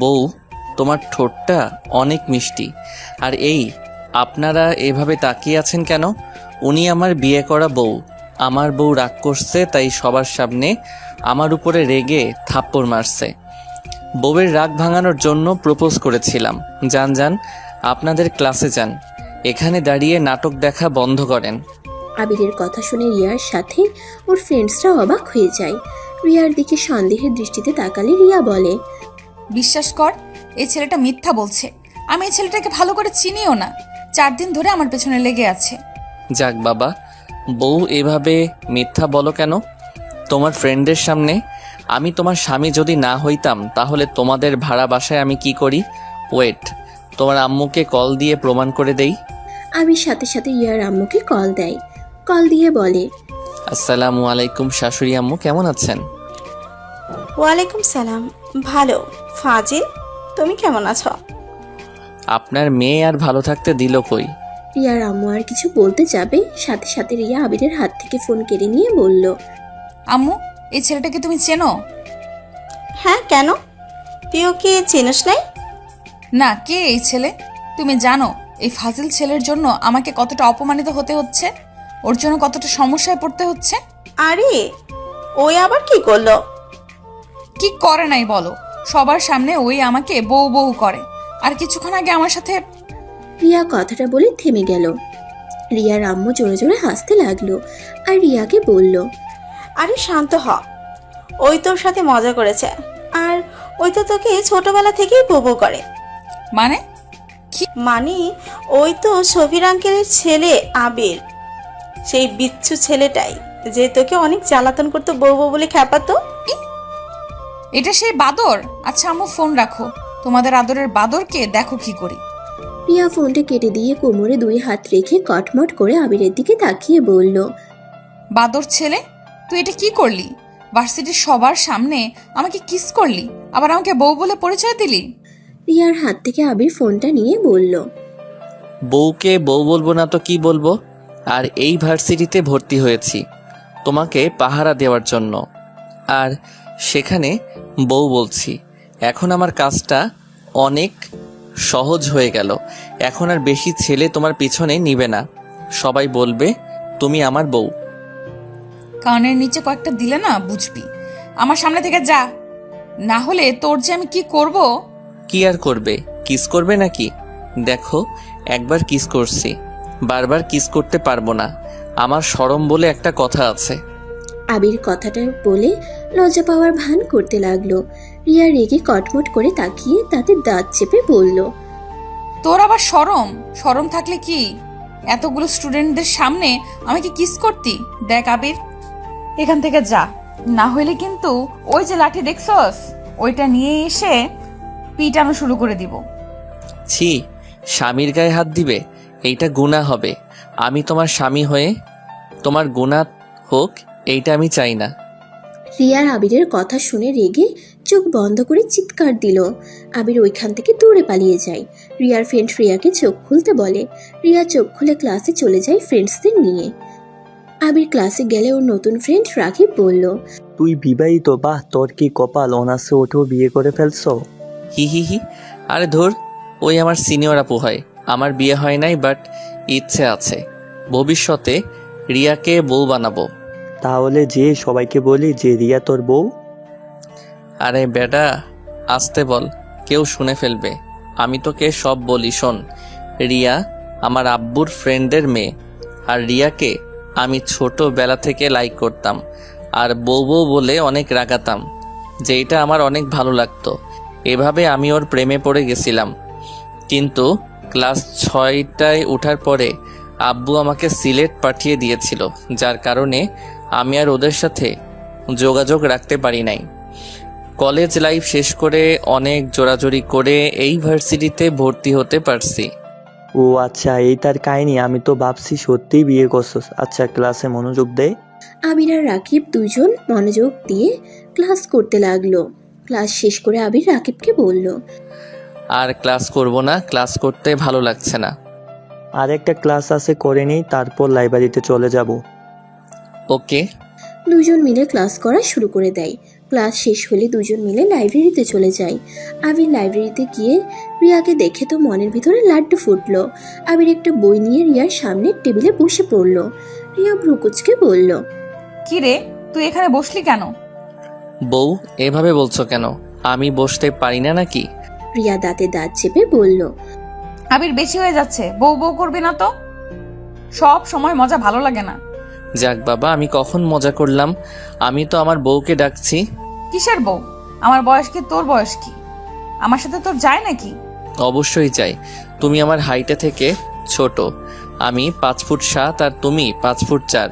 বউ, তোমার ঠোঁটটা অনেক মিষ্টি। আর এই, আপনারা এভাবে তাকিয়ে আছেন কেন? উনি আমার বিয়ে করা বউ। আমার বউ রাগ করছে, তাই সবার সামনে আমার উপরে রেগে থাপ্পড় মারছে। বউয়ের রাগ ভাঙানোর জন্য প্রপোজ করেছিলাম। যান যান, আপনাদের ক্লাসে যান। এখানে দাঁড়িয়ে নাটক দেখা বন্ধ করেন। আবিরের কথা শুনে রিয়ার সাথে ওর ফ্রেন্ডসরা অবাক হয়ে যায়। রিয়ার দিকে সন্দেহের দৃষ্টিতে তাকালে রিয়া বলে, বিশ্বাস কর, এই ছেলেটা মিথ্যা বলছে। আমি এই ছেলেটাকে ভালো করে চিনিও না। 4 দিন ধরে আমার পেছনে লেগে আছে। যাক বাবা, বউ এভাবে মিথ্যা বলো কেন তোমার ফ্রেন্ডের সামনে? আমি তোমার স্বামী যদি না হইতাম তাহলে তোমাদের ভাড়া বাসায় আমি কি করি? ওয়েট, তোমার আম্মুকে কল দিয়ে প্রমাণ করে দেই। আবির সাথে সাথে রিয়ার আম্মুকে কল দেয়। কল দিয়ে বলে, আসসালামু আলাইকুম শাশুড়ি আম্মু, কেমন আছেন? ওয়ালাইকুম সালাম, ভালো। ফাজিল, তুমি কেমন আছো? আপনার মেয়ে আর ভালো থাকতে দিল কই? রিয়ার আম্মু আর কিছু বলতে যাবে, সাথে সাথে রিয়া আবিরের হাত থেকে ফোন কেড়ে নিয়ে বলল, আম্মু, এই ছেলেটাকে তুমি চেনো? হ্যাঁ, কেন? তুই ওকে চিনিস নাই? না, কে এই ছেলে? তুমি জানো এই ফাজিল ছেলের জন্য আমাকে কতটা অপমানিত হতে হচ্ছে? ওর জন্য কতটা সমস্যায় পড়তে হচ্ছে? আরে, ওই আবার কি করলো? কি করে নাই বলো? সবার সামনে ওই আমাকে বউ বউ করে। আর কিছুক্ষণ আগে আমার সাথে রিয়া কথাটা বলে থেমে গেল। রিয়ার আম্মু জোরে জোরে হাসতে লাগলো আর রিয়াকে বলল, আরে শান্ত হ। ওই তোর সাথে মজা করেছে। আর ওই তো তোকে ছোটবেলা থেকেই বউ করে। মানে মানে ওই তো শফির আঙ্কেলের ছেলে আবির, সেই বিচ্ছু ছেলেটাই যে তোকে অনেক জ্বালাতন করতো বউ বউ বলে খ্যাপাতো। এটা সেই বাদর? আচ্ছা আম্মু, ফোন রাখো। তোমাদের আদরের বাদরকে দেখো কি করি। রিয়া ফোনটা কেটে দিয়ে কোমরে 2 হাত রেখে কটমট করে আবিরের দিকে তাকিয়ে বলল, বাদর ছেলে, তুই এটা কি করলি? ভার্সিটির সবার সামনে আমাকে কিস করলি, আবার আমাকে বউ বলে পরিচয় দিলি। রিয়ার হাত থেকে আবির ফোনটা নিয়ে বলল, বউকে বউ বলবো না তো কি বলবো? আর এই ভার্সিটিতে ভর্তি হয়েছি তোমাকে পাহারা দেওয়ার জন্য, আর সেখানে বউ বলছি। এখন আমার কাজটা অনেক সহজ হয়ে গেল। এখন আর বেশি ছেলে তোমার পিছনে নিবে না। সবাই বলবে তুমি আমার বউ। কানের নিচে কয়েকটা দিলে না বুঝবি। আমার সামনে থেকে যা, না হলে তোর যে আমি কি করব। কি আর করবে? কিস করবে নাকি? দেখো, একবার কিস করছি, বারবার কিস করতে পারবো না। আমার শরম বলে একটা কথা আছে। আবির কথাটা বলে লজ্জা পাওয়ার ভান করতে লাগলো। রিয়া রেগে কটমট করে তাকিয়ে তাতে দাঁত চেপে বলল, তোর আবার শরম? শরম থাকলে কি এতগুলো স্টুডেন্টদের সামনে আমাকে কিস করতি? দেখ আবির, এখান থেকে যা, না হইলে কিন্তু ওই যে লাঠি দেখছস, ওইটা নিয়ে এসে পিটানো শুরু করে দিব। ছি, স্বামীর গায়ে হাত দিবে? এইটা গুনাহ হবে। আমি তোমার স্বামী হয়ে তোমার গুনাহ হোক, এইটা আমি চাই না। রিয়ার আবিরের কথা শুনে রেগে চোখ বন্ধ করে চিৎকার দিল। আবির ওইখান থেকে দৌড়ে পালিয়ে যায়। রিয়ার ফ্রেন্ড রিয়াকে চোখ খুলতে বলে। রিয়া চোখ খুলে ক্লাসে চলে যায় ফ্রেন্ডসদের নিয়ে। আবির ক্লাসে গেলে ওর নতুন ফ্রেন্ড রাকিব বলল, তুই বিবাহিত? বাহ, তোর কি কপাল, অনার্সে উঠেও বিয়ে করে ফেলছো। হি হি হি। আরে ধর, ওই আমার সিনিয়র আপু হয়। আমার বিয়ে হয় নাই, বাট ইচ্ছে আছে ভবিষ্যতে রিয়াকে বউ বানাবো। তাহলে যে সবাইকে বলি যে রিয়া তোর বউ। আরে বেটা, আসতে বল, কেউ শুনে ফেলবে। আমি তোকে সব বলি, শোন। রিয়া আমার আব্বুর ফ্রেন্ডের মেয়ে। আর রিয়াকে আমি ছোটবেলা থেকে লাইক করতাম, আর বউ বউ বলে অনেক রাগাতাম, যেটা আমার অনেক ভালো লাগতো। এভাবে আমি ওর প্রেমে পড়ে গেছিলাম। কিন্তু ক্লাস 6টায় ওঠার পরে আব্বু আমাকে সিলেট পাঠিয়ে দিয়েছিল, যার কারণে আমি আর ওদের সাথে যোগাযোগ রাখতে পারি নাই। কলেজ লাইফ শেষ করে অনেক জোরাজোরি করে এই ভার্সিটিতে ভর্তি হতে পারছি। ও আচ্ছা, এই তার কাহিনী। আমি তো ভাবছি সত্যিই বিয়ে করছস। আচ্ছা, ক্লাসে মনোযোগ দে। আবির আর রাকিব দুজন মনোযোগ দিয়ে ক্লাস করতে লাগলো। ক্লাস শেষ করে আবির রাকিবকে বলল, আর ক্লাস করব না, ক্লাস করতে ভালো লাগছে না। আর একটা ক্লাস আছে, করে নেই, তারপর লাইব্রেরিতে চলে যাব। ওকে। দুজন মিলে ক্লাস করা শুরু করে দেয়। ক্লাস শেষ হলে দুজন মিলে লাইব্রেরিতে চলে যায়। আবির লাইব্রেরিতে গিয়ে রিয়াকে দেখে তো মনের ভিতরে লাড্ডু ফুটলো। আবির একটা বই নিয়ে রিয়ার সামনে টেবিলে বসে পড়লো। রিয়া ভ্রুকুচকে বলল, কি রে, তুই এখানে বসলি কেন? বউ, এভাবে বলছো কেন? আমি বসতে পারি না নাকি? রিয়া দাঁতে দাঁত চেপে বলল, আবির বেশি হয়ে যাচ্ছে, বউ বউ করবি না তো। সব সময় মজা ভালো লাগে না। যাক বাবা, আমি কখন মজা করলাম? আমি তো আমার বউকে ডাকছি। কিসের বউ? আমার বয়স কি তোর বয়স কি? আমার সাথে তোর যায় নাকি? অবশ্যই চাই। তুমি আমার হাইটে থেকে ছোট। আমি 5 ফুট 7 আর তুমি 5 ফুট 4।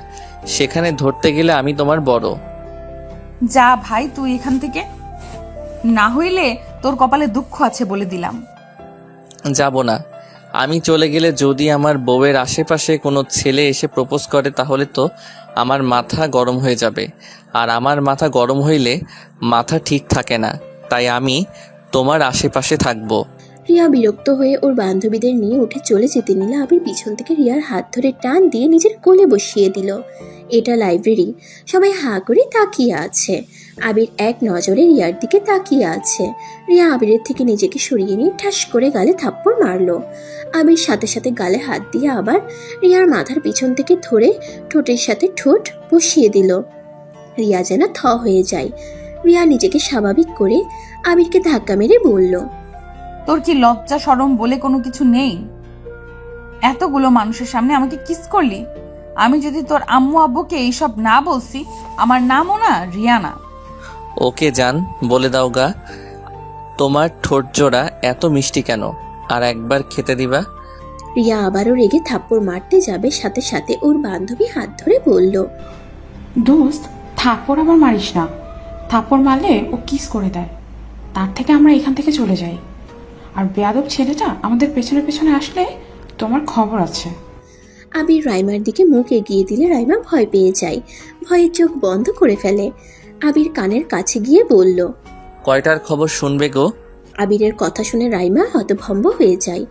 সেখানে ধরতে গেলে আমি তোমার বড়। যা ভাই তুই এখান থেকে, না হইলে তোর কপালে দুঃখ আছে বলে দিলাম। যাব না। আমি চলে গেলে যদি আমার বউয়ের আশেপাশে কোনো ছেলে এসে প্রপোজ করে তাহলে তো আমার মাথা গরম হয়ে যাবে। আর আমার মাথা গরম হইলে মাথা ঠিক থাকে না। তাই আমি তোমার আশেপাশে থাকবো। রিয়া বিরক্ত হয়ে ওর বান্ধবীদের নিয়ে উঠে চলে যেতে নিলে আবির পিছন থেকে রিয়ার হাত ধরে টান দিয়ে নিজের কোলে বসিয়ে দিল। এটা লাইব্রেরি, সবাই হাঁ করে তাকিয়ে আছে। আবির এক নজরে রিয়ার দিকে তাকিয়ে আছে। রিয়া আবিরের থেকে নিজেকে সরিয়ে নিয়ে ঠাস করে গালে থাপ্পড় মারলো। আবির সাথে সাথে গালে হাত দিয়ে আবার রিয়ার মাথার পিছন থেকে ধরে ঠোঁটের সাথে ঠোঁট বসিয়ে দিল। রিয়া যেন থ হয়ে যায়। রিয়া নিজেকে স্বাভাবিক করে আবিরকে ধাক্কা মেরে বলল, তোর কি লজ্জা শরম বলে কোনো কিছু নেই? এতগুলো মানুষের সামনে আমাকে কিস করলি। আমি যদি তোর আম্মু আব্বুকে এইসব না বলছি, আমার নামও না রিয়ানা। ওকে জান, বলে দাও গা, তোমার ঠোঁট জোড়া এত মিষ্টি কেন? আর একবার খেতে দিবা? রিয়া আবারও রেগে থাপ্পড় মারতে যাবে, সাথে সাথে ওর বান্ধবী হাত ধরে বলল, দোস্ত, থাপ্পড় আবার মারিস না। থাপ্পড় মারলে ও কিস করে দেয়। তার থেকে আমরা এখান থেকে চলে যাই। আর বেয়াদব ছেলেটা আমাদের পেছনে পেছনে আসলে তোমার খবর আছে। আবির রাইমার দিকে মুখ এগিয়ে দিলে রাইমা ভয় পেয়ে যায়। ভয়ে চোখ বন্ধ করে ফেলে। আবির কানের কাছে গিয়ে বলল, কয়টার খবর শুনবে গো? আবিরের কথা শুনে রাইমা হতভম্ব হয়ে যায়।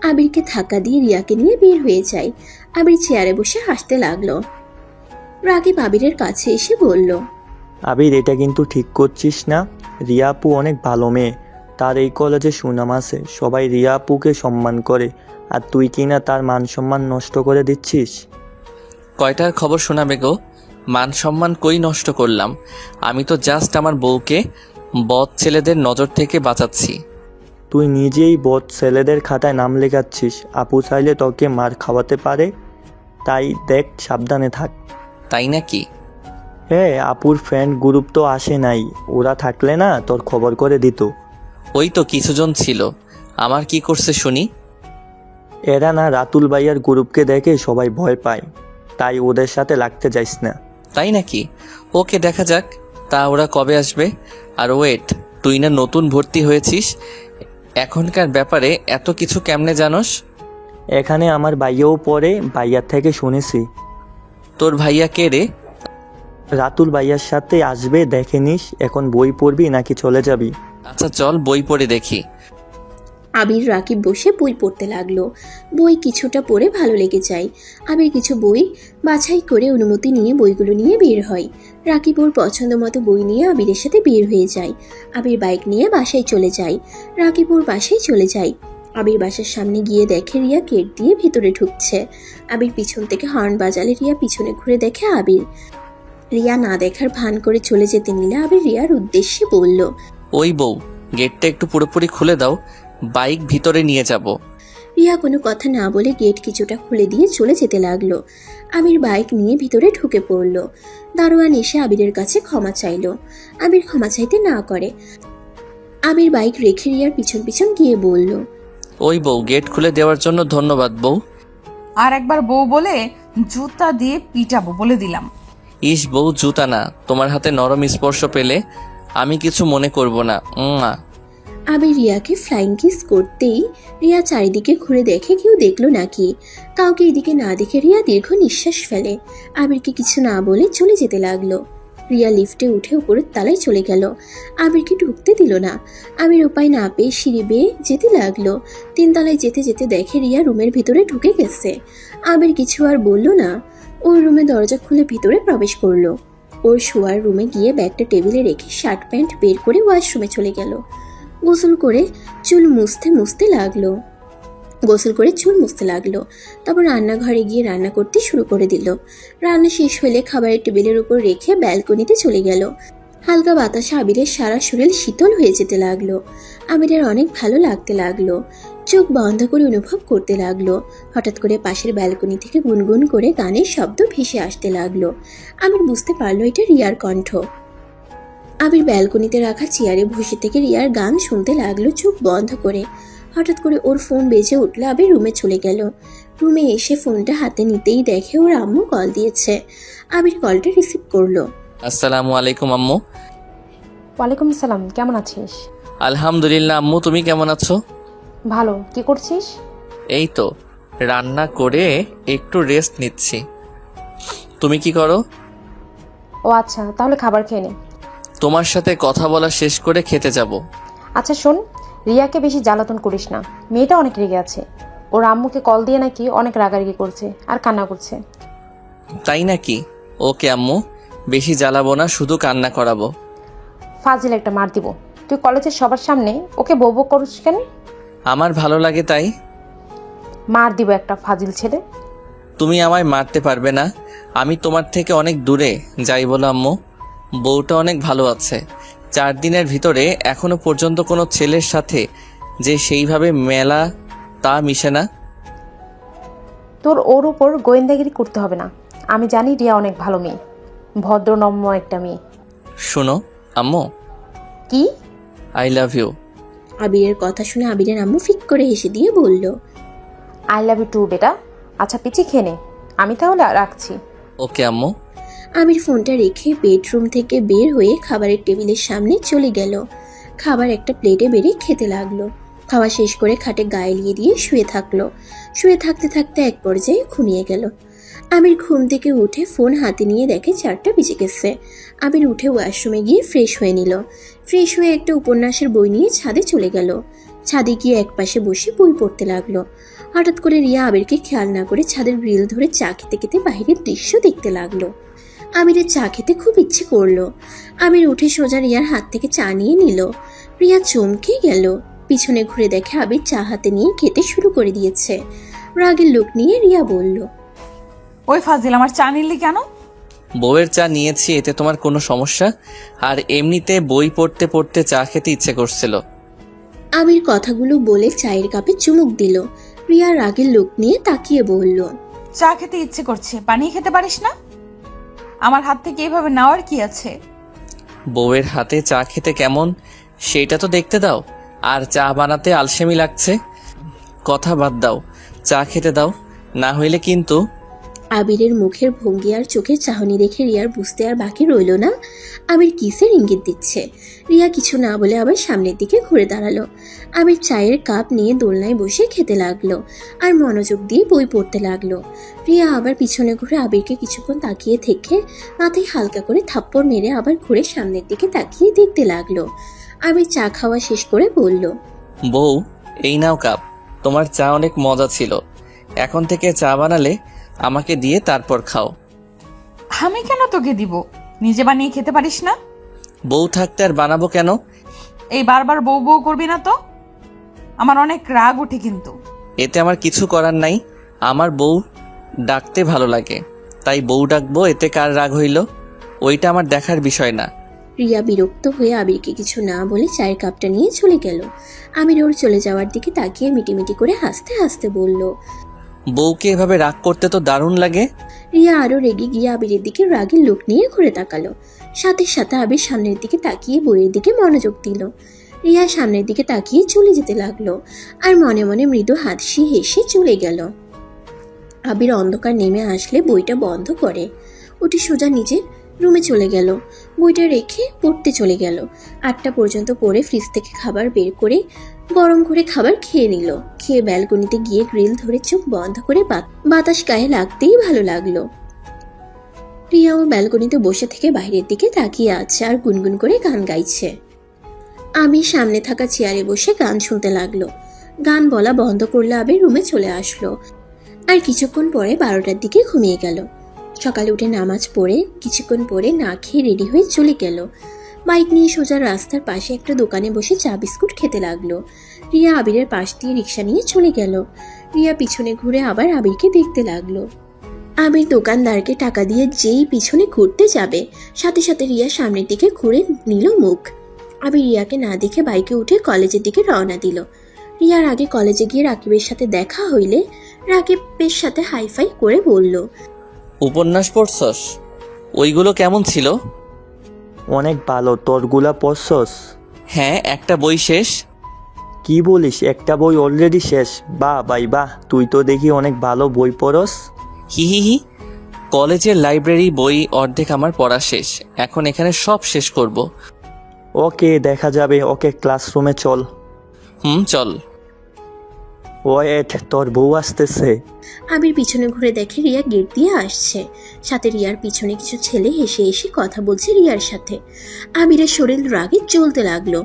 আবিরকে ধাক্কা দিয়ে রিয়াকে নিয়ে বের হয়ে যায়। আবির চেয়ারে বসে হাসতে লাগলো। রাকিব আবিরের কাছে এসে বলল, আবির, এটা কিন্তু ঠিক করছিস না। রিয়া আপু অনেক ভালো মেয়ে, তার এই কলেজে সুনাম আছে, সবাই রিয়া আপুকে সম্মান করে, আর তুই কিনা তার মান সম্মান নষ্ট করে দিচ্ছিস। কয়টার খবর শোনাবে গো? মান সম্মান কই নষ্ট করলাম? আমি তো জাস্ট আমার বউকে বদ ছেলেদের নজর থেকে বাঁচাচ্ছি। তুই নিজেই বদ ছেলেদের খাতায় নাম লেখাচ্ছিস। আপু চাইলে তোকে মার খাওয়াতে পারে, তাই দেখ, সাবধানে থাক। তাই নাকি? হ্যাঁ, আপুর ফ্রেন্ড গ্রুপ তো আসে নাই, ওরা থাকলে না তোর খবর করে দিত। ওই তো কিছুজন ছিল। আমার কি করছে শুনি? এরা না রাতুল ভাইয়ার গ্রুপকে দেখে সবাই ভয় পায়, তাই ওদের সাথে লাগতে যাইস না। তাই নাকি? ওকে, দেখা যাক। তা ওরা কবে আসবে? আর ওয়েট, তুই না নতুন ভর্তি হয়েছিস, এখনকার ব্যাপারে এত কিছু কেমনে জানোস? এখানে আমার ভাইয়াও পড়ে, ভাইয়ার থেকে শুনেছি। তোর ভাইয়া কে রে? রাতুল ভাইয়ার সাথে আসবে, দেখে নিস। এখন বই পড়বি নাকি চলে যাবি? আচ্ছা চল, বই পড়ে দেখি। আবির রাকিব বসে বই পড়তে লাগলো। বই কিছুটা পড়ে ভালো লেগে যায়। আবির কিছু বই বাছাই করে অনুমতি নিয়ে বইগুলো নিয়ে বের হয়। রাকিব ওর পছন্দ মতো বই নিয়ে আবিরের সাথে বের হয়ে যায়। আবির বাইক নিয়ে বাসায় চলে যায়। রাকিব ওর বাসায় চলে যায়। আবির বাসার সামনে গিয়ে দেখে রিয়া গেট দিয়ে ভেতরে ঢুকছে। আবির পিছন থেকে হর্ন বাজালে রিয়া পিছনে ঘুরে দেখে আবির। রিয়া না দেখার ভান করে চলে যেতে নিলে আবির রিয়ার উদ্দেশ্যে বলল, ওই বউ, গেটটা একটু পুরোপুরি খুলে দাও, বাইক ভিতরে নিয়ে যাব। রিয়া কোনো কথা না বলে গেট কিছুটা খুলে দিয়ে চলে যেতে লাগলো। আবির বাইক নিয়ে ভিতরে ঢুকে পড়ল। দারোয়ান এসে আবিরের কাছে ক্ষমা চাইলো। আবির ক্ষমা চাইতে না করে। আবির বাইক রেখে রিয়ার পিছন পিছন গিয়ে বলল, ওই বউ, গেট খুলে দেওয়ার জন্য ধন্যবাদ বউ। আর একবার বউ বলে জুতা দিয়ে পিটাবো বলে দিলাম। ইস বউ, জুতা না, তোমার হাতে নরম স্পর্শ পেলে আমি কিছু মনে করব না। আবির রিয়াকে ফ্লাইং কিস করতেই রিয়া চারিদিকে ঘুরে দেখে কেউ দেখলো নাকি। কাউকে এদিকে না দেখে রিয়া দীর্ঘ নিঃশ্বাস ফেলে। আবিরকে কিছু না বলে চলে যেতে লাগলো। রিয়া লিফটে উঠে উপরের তলায় চলে গেল। আবিরকে ঢুকতে দিল না। আবির উপায় না পেয়ে সিঁড়ি বেয়ে যেতে লাগলো। 3 তলায় যেতে যেতে দেখে রিয়া রুমের ভিতরে ঢুকে গেছে। আবির কিছু আর বলল না। ওই রুমে দরজা খুলে ভিতরে প্রবেশ করলো। ওর শোয়ার রুমে গিয়ে ব্যাগটা টেবিলে রেখে শার্ট প্যান্ট বের করে ওয়াশরুমে চলে গেল। গোসল করে চুল মুছতে লাগলো। তারপর রান্নাঘরে গিয়ে রান্না করতে শুরু করে দিল। রান্না শেষ হলে খাবারের টেবিলের উপর রেখে ব্যালকনিতে চলে গেল। হালকা বাতাসে আবিরের সারা শরীর শীতল হয়ে যেতে লাগলো। আবিরের অনেক ভালো লাগতে লাগলো। চোখ বন্ধ করে অনুভব করতে লাগলো। হঠাৎ করে পাশের ব্যালকনি থেকে গুনগুন করে গানের শব্দ ভেসে আসতে লাগলো। আবির বুঝতে পারলো এটা রিয়ার কণ্ঠ। আবির ব্যালকনিতে রাখা চেয়ারে বসে থেকে রিয়ার গান শুনতে লাগলো চোখ বন্ধ করে। হঠাৎ করে ওর ফোন বেজে উঠলো। আবির রুমে চলে গেল। রুমে এসে ফোনটা হাতে নিতেই দেখে ওর আম্মু কল দিয়েছে। আবির কলটা রিসিভ করলো। আসসালামু আলাইকুম আম্মু। ওয়ালাইকুম আসসালাম, কেমন আছিস? আলহামদুলিল্লাহ আম্মু, তুমি কেমন আছো? ভালো। কি করছিস? এই তো রান্না করে একটু রেস্ট নিচ্ছি। তুমি কি করো? ও আচ্ছা, তাহলে খাবার খেয়ে নে। তোমার সাথে কথা বলা শেষ করে খেতে যাব। আচ্ছা শোন, রিয়াকে বেশি জ্বালাতন করিস না, মেয়েটা অনেক রেগে আছে। ওর আম্মুকে কল দিয়ে নাকি অনেক রাগারাগি করছে আর কান্না করছে। তাই নাকি? ওকে আম্মু, বেশি জ্বালাবো না, শুধু কান্না করাবো। ফাজিল একটা মার দিব। তুই কলেজের সবার সামনে ওকে বউ বউ করিস কেন? আমার ভালো লাগে তাই। মার দিব একটা, ফাজিল ছেলে। তুমি আমায় মারতে পারবে না, আমি তোমার থেকে অনেক দূরে। যাই বলো আম্মু, বউটা অনেক ভালো আছে। 4 দিনের ভিতরে এখনো পর্যন্ত কোনো ছেলের সাথে যে সেইভাবে মেলা তা মিশে না। তোর ওর উপর গোয়েন্দাগিরি করতে হবে না। আমি জানি রিয়া অনেক ভালো মেয়ে, ভদ্রনম্য একটা মেয়ে। শোনো আম্মু, কি? I love you. আবিরের কথা শুনে আবিরের আম্মু ফিক করে হেসে দিয়ে বলল, আই লাভ ইউ টু বেটা। আচ্ছা পিচি খেয়ে নে, আমি তাহলে রাখছি। ওকে আম্মু। আবির ফোনটা রেখে বেডরুম থেকে বের হয়ে খাবারের টেবিলের সামনে চলে গেল। খাবার একটা প্লেটে বেড়ে খেতে লাগলো। খাওয়া শেষ করে খাটে গায়ে লিয়ে দিয়ে শুয়ে থাকলো। শুয়ে থাকতে থাকতে এক পর্যায়ে ঘুমিয়ে গেল। আবির ঘুম থেকে উঠে ফোন হাতে নিয়ে দেখে 4টা বেজে গেছে। আবির উঠে ওয়াশরুমে গিয়ে ফ্রেশ হয়ে নিল। ফ্রেশ হয়ে একটা উপন্যাসের বই নিয়ে ছাদে চলে গেল। ছাদে গিয়ে একপাশে বসে বই পড়তে লাগলো। হঠাৎ করে রিয়া আবিরকে খেয়াল না করে ছাদের গ্রিল ধরে চা খেতে খেতে বাইরের দৃশ্য দেখতে লাগলো। আবিরের চা খেতে খুব ইচ্ছে করলো। আবির উঠে সোজা রিয়ার হাত থেকে চা নিয়ে নিল। রিয়া চমকে গেল। পিছনে ঘুরে দেখে আবির চা হাতে নিয়ে খেতে শুরু করে দিয়েছে। রাগের লোক নিয়ে রিয়া বলল, ওই ফাজিল, আমার চা নিলি কেন? বউয়ের চা নিয়েছি, এতে তোমার কোনো সমস্যা? আর এমনিতে বই পড়তে পড়তে চা খেতে ইচ্ছে করছিল। আবির কথাগুলো বলে চায়ের কাপে চুমুক দিল। রিয়া রাগের লোক নিয়ে তাকিয়ে বলল, চা খেতে ইচ্ছে করছে, পানি খেতে পারিস না? আমার হাত থেকে এইভাবে নেওয়ার কি আছে? বউয়ের হাতে চা খেতে কেমন সেটা তো দেখতে দাও। আর চা বানাতে আলসেমি লাগছে। কথা বাদ দাও, চা খেতে দাও, না হইলে কিন্তু। আবিরের মুখের ভঙ্গি আর চোখের চাহনি দেখে রিয়ার বুঝতে আর বাকি রইল না আবির কিসের ইঙ্গিত দিচ্ছে। রিয়া কিছু না বলে আবার সামনের দিকে ঘুরে দাঁড়ালো। আবির চায়ের কাপ নিয়ে দোলনায় বসে খেতে লাগলো আর মনোযোগ দিয়ে বই পড়তে লাগলো। রিয়া আবার পিছনে ঘুরে আবিরকে কিছুক্ষণ তাকিয়ে থেকে মাথায় হালকা করে থাপ্পড় মেরে আবার ঘুরে সামনের দিকে তাকিয়ে দেখতে লাগলো। আবির চা খাওয়া শেষ করে বলল, বউ, এই নাও কাপ, তোমার চা অনেক মজা ছিল। এখন থেকে চা বানালে আমাকে দিয়ে তারপর খাও। আমি কেন তোকে দিব? নিজে বানিয়ে খেতে পারিস না? বউ থাকতে আর বানাবো কেন? এই বারবার বউ বউ করবি না তো, আমার অনেক রাগ উঠে কিন্তু। এতে আমার কিছু করার নাই। আমার বউ ডাকতে ভালো লাগে, তাই বউ ডাকবো, এতে কার রাগ হইল ওইটা আমার দেখার বিষয় না। রিয়া বিরক্ত হয়ে আবিরকে কিছু না বলে চায়ের কাপটা নিয়ে চলে গেল। আবির ওর চলে যাওয়ার দিকে তাকিয়ে মিটিমিটি করে হাসতে হাসতে বলল, বউকে এভাবে রাগ করতে তো দারুণ লাগে। রিয়া আরো রেগে গিয়ে আবিরের দিকে রাগের লোক নিয়ে ঘুরে তাকালো। সাথে সাথে আবির সামনের দিকে তাকিয়ে বইয়ের দিকে মনোযোগ দিল। রিয়া সামনের দিকে তাকিয়ে চলে যেতে লাগলো আর মনে মনে মৃদু হাসি হেসে চলে গেল। আবির অন্ধকার নেমে আসলে বইটা বন্ধ করে উঠে সোজা নিজের রুমে চলে গেল। বইটা রেখে পড়তে চলে গেল। 8টা পর্যন্ত পড়ে ফ্রিজ থেকে খাবার বের করে গরম করে খাবার খেয়ে নিল। খেয়ে ব্যালকনিতে গিয়ে গ্রিল ধরে চোখ বন্ধ করে বাতাস গায়ে লাগতেই ভালো লাগলো। রিয়াও ব্যালকনিতে বসে থেকে বাইরের দিকে তাকিয়ে আছে আর গুনগুন করে গান গাইছে। আমি সামনে থাকা চেয়ারে বসে গান শুনতে লাগলো। গান বলা বন্ধ করলে আবির রুমে চলে আসলো আর কিছুক্ষণ পরে 12টার দিকে ঘুমিয়ে গেল। সকালে উঠে নামাজ পড়ে কিছুক্ষণ পরে না খেয়ে রেডি হয়ে চলে গেল। বাইক নিয়ে সোজা রাস্তার পাশে একটা দোকানে বসে চা বিস্কুট খেতে লাগলো। রিয়া আবিরের পাশ দিয়ে রিক্সা নিয়ে চলে গেল। রিয়া পিছনে ঘুরে আবার আবিরকে দেখতে লাগলো। আবির দোকানদারকে টাকা দিয়ে যেই পিছনে ঘুরতে যাবে, সাথে সাথে রিয়া সামনের দিকে ঘুরে নিল মুখ। আবির রিয়াকে না দেখে বাইকে উঠে কলেজের দিকে রওনা দিল। রিয়ার আগে কলেজে গিয়ে রাকিবের সাথে দেখা হইলে রাকিবের সাথে হাইফাই করে বলল, উপন্যাস পড়ছস? ওইগুলো কেমন ছিল? অনেক ভালো। তোরগুলা পড়ছস? হ্যাঁ, একটা বই শেষ। কি বলিস, একটা বই অলরেডি শেষ? বাহ ভাই বাহ, তুই তো দেখি অনেক ভালো বই পড়স। হি হি হি। কলেজের লাইব্রেরি বই অর্ধেক আমার পড়া শেষ, এখন এখানে সব শেষ করব। ওকে, দেখা যাবে। ওকে, ক্লাসরুমে চল। চল। ওয়েট, তোর বউ আসতেছে। আবির পিছনে ঘুরে দেখে রিয়া গেট দিয়ে আসছে। সাথে রিয়ার পিছনে কিছু ছেলে হেসে হেসে কথা বলছে রিয়ার সাথে। আবিরের শরীর রাগে জ্বলতে লাগলো।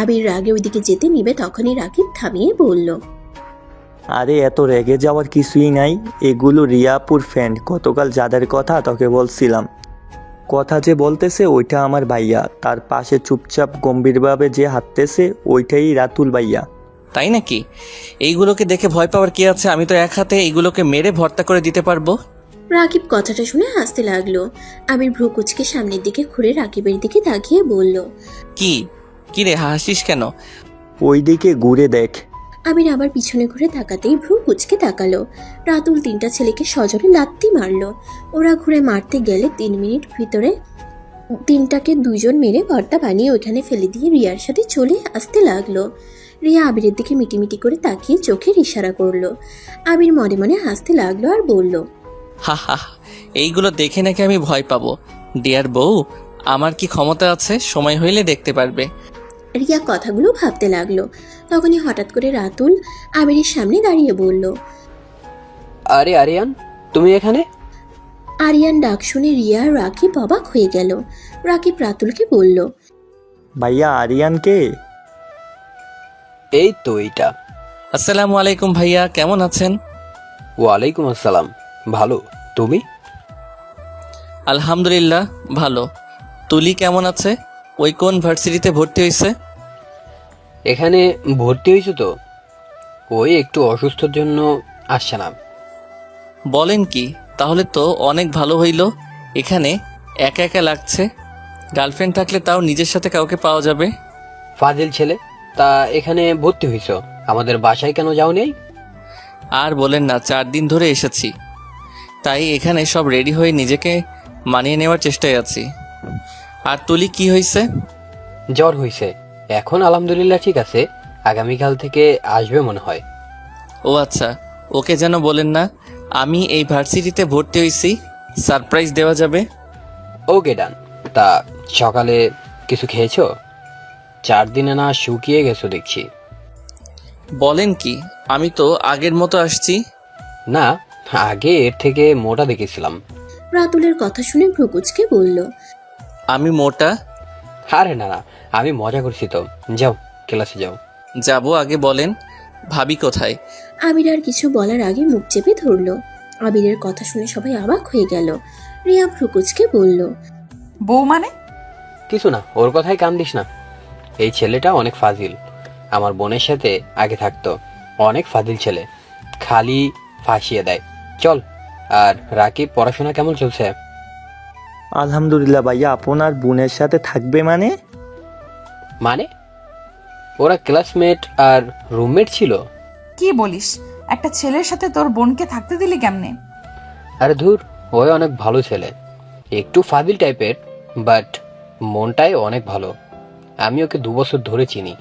আবির রাগে ওইদিকে যেতে নিবে তখনই রাকিব থামিয়ে বলল, আরে এত রেগে যাওয়ার কিছুই নাই, এগুলো রিয়াপুর ফ্রেন্ড। গতকাল যাদের কথা তোকে বলছিলাম, কথা যে বলতেছে ওইটা আমার ভাইয়া। তার পাশে চুপচাপ গম্ভীরভাবে যে হাঁটতেছে ওইটাই রাতুল ভাইয়া। তাই নাকি? এইগুলোকে দেখে ভয় পাওয়ার কি আছে? আমি তো এক হাতে এইগুলোকে মেরে ভর্তা করে দিতে পারবো। রাকিব কথাটা শুনে হাসতে লাগলো। আবির ভ্রু কুচকে সামনের দিকে ঘুরে রাকিবের দিকে তাকিয়ে বলল, কি রে, হাসিস কেন? ওইদিকে ঘুরে দেখ। আবির আবার পিছনে ঘুরে তাকাতেই ভ্রু কুচকে তাকালো। রাতুল তিনটা ছেলেকে সজোরে লাত্তি মারলো। ওরা ঘুরে মারতে গেলে 3 মিনিট ভিতরে তিনটাকে দুইজন মেরে ভর্তা বানিয়ে ওইখানে ফেলে দিয়ে রিয়ার সাথে চলে আসতে লাগলো। রিয়া আবিরের দিকে মিটিমিটি করে তাকিয়ে চোখের ইশারা করলো। আবির মনে মনে হাসতে লাগলো আর বলল, হা হা, এইগুলো দেখে নাকি আমি ভয় পাবো? ডিয়ার বউ, আমার কি ক্ষমতা আছে? সময় হইলে দেখতে পারবে। রিয়া কথাগুলো ভাবতে লাগলো। তখনই হঠাৎ করে রাতুল আবিরের সামনে দাঁড়িয়ে বলল, আরে আরিয়ান, তুমি এখানে? আরিয়ান ডাক শুনে রিয়া আর রাকিব অবাক হয়ে গেল। রাকিব রাতুলকে বলল, ভাইয়া, আরিয়ানকে? এই তো এইটা। আসসালামু আলাইকুম ভাইয়া, কেমন আছেন? ওয়ালাইকুম আসসালাম। ভালো, তুমি? আলহামদুলিল্লাহ ভালো। তুলি কেমন আছে? ওই কোন ভার্সিটিতে ভর্তি হয়েছে? এখানে ভর্তি হয়েছো তো? ওই একটু অসুস্থর জন্য আসছে না। বলেন কি? তাহলে তো অনেক ভালো হইল। এখানে একা একা লাগছে। গার্লফ্রেন্ড থাকলে তাও নিজের সাথে কাউকে পাওয়া যাবে। ফাজিল ছেলে, তা এখানে ভর্তি হয়েছো, আমাদের বাসায় কেন যাও নেই? আর বলেন না, 4 দিন ধরে এসেছি, তাই এখানে সব রেডি হয়ে নিজেকে মানিয়ে নেওয়ার চেষ্টায় আছি। আর তুলি কি হয়েছে? জ্বর হয়েছে, এখন আলহামদুলিল্লাহ ঠিক আছে। আগামীকাল থেকে আসবে মনে হয়। ও আচ্ছা, ওকে যেন বলেন না আমি এই ভার্সিটিতে ভর্তি হয়েছি, সারপ্রাইজ দেওয়া যাবে। ওকে ডান। তা সকালে কিছু খেয়েছো? 4 দিনে না শুকিয়ে গেছো দেখছি। বলেন কি? আমি তো আগের মতো আসছি। না, আগে এর থেকে মোটা দেখেছিলাম। রাতুলের কথা শুনে ভ্রুকুচকে বলল, আমি মোটা? আরে না না, আমি মজা করছি তো। যাও, ক্লাসে যাও। যাব, আগে বলেন ভাবি কোথায়? আবির আর কিছু বলার আগে মুখ চেপে ধরলো। আবিরের কথা শুনে সবাই অবাক হয়ে গেল। রিয়া ভ্রুকুচকে বলল, বউ মানে? কিছু না, ওর কথাই কান দিস না। এই ছেলেটা অনেক ফাজিল। আমার বোনের সাথে আগে থাকতো। অনেক ফাজিল ছেলে, খালি ফাঁসিয়ে দেয়। চল। আর রাকিব, পড়াশোনা কেমন চলছে? আলহামদুলিল্লাহ ভাইয়া। আপনার বোনের সাথে থাকবে মানে? মানে ওরা ক্লাসমেট আর রুমমেট ছিল। কি বলিস? একটা ছেলের সাথে তোর বোনকে থাকতে দিলি কেমনে? আরে ধুর, ওই অনেক ভালো ছেলে, একটু ফাজিল টাইপের, বাট মনটাই অনেক ভালো। আমি ওকে 2 বছর ধরে চিনি,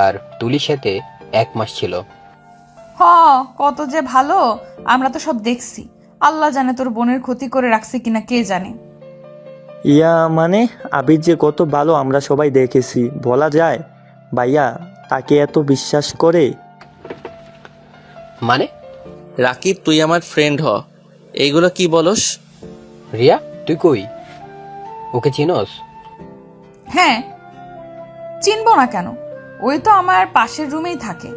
আর তুলির সাথে 1 মাস ছিল। হ, কত যে ভালো, আমরা তো সব দেখছি। আল্লাহ জানে তোর বোনের ক্ষতি করে রাখছে কিনা, কে জানে। ইয়া মানে আবির যে কত ভালো আমরা সবাই দেখেছি, বলা যায়? ভাইয়া তাকে এত বিশ্বাস করে? মানে? রাকিব, তুই আমার ফ্রেন্ড হ। এইগুলো কি বলস? রিয়া, তুই কই? ওকে চিনস? হ্যাঁ, চিনবো না কেন? ওই তো আমার পাশের রুমেই থাকে।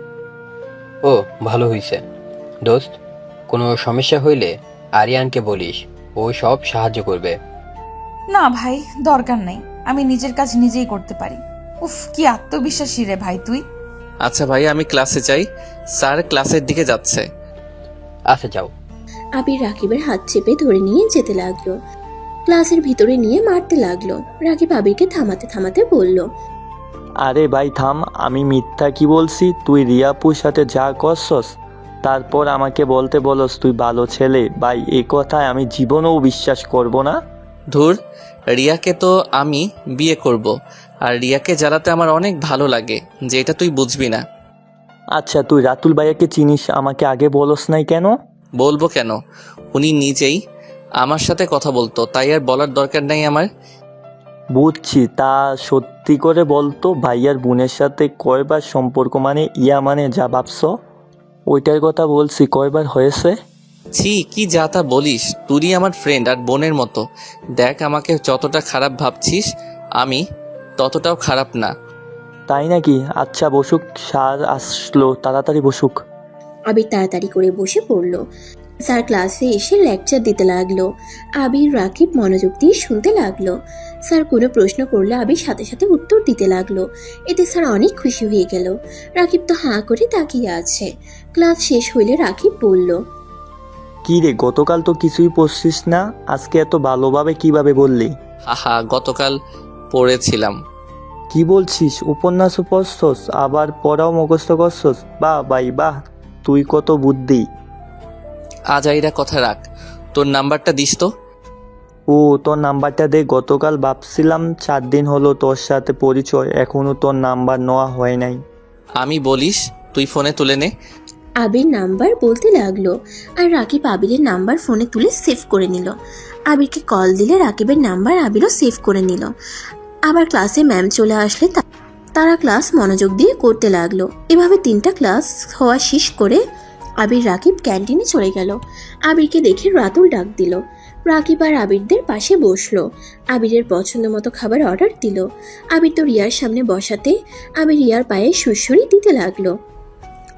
ও, ভালো হইছে। দোস্ত, কোনো সমস্যা হইলে আরিয়ানকে বলিস, ও সব সাহায্য করবে। না ভাই, দরকার নেই, আমি নিজের কাজ নিজেই করতে পারি। উফ, কি আত্মবিশ্বাসী রে ভাই তুই। আচ্ছা ভাই, আমি ক্লাসে যাই, স্যার ক্লাসের দিকে যাচ্ছে। আচ্ছা যাও। আবির রাকিবের হাত চেপে ধরে নিয়ে যেতে লাগলো। ক্লাসের ভিতরে নিয়ে মারতে লাগলো। রাকিব আবিরকে থামাতে থামাতে বলল, আরে ভাই থাম, আমি মিথ্যা কি বলছি? তুই রিয়াপুর সাথে যা করছস তারপর আমাকে বলতে বলস তুই ভালো ছেলে। ভাই এই কথায় আমি জীবনেও বিশ্বাস করব না। ধুর, রিয়াকে তো আমি বিয়ে করব, আর রিয়াকে জ্বালাতে আমার অনেক ভালো লাগে, যেটা তুই বুঝবি না। আচ্ছা তুই রাতুল ভাইয়াকে চিনিস, আমাকে আগে বলস নাই কেন? বলবো কেন, উনি নিজেই আমার সাথে কথা বলতো, তাই আর বলার দরকার নাই আমার। বুঝছি, তা সত্যি করে বলতো ভাইয়ার বোনের সাথে কয়বার সম্পর্ক, মানে ইয়া মানে যা ভাবছ ওইটার কথা বলছি, কয়বার হয়েছে? ছি, কি যা তা বলিস, তুই আমার ফ্রেন্ড আর বোনের মতো। দেখ, আমাকে যতটা খারাপ ভাবছিস আমি ততটাও খারাপ না। তাই নাকি? আচ্ছা বসুক, স্যার আসলো, তাড়াতাড়ি বসুক। আবির তাড়াতাড়ি করে বসে পড়ল। স্যার ক্লাসে এসে লেকচার দিতে লাগলো। আবির রাকিব মনোযোগ দিয়ে শুনতে লাগলো। স্যার কোনো প্রশ্ন করলে আবির সাথে সাথে উত্তর দিতে লাগলো। এতে স্যার অনেক খুশি হয়ে গেল। রাকিব তো হাঁ করে তাকিয়ে আছে। ক্লাস শেষ হইলে রাকিব বলল, কি রে, গতকাল তো কিছুই পড়ছিস না, আজকে এত ভালোভাবে কিভাবে বললি? হাহা, গতকাল পড়েছিলাম। কি বলছিস? উপন্যাসও পড়ছস, আবার পড়াও মুখস্থ করছস? বাহ ভাই বাহ, তুই কত বুদ্ধি। আজাইরা কথা রাখ, তোর নাম্বারটা দিস তো। ও তোর নাম্বারটা দে, গতকাল ভাবছিলাম 4 দিন হলো তোর সাথে পরিচয়, এখনো তোর নাম্বার নেওয়া হয় নাই। আমি বলিস, তুই ফোনে তুলে নে। আবির নাম্বার বলতে লাগলো, আর রাকিব আবিরের নাম্বার ফোনে তুলে সেভ করে নিল। আবিরকে কল দিলে রাকিবের নাম্বার আবিরও সেভ করে নিল। আবার ক্লাসে ম্যাম চলে আসলে তারা ক্লাস মনোযোগ দিয়ে করতে লাগলো। এভাবে 3টা ক্লাস হওয়া শেষ করে আবির রাকিব ক্যান্টিনে চলে গেল। আবিরকে দেখে রাতুল ডাক দিল। রাকিব আর আবিরদের পাশে বসলো। আবিরের পছন্দ মতো খাবার অর্ডার দিল। আবির তো রিয়ার সামনে বসাতে আবির রিয়ার পায়ে সুড়সুড়ি দিতে লাগলো।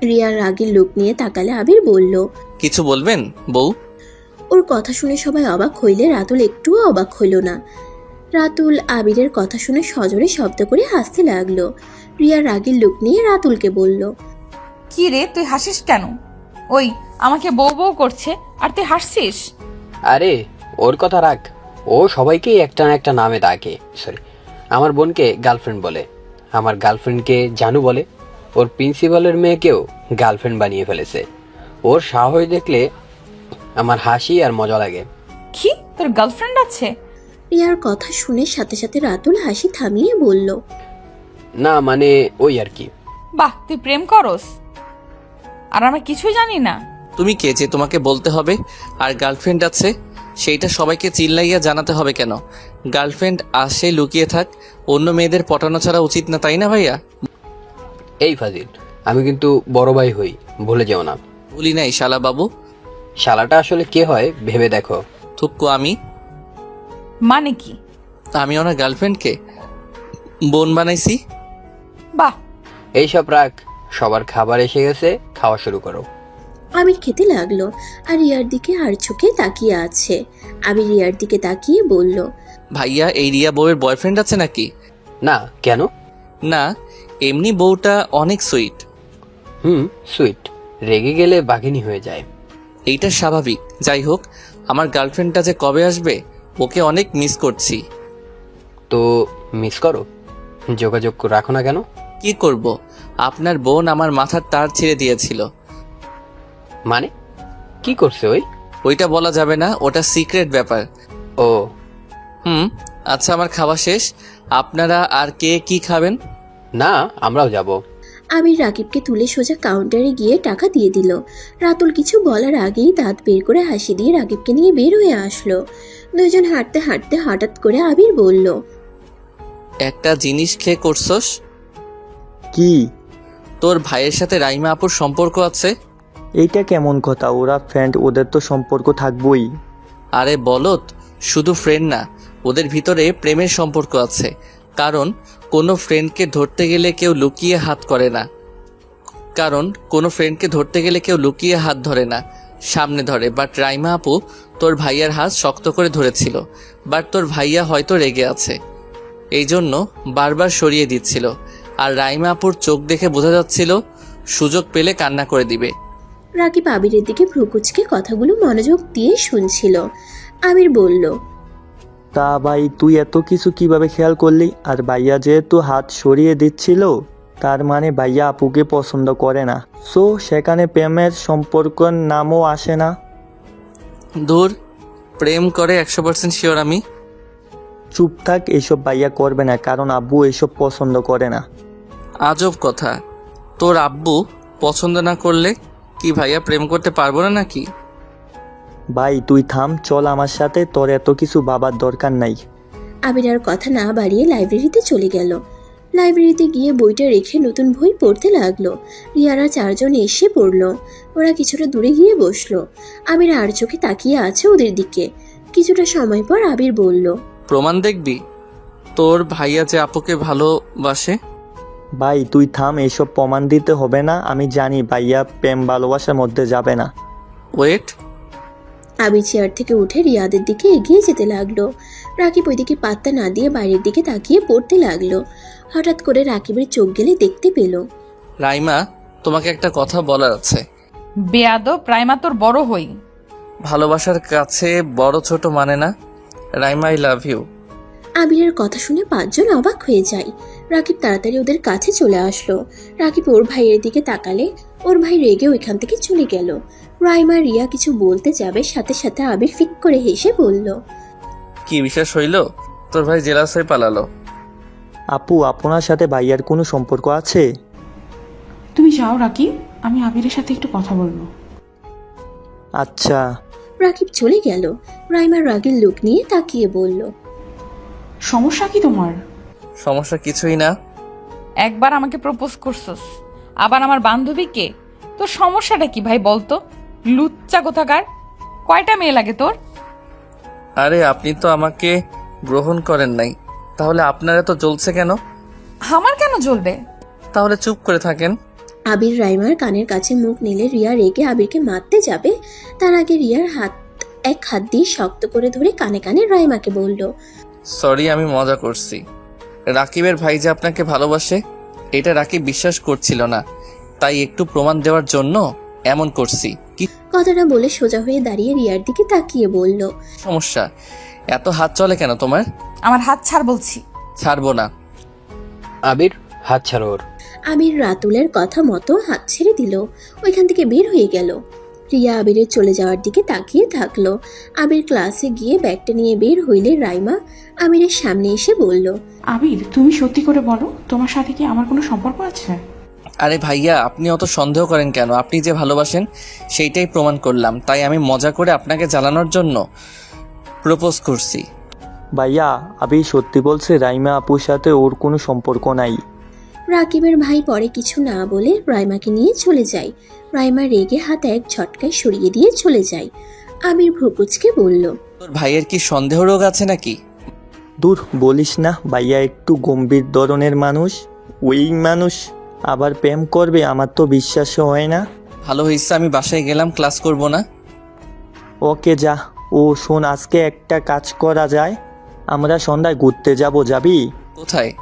রিয়ার রাগের লোক নিয়ে তাকালে আবির বলল, কিছু বলবেন বউ? ওর কথা শুনে সবাই অবাক হইলে রাতুল একটুও অবাক হইল না। রাতুল আবিরের কথা শুনে সজোরে শব্দ করে হাসতে লাগলো। রিয়ার রাগের লোক নিয়ে রাতুলকে বলল, কি রে, তুই হাসিস কেন? ওই আমাকে বউ বউ করছে আর তুই হাসছিস? আরে ওর কথা রাখ, ও সবাইকে একটা না একটা নামে ডাকে। সরি, আমার বোনকে গার্লফ্রেন্ড বলে, আমার গার্লফ্রেন্ডকে জানু বলে, ওর প্রিন্সিপালের মেয়েকেও গার্লফ্রেন্ড বানিয়ে ফেলেছে। ওর সাহস দেখলে আমার হাসি আর মজা লাগে। কি, তোর গার্লফ্রেন্ড আছে? রিয়ার কথা শুনে সাথে সাথে রাতুল হাসি থামিয়ে বলল, না মানে ওই আর কি। বাহ, তুই প্রেম করস আর আমরা কিছুই জানি না? তুমি কে যে তোমাকে বলতে হবে? আর গার্লফ্রেন্ড আছে সেইটা সবাইকে চিল্লাইয়া জানাতে হবে কেন? গার্লফ্রেন্ড আসে লুকিয়ে থাক, অন্য মেয়েদের পটানো ছাড়া উচিত না, তাই না ভাইয়া? এই ফাজিল, আমি কিন্তু বড় ভাই হই, ভুলে যেও না। ভুলি নাই শালা বাবু। শালাটা আসলে কে হয় ভেবে দেখো। থুক্কু আমি মানে কি? আমি ওনার গার্লফ্রেন্ডকে বোন বানাইছি। বাহ, এইসব রাখ, সবার খাবার এসে গেছে, খাওয়া শুরু করো। আবির খেতে লাগলো আর রিয়ার দিকে আর চোখে তাকিয়ে আছে। আবির রিয়ার দিকে তাকিয়ে বলল, ভাইয়া, এই রিয়া বউয়ের বয়ফ্রেন্ড আছে নাকি? না, কেন? না, এমনি বউটা অনেক সুইট। সুইট, রেগে গেলে বাঘিনী হয়ে যায়। এইটা স্বাভাবিক। যাই হোক, আমার গার্লফ্রেন্ডটা যে কবে আসবে, ওকে অনেক মিস করছি। তো মিস করো, যোগাযোগ রাখো না কেন? কি করব, আপনার বোন আমার মাথার তার ছেড়ে দিয়েছিল। মানে কি করছে ওই? ওইটা বলা যাবে না, ওটা সিক্রেট ব্যাপার। ও আচ্ছা, আমার খাওয়া শেষ, আপনারা আর কে কি খাবেন? না, আমরাও যাব। আবির রাকিবকে তুলে সোজা কাউন্টারে গিয়ে টাকা দিয়ে দিল। রাতুল কিছু বলার আগেই দাঁত বের করে হাসি দিয়ে রাকিবকে নিয়ে বের হয়ে আসলো। দুজন হাঁটতে হাঁটতে হঠাৎ করে আবির বলল, একটা জিনিস খেয়ে করছস? কি? তোর ভাইয়ের সাথে রাইমা আপুর সম্পর্ক আছে। এইটা কেমন কথা? ওরা ফ্রেন্ড, ওদের তো সম্পর্ক থাকবই। আরে বলত, শুধু ফ্রেন্ড না, ওদের ভিতরে প্রেমের সম্পর্ক আছে। কারণ কোনো ফ্রেন্ডকে ধরতে গেলে কেউ লুকিয়ে হাত ধরে না, সামনে ধরে। বাট রাইমা আপু তোর ভাইয়ার হাত শক্ত করে ধরেছিল, বাট তোর ভাইয়া হয়তো রেগে আছে, এই জন্য বারবার সরিয়ে দিচ্ছিল। আর রাইমা আপুর চোখ দেখে বোঝা যাচ্ছিল সুযোগ পেলে কান্না করে দিবে। রাকিব আবিরের দিকে ভ্রুকুচকে কথাগুলো মনোযোগ দিয়ে শুনছিল। আবির বলল, তা ভাই তুই এত কিছু কিভাবে খেয়াল করলি? আর ভাইয়া যেহেতু হাত সরিয়ে দিচ্ছিল, তার মানে ভাইয়া আপুকে পছন্দ করে না, সো সেখানে প্রেমের সম্পর্কের নামও আসে না। দূর, প্রেম করে 100% শিওর আমি। চুপ থাক, এসব ভাইয়া করবে না, কারণ আব্বু এসব পছন্দ করে না। আজব কথা, তোর আব্বু পছন্দ না করলে কি ভাইয়া প্রেম করতে পারবো না নাকি? ভাই তুই থাম, চল আমার সাথে, তোর এত কিছু ভাবার দরকার নাই। আবির আর কথা না বাড়িয়ে লাইব্রেরিতে চলে গেল। লাইব্রেরিতে গিয়ে বইটা রেখে নতুন বই পড়তে লাগলো। রিয়ারা 4 জন এসে পড়লো। ওরা কিছুটা দূরে গিয়ে বসলো। আবির আর চোখে তাকিয়ে আছে ওদের দিকে। কিছুটা সময় পর আবির বলল, প্রমাণ দেখবি তোর ভাইয়া যে আপুকে ভালোবাসে? ভাই তুই থাম, এসব প্রমাণ দিতে হবে না, আমি জানি ভাইয়া প্রেম ভালোবাসার মধ্যে যাবে না। ওয়েট। আবির চেয়ার থেকে উঠে রিয়াদের দিকে এগিয়ে যেতে লাগলো। রাকিব ওইদিকে পাত্তা না দিয়ে বাইরের দিকে তাকিয়ে পড়তে লাগলো। হঠাৎ করে রাকিবের চোখ গেলে দেখতে পেল। রাইমা, তোমাকে একটা কথা বলার আছে। বেয়াদব, রাইমা তোর বড় হই। ভালোবাসার কাছে বড় ছোট মানে না। Raima, I love you. আবিরের কথা শুনে 5 জন অবাক হয়ে যায়। রাকিব তাড়াতাড়ি ওদের কাছে চলে আসলো। রাকিব ওর ভাইয়ের দিকে তাকালে ওর ভাই রেগে ওইখান থেকে চলে গেল। রাইমা রিয়া কিছু বলতে যাবে, সাথে সাথে আবির ফিক করে হেসে বলল, কি বিশেষ হইল? তোর ভাই জেলাস হয়ে পালালো। আপু, আপনার সাথে ভাইয়ার কোনো সম্পর্ক আছে? তুমি যাও রাকিব, আমি আবিরের সাথে একটু কথা বলবো। আচ্ছা। রাকিব চলে গেল। রাইমার রাগের লোক নিয়ে তাকিয়ে বলল, সমস্যা কি তোমার? সমস্যা কিছুই না। একবার আমাকে প্রপোজ করছস, আবার আমার বান্ধবীকে। তোর সমস্যাটা কি ভাই বলতো? লুচ্চা কোথাকার। কয়টা মেয়ে লাগে তোর? আরে আপনি তো আমাকে গ্রহণ করেন নাই, তাহলে আপনারা তো জ্বলছে কেন? আমার কেন জ্বলবে? তাহলে চুপ করে থাকেন। আবির রাইমার কানের কাছে মুখ নিলে রিয়া রেগে আবিরকে মারতে যাবে। তার আগে রিয়ার এক হাত দিয়ে শক্ত করে ধরে কানে কানে রাইমাকে বলল, সরি, আমি মজা করছি। রাকিবের ভাই যে আপনাকে ভালোবাসে এটা রাকিব বিশ্বাস করছিল না, তাই একটু প্রমাণ দেওয়ার জন্য এমন করছি। কি কথাটা বলে সোজা হয়ে দাঁড়িয়ে রিয়ার দিকে তাকিয়ে বলল, সমস্যা? এত হাত চলে কেন তোমার? আমার হাত ছাড় বলছি। ছাড়বো না। আবির, হাত ছাড়ো ওর। আবির রাতুলের কথা মতো হাত ছেড়ে দিল। ওইখান থেকে বের হয়ে গেল। রিয়া আবিরের চলে যাওয়ার দিকে তাকিয়ে থাকলো। আবির ক্লাসে গিয়ে ব্যাগটা নিয়ে বের হইলে রাইমা আবিরের সামনে এসে বলল, আবির, তুমি সত্যি করে বলো, তোমার সাথে কি আমার কোনো সম্পর্ক আছে? আরে ভাইয়া, আপনি অত সন্দেহ করেন কেন? আপনি যে ভালোবাসেন সেইটাই প্রমাণ করলাম, তাই আমি মজা করে আপনাকে জ্বালানোর জন্য প্রপোজ করছি। ভাইয়া, আবি সত্যি বলছে, রাইমা আপুর সাথে ওর কোনো সম্পর্ক নাই। রাকিবের ভাই পরে কিছু না বলে রাইমাকে নিয়ে চলে যায়। রাইমা রেগে হাত এক ঝটকায় সরিয়ে দিয়ে চলে যায়। আবির ভ্রুকুচকে বলল, তোর ভাইয়ের কি সন্দেহ রোগ আছে নাকি? দূর, বলিস না, ভাইয়া একটু গম্ভীর ধরনের মানুষ। ওই মানুষ আবার প্রেম করবে, আমার তো বিশ্বাস হয় না। ভালো হয়েছে আমি বাসায় গেলাম, ক্লাস করব না। ওকে যা। ও শোন, আজকে একটা কাজ করা যায়, আমরা সন্ধ্যায় ঘুরতে যাব, যাবি? কোথায়?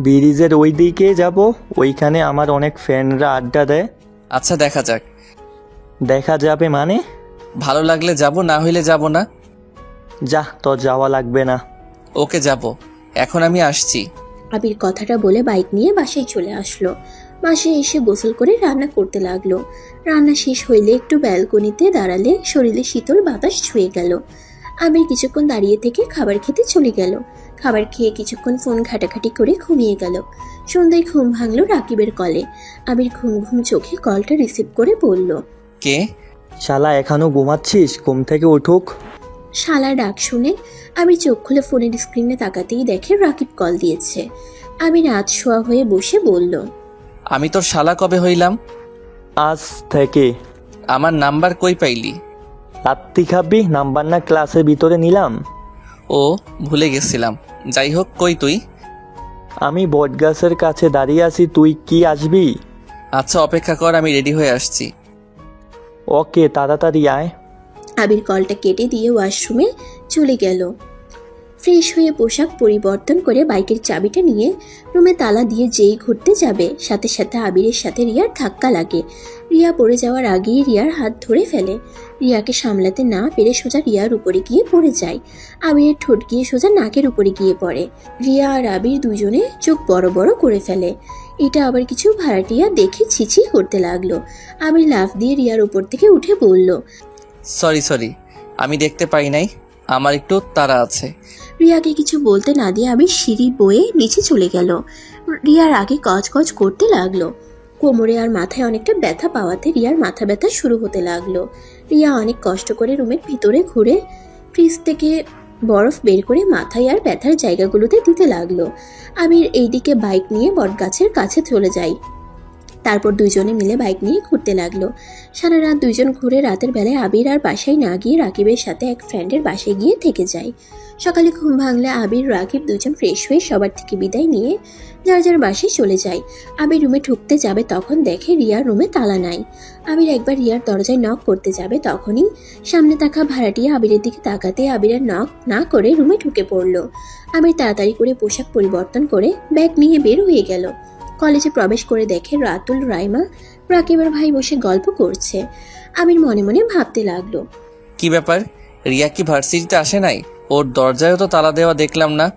ব্রিজের ওই দিকে যাব, ওইখানে আমার অনেক ফ্রেন্ডরা আড্ডা দেয়। আচ্ছা, দেখা যাক। দেখা যাবে মানে? ভালো লাগলে যাব, না হইলে যাব না। যা, তোর যাওয়া লাগবে না। ওকে, যাব। এখন আমি আসছি। আবির কথাটা বলে বাইক নিয়ে বাসায় চলে আসলো। বাসায় এসে গোসল করে রান্না করতে লাগলো। রান্না শেষ হইলে একটু ব্যালকনিতে দাঁড়ালে শরীরে শীতল বাতাস ছুঁয়ে গেল। আবির কিছুক্ষণ দাঁড়িয়ে থেকে খাবার খেতে চলে গেল। খাবার খেয়ে কিছুক্ষণ ফোন ঘাটাঘাটি করে ঘুমিয়ে গেল। সন্ধ্যায় ঘুম ভাঙলো রাকিবের কলে। আবির ঘুম ঘুম চোখে কলটা রিসিভ করে বলল, কে? শালা, এখনো ঘুমাচ্ছিস? ঘুম থেকে উঠুক। শালা ডাক শুনে আবির চোখ খুলে ফোনের স্ক্রিনে তাকাতেই দেখে রাকিব কল দিয়েছে। আবির আজ শোয়া হয়ে বসে বলল, আমি তোর শালা কবে হইলাম? আজ থেকে। আমার নাম্বার কই পাইলি? রাত্রি খাবি? নাম্বার না ক্লাসের ভিতরে নিলাম। ও, ভুলে গেছিলাম। যাই হোক, কই তুই? আমি বটগাছের কাছে দাঁড়িয়ে আছি, তুই কি আসবি? আচ্ছা, অপেক্ষা কর, আমি রেডি হয়ে আসছি। ওকে, তাড়াতাড়ি আয়। আবির কলটা কেটে দিয়ে ওয়াশরুমে চলে গেল। ফ্রেশ হয়ে পোশাক পরিবর্তন করে বাইকের চাবিটা নিয়ে রুমে তালা দিয়ে যেই ঘুরতে যাবে, সাথে সাথে আবিরের সাথে রিয়ার ধাক্কা লাগে। রিয়া পড়ে যাওয়ার আগেই রিয়ার হাত ধরে ফেলে। রিয়াকে সামলাতে না পেরে সোজা রিয়ার উপরে গিয়ে পড়ে যায়। আবিরের ঠোঁট গিয়ে সোজা নাকের উপরে গিয়ে পড়ে। রিয়া আর আবির দুজনে চোখ বড় বড় করে ফেলে। এটা আবার কিছু ভাড়াটিয়া দেখে ছিছি করতে লাগলো। আবির লাফ দিয়ে রিয়ার উপর থেকে উঠে বলল, সরি, আমি দেখতে পাই নাই, আমার একটু তাড়া আছে। রিয়াকে কিছু বলতে না দিয়ে আবির সিঁড়ি বয়ে নিচে চলে গেল। রিয়ার আগে কচ করতে লাগলো। কোমরে আর মাথায় অনেকটা ব্যথা পাওয়াতে রিয়ার মাথা ব্যথা শুরু হতে লাগলো। রিয়া অনেক কষ্ট করে রুমের ভিতরে ঘুরে ফ্রিজ থেকে বরফ বের করে মাথায় আর ব্যথার জায়গাগুলোতে দিতে লাগলো। আবির এইদিকে বাইক নিয়ে বটগাছের কাছে চলে যায়। তারপর দুজনে মিলে বাইক নিয়ে ঘুরতে লাগলো। সারা রাত দুজন ঘুরে রাতের বেলায় আবির আর বাসায় না গিয়ে রাকিবের সাথে এক ফ্রেন্ডের বাসায় গিয়ে থেকে যায়। সকালে ঘুম ভাঙলে আবির রাকিব দুজন ফ্রেশ হয়ে সবার থেকে বিদায় নিয়ে যার যার বাসায় চলে যায়। আবির রুমে ঢুকতে যাবে তখন দেখে রিয়ার রুমে তালা নাই। আবির একবার রিয়ার দরজায় নক করতে যাবে তখনই সামনে থাকা ভাড়াটিয়া আবিরের দিকে তাকাতে আবিরের নক না করে রুমে ঢুকে পড়লো। আবির তাড়াতাড়ি করে পোশাক পরিবর্তন করে ব্যাগ নিয়ে বের হয়ে গেল। কলেজে প্রবেশ করে দেখে রাতুল, রাইমা, রাকিবের ভাই বসে গল্প করছে। আবির মনে মনে ভাবতে লাগলো, কি ব্যাপার, রিয়া কি ভার্সিটিতে আসে নাই? ওর দরজায়ও তো তালা দেওয়া দেখলাম না,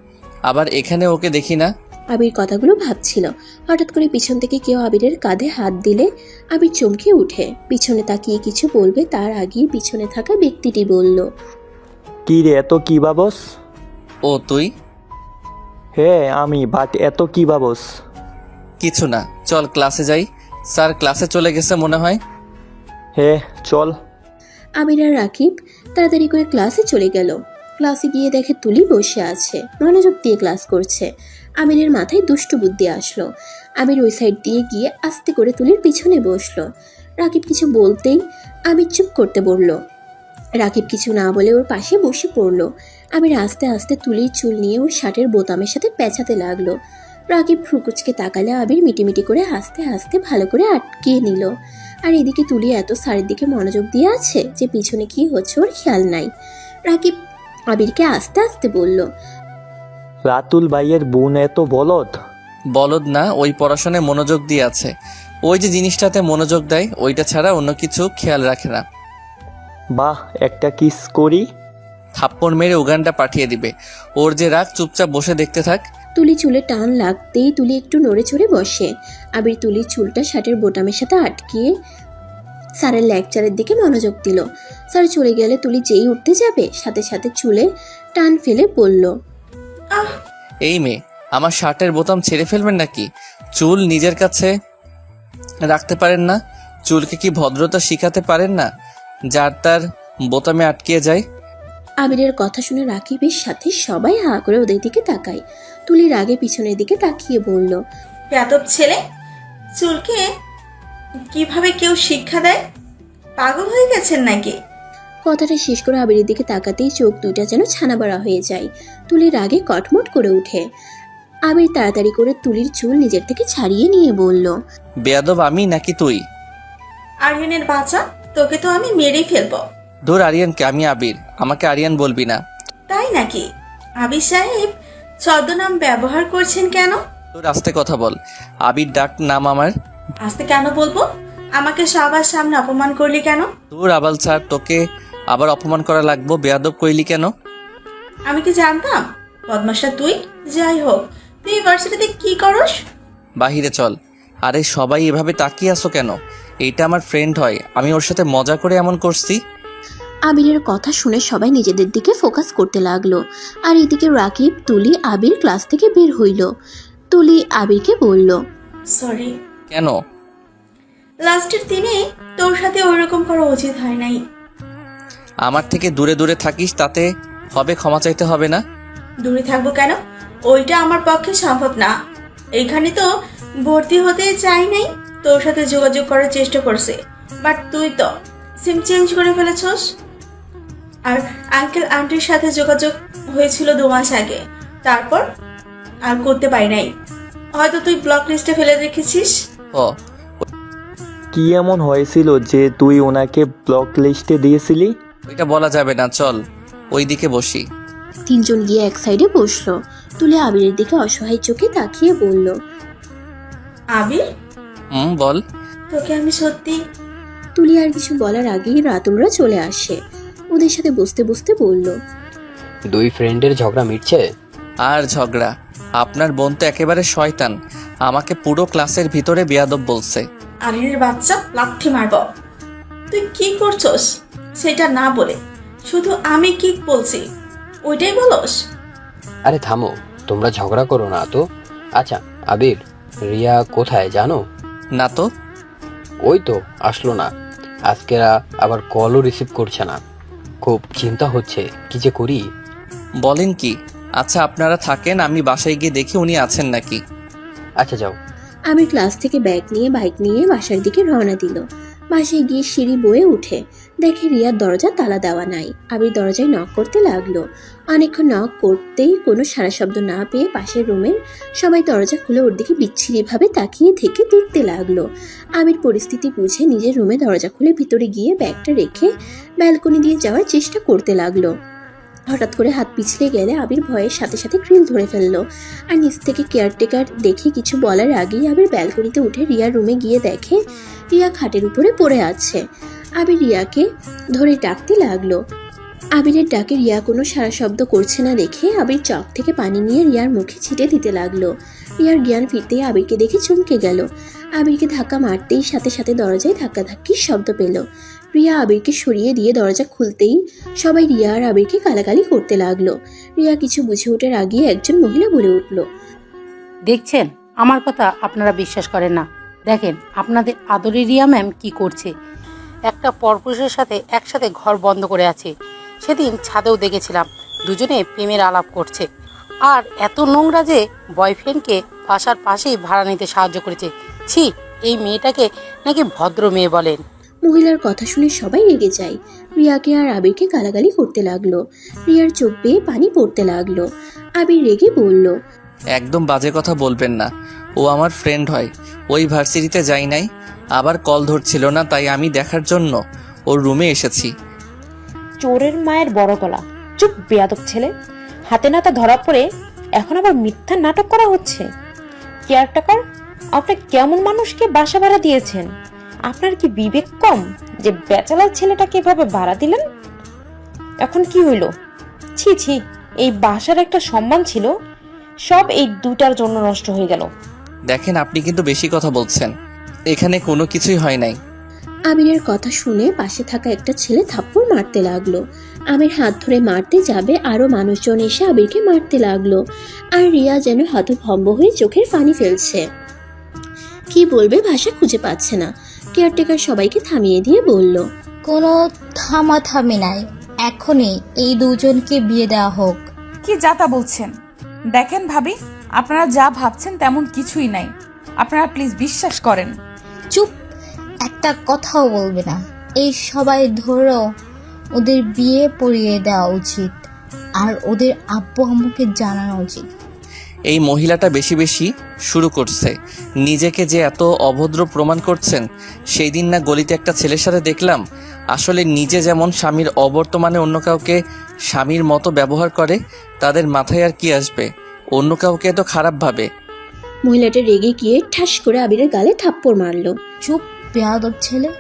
আবার এখানে ওকে দেখি না। আবির কথাগুলো ভাবছিল। হঠাৎ করে পিছন থেকে কেউ আবিরের কাঁধে হাত দিলে আবির চমকে উঠে পিছনে তাকিয়ে কিছু বলবে তার আগেই পিছনে থাকা ব্যক্তিটি বলল, কি রে, এত কি ভাবস? ও তুই? হ্যাঁ আমি, বাট এত কি ভাবস? কিছু না, চল ক্লাসে যাই। স্যার ক্লাসে চলে গেছে মনে হয়। হ্যাঁ চল। আবির আর রাকিব তাড়াতাড়ি করে ক্লাসে চলে গেল। ক্লাসে গিয়ে দেখে তুলি বসে আছে, মনোযোগ দিয়ে ক্লাস করছে। আবিরের মাথায় দুষ্টু বুদ্ধি আসলো। আবির ওই সাইড দিয়ে গিয়ে আস্তে করে তুলির পিছনে বসলো। রাকিব কিছু বলতেই আবির চুপ করতে বলল। রাকিব কিছু না বলে ওর পাশে বসে পড়লো। আবির আস্তে আস্তে তুলির চুল নিয়ে ওর শার্টের বোতামের সাথে পেঁচাতে লাগলো। রাকিব ফ্রুকুচকে তাকালে আবির মিটিমিটি করে হাসতে হাসতে ভালো করে আটকিয়ে নিল। আর এদিকে তুলি এত স্যারের দিকে মনোযোগ দিয়ে আছে যে পিছনে কি হচ্ছে ওর খেয়াল নাই। রাকিব আবিরকে আস্তে আস্তে বলল, রাতুল ভাইয়ের বোন এত বলদ? বলদ না, ওই পড়াশোনায় মনোযোগ দিয়ে আছে। ওই যে জিনিসটাতে মনোযোগ দেয় ওইটা ছাড়া অন্য কিছু খেয়াল রাখে না। বাহ, একটা কিস করি? থাপ্পড় মেরে উগানটা পাঠিয়ে দিবে। ওর যে রাগ, চুপচাপ বসে দেখতে থাক। তুলি চুলে টান লাগতেই তুলি একটু নড়ে চড়ে বসে। আবির তুলির চুলটা শার্টের বোতামের সাথে আটকিয়ে স্যারের লেকচারের দিকে মনোযোগ দিল। স্যার চলে গেলে তুলি যেই উঠতে যাবে সাথে সাথে চুলে টান ফেলে বলল, আহ এই মেয়ে, আমার শার্টের বোতাম ছেড়ে ফেলবেন নাকি? চুল নিজের কাছে রাখতে পারেন না? চুলকে কি ভদ্রতা শিখাতে পারেন না, যার তার বোতামে আটকিয়ে যায়? আবিরের কথা শুনে রাকিবের সাথে সবাই হা করে ওদের দিকে তাকায়। তুলির আগে পিছনের দিকে তাকিয়ে বলল, বেয়াদব ছেলে, চুলকে কিভাবে কেউ শিক্ষা দেয়? পাগল হয়ে গেছেন নাকি? কথাটা শেষ করে আবিরের দিকে তাকাতেই চোখ দুইটা যেন ছানা বড়া হয়ে যায়। তুলির আগে কটমট করে উঠে। আবির তাড়াতাড়ি করে তুলির চুল নিজের থেকে ছাড়িয়ে নিয়ে বলল, বেয়াদব আমি নাকি তুই? আরিয়ানের বাচ্চা, তোকে তো আমি মেরেই ফেলবো। ধুর আরিয়ানকে, আমি আবির, আমাকে আরিয়ান বলবি না। তাই নাকি? আবির সাহেব ছদ্মনাম ব্যবহার করছেন কেন? তোর আস্তে কথা বল। আবির ডাক নাম আমার। আস্তে কেন বলবো? আমাকে সবার সামনে অপমান করলি কেন? তোর আবাল স্যার, তোকে আবার অপমান করা লাগবো? বেয়াদব কইলি কেন? আমি কি জানতাম বদমাশটা তুই? যাই হোক, তুই ইউনিভার্সিটিতে কি করস? বাহিরে চল। আরে সবাই এভাবে তাকিয়ে আসো কেন? এইটা আমার ফ্রেন্ড হয়, আমি ওর সাথে মজা করে এমন করছি। আবিরের কথা শুনে সবাই নিজেদের দিকে ফোকাস করতে লাগলো। আর এদিকে রাকিব, তুলি, আবির ক্লাস থেকে বের হইল। তুলি আবিরকে বলল, সরি। কেন? লাস্টের দিনে তোর সাথে ওইরকম করা উচিত হয় নাই। আমার থেকে দূরে দূরে থাকিস, তাতে হবে ক্ষমা চাইতে হবে না? দূরে থাকবো কেন? ওইটা আমার পক্ষে সম্ভব না। এখানে তো ভর্তি হতে চাই নাই, তোর সাথে যোগাযোগ করার চেষ্টা করছে, বাট তুই তো সিম চেঞ্জ করে ফেলেছস। আর আঙ্কেল আন্টির সাথে যোগাযোগ হয়েছিল 2 মাস আগে, তারপর আর করতে পারি নাই। হয়তো তুই ব্লক লিস্টে ফেলে রেখেছিস। ও, কি এমন হয়েছিল যে তুই ওনাকে ব্লক লিস্টে দিয়েছিলি? ওইটা বলা যাবে না, চল ওইদিকে বসি। তিনজন গিয়ে এক সাইডে বসলো। তুলে আবিরের দিকে অসহায় চোখে তাকিয়ে বলল, আবির, বল। তোকে আমি সত্যি। তুলি আর কিছু বলার আগেই রাতুলরা চলে আসে। ওদের সাথে বসতে বসতে বলল, দুই ফ্রেন্ডের ঝগড়া মিটছে? আর ঝগড়া? আপনার বোন তো একেবারে শয়তান, আমাকে পুরো ক্লাসের ভিতরে বেয়াদব বলছে। আবিরের বাচ্চা, লাথি মারব। তুই কি করছস সেটা না বলে শুধু আমি কি বলছি ওইটাই বলস? আরে থামো, তোমরা ঝগড়া করো না তো। আচ্ছা আবির, রিয়া কোথায় জানো? না তো। ওই তো আসলো না, আজকেরা আবার কলও রিসিভ করছে না। খুব চিন্তা হচ্ছে, কি যে করি। বলেন কি? আচ্ছা আপনারা থাকেন, আমি বাসায় গিয়ে দেখি উনি আছেন নাকি। আচ্ছা যাও। আমি ক্লাস থেকে ব্যাগ নিয়ে বাইক নিয়ে বাসার দিকে রওনা দিল। বাসায় গিয়ে সিঁড়ি বয়ে উঠে দেখে রিয়ার দরজা তালা দেওয়া নাই। আবির দরজায় নক করতে লাগলো। অনেকক্ষণ নক করতেই কোনো সারা শব্দ না পেয়ে পাশের রুমের সবাই দরজা খুলে ওর দিকে বিচ্ছিরিভাবে তাকিয়ে থেকে দেখতে লাগলো। আবির পরিস্থিতি বুঝে নিজের রুমে দরজা খুলে ভিতরে গিয়ে ব্যাগটা রেখে ব্যালকনি দিয়ে যাওয়ার চেষ্টা করতে লাগলো। হঠাৎ করে হাত পিছলে গেলে আবির ভয়ের সাথে সাথে গ্রিল ধরে ফেললো। আর নিচ থেকে কেয়ারটেকার দেখে কিছু বলার আগেই আবির ব্যালকনিতে উঠে রিয়ার রুমে গিয়ে দেখে রিয়া খাটের উপরে পড়ে আছে। আবির রিয়াকে ধরে ডাকতে লাগলো। আবিরের ডাকে রিয়া কোনো সারা শব্দ করছে না দেখে আবির চক থেকে পানি নিয়ে রিয়ার মুখে ছিটে দিতে লাগলো। রিয়ার জ্ঞান ফিরতেই আবিরকে দেখে চমকে গেল। আবিরকে ধাক্কা মারতেই সাথে সাথে দরজায় ধাক্কাধাক্কির শব্দ পেল। রিয়া আবিরকে সরিয়ে দিয়ে দরজা খুলতেই সবাই রিয়া আর আবিরকে গালাগালি করতে লাগলো। রিয়া কিছু বুঝে ওঠার আগে একজন মহিলা বলে উঠল, দেখছেন, আমার কথা আপনারা বিশ্বাস করেন না। দেখেন আপনাদের আদরের রিয়া ম্যাম কি করছে। একটা পরপুরুষের সাথে একসাথে ঘর বন্ধ করে আছে। সেদিন ছাদেও দেখেছিলাম দুজনে প্রেমের আলাপ করছে। আর এত নোংরা যে বয়ফ্রেন্ডকে বাসার পাশেই ভাড়া নিতে সাহায্য করেছে। ছি, এই মেয়েটাকে নাকি ভদ্র মেয়ে বলেন। মহিলার কথা শুনে সবাই রেগে যায়। রিয়াকে আর আবিরকে গালাগালি করতে লাগলো। রিয়ার চোখ বেয়ে পানি পড়তে লাগলো। আবির রেগে বলল, একদম বাজে কথা বলবেন না, ও আমার ফ্রেন্ড হয়। ওই ভার্সিটিতে যাই নাই, আবার কল ধরছিল না, তাই আমি দেখার জন্য ওর রুমে এসেছি। চোরের মায়ের বড় গলা। চুপ বেয়াদব ছেলে, হাতে নাতে ধরা পড়ে এখন আবার মিথ্যা নাটক করা হচ্ছে। কেয়ারটেকার, আপনি কেমন মানুষকে বাসা ভাড়া দিয়েছেন? আপনার কি বিবেক কম যে ব্যাচেলার ছেলেটাকে এভাবে ভাড়া দিলেন? এখন কি হইল? ছি ছি, এই বাসার একটা সম্মান ছিল, সব এই দুটার জন্য নষ্ট হয়ে গেল। দেখেন আপনি কিন্তু বেশি কথা বলছেন, এখানে কোনো কিছুই হয় নাই। আবিরের কথা শুনে পাশে থাকা একটা ছেলে থাপ্পড় মারতে লাগলো। আবির হাত ধরে মারতে যাবে, আরো মানুষজন এসে আবিরকে মারতে লাগলো। আর রিয়া যেন হতভম্ব হয়ে চোখের পানি ফেলছে। কি বলবে ভাষা খুঁজে পাচ্ছে না। কেয়ারটেকার সবাইকে থামিয়ে দিয়ে বলল, কোনো থামাথামি নাই, এখনই এই দুজনকে বিয়ে দেওয়া হোক। কি যাতা বলছেন? দেখেন ভাবি, আপনারা যা ভাবছেন তেমন কিছুই নাই। আপনারা প্লিজ বিশ্বাস করেন। চুপ, একটা কথাও বলবে না। এই সবাই ধরো ওদের বিয়ে পড়িয়ে দেওয়া উচিত, আর ওদের আব্বু আম্মুকে জানানো উচিত। এই মহিলাটা বেশি বেশি শুরু করছে। নিজেকে যে এত অভদ্র প্রমাণ করছেন। সেই দিন না গলিতে একটা ছেলের সাথে দেখলাম, আসলে নিজে যেমন স্বামীর অবর্তমানে অন্য কাউকে স্বামীর মতো ব্যবহার করে, তাদের মাথায় আর কি আসবে অন্য কাউকে এত খারাপ ভাবে। মহিলাটা রেগে গিয়ে ঠাস করে আবিরের গালে থাপ্পড় মারলো। চুপ বেয়াদব ছেলে,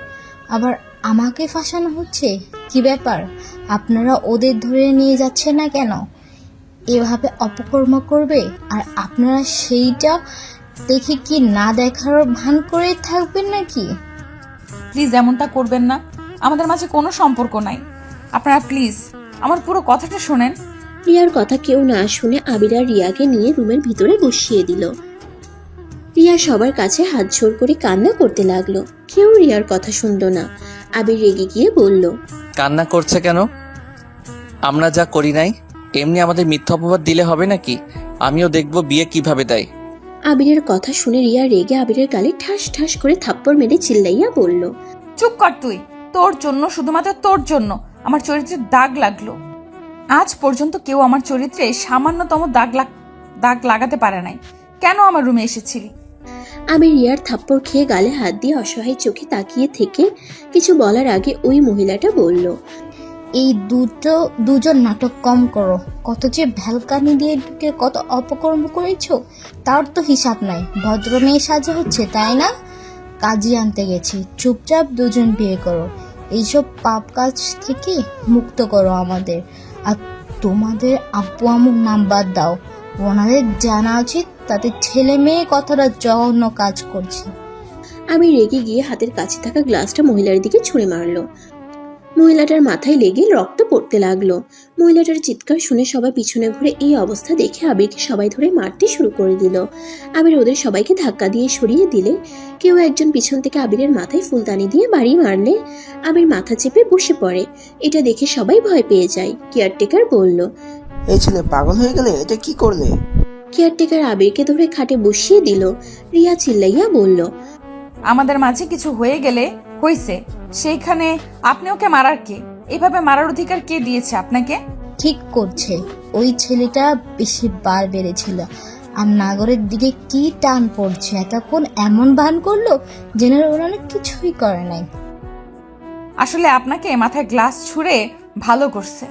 আবার আমাকে ফাঁসানো হচ্ছে। কি ব্যাপার, আপনারা ওদের ধরে নিয়ে যাচ্ছেন না কেন? এভাবে অপকর্ম করবে আর আপনারা সেইটা দেখে কি না দেখার ভান করে থাকবেন নাকি? প্লিজ এমনটা করবেন না, আমাদের মাঝে কোনো সম্পর্ক নাই। আপনারা প্লিজ আমার পুরো কথাটা শোনেন। রিয়ার কথা কেউ না শুনে আবির আর রিয়াকে নিয়ে রুমের ভিতরে বসিয়ে দিল। রিয়া সবার কাছে হাত জোড় করে কান্না করতে লাগলো। কেউ রিয়ার কথা শুনলো না। আবির রেগে গিয়ে বলল, কান্না করছে কেন? আমরা যা করি নাই, এমনি আমাদের মিথ্যা অপবাদ দিলে হবে নাকি? আমিও দেখবো বিয়ে কিভাবে দেয়। আবিরের কথা শুনে রিয়া রেগে আবিরের গালে ঠাস ঠাস করে থাপ্পড় মেরে চিল্লাইয়া বলল, চুপ কর তুই। তোর জন্য, শুধুমাত্র তোর জন্য আমার চরিত্রের দাগ লাগলো। আজ পর্যন্ত কেউ আমার চরিত্রে সামান্যতম দাগ লাগাতে পারে নাই। কেন আমার রুমে এসেছিলি? আবির রিয়ার থাপ্পড় খেয়ে গালে হাত দিয়ে অসহায় চোখে তাকিয়ে থেকে কিছু বলার আগে ওই মহিলাটা বলল, এই দুজন নাটক কম করো। কত যে ভ্যালকানি দিয়ে ঢুকে কত অপকর্ম করেছো তার তো হিসাব নাই। ভদ্র মেয়ে সাজা হচ্ছে তাই না? কাজী আনতে গেছি, চুপচাপ দুজন বিয়ে করো। এইসব পাপ কাজ থেকে মুক্ত করো আমাদের। আর তোমাদের আব্বু আম্মুর নাম বাদ দাও, ওনাদের জানা উচিত তাদের ছেলে মেয়ে কতটা জঘন্য কাজ করছে। আমি রেগে গিয়ে হাতের কাছে থাকা গ্লাসটা মহিলার দিকে ছুঁড়ে মারলো। মহিলাটার মাথায় লেগে রক্ত পড়তে লাগলো। মহিলাটার চিৎকার শুনে সবাই পিছনে ঘুরে এই অবস্থা দেখে আবিরকে সবাই ধরে মারতে শুরু করে দিল। আবির ওদের সবাইকে ধাক্কা দিয়ে সরিয়ে দিলে কেউ একজন পিছন থেকে আবিরের মাথায় ফুলদানি দিয়ে বাড়ি মারলে আবির মাথা চেপে বসে পড়ে। এটা দেখে সবাই ভয় পেয়ে যায়। কেয়ারটেকার বলল, এই ছেলে পাগল হয়ে গেলে, এটা কি করলে? কেয়ারটেকার আবিরকে ধরে খাটে বসিয়ে দিল। রিয়া চিল্লাইয়া বলল, আমাদের মাঝে কিছু হয়ে গেলে হইছে, সেইখানে আপনি ওকে মারার কে? এইভাবে মারার অধিকার কে দিয়েছে আপনাকে? ঠিক করছে, ওই ছেলেটা বেশি বার বেড়েছিল। আর নাগরের দিকে কি টান পড়ছে, এতক্ষণ এমন ভান করলো যেন ওরা কিছুই করে নাই। আসলে আপনাকে মাথায় গ্লাস ছুঁড়ে ভালো করছে।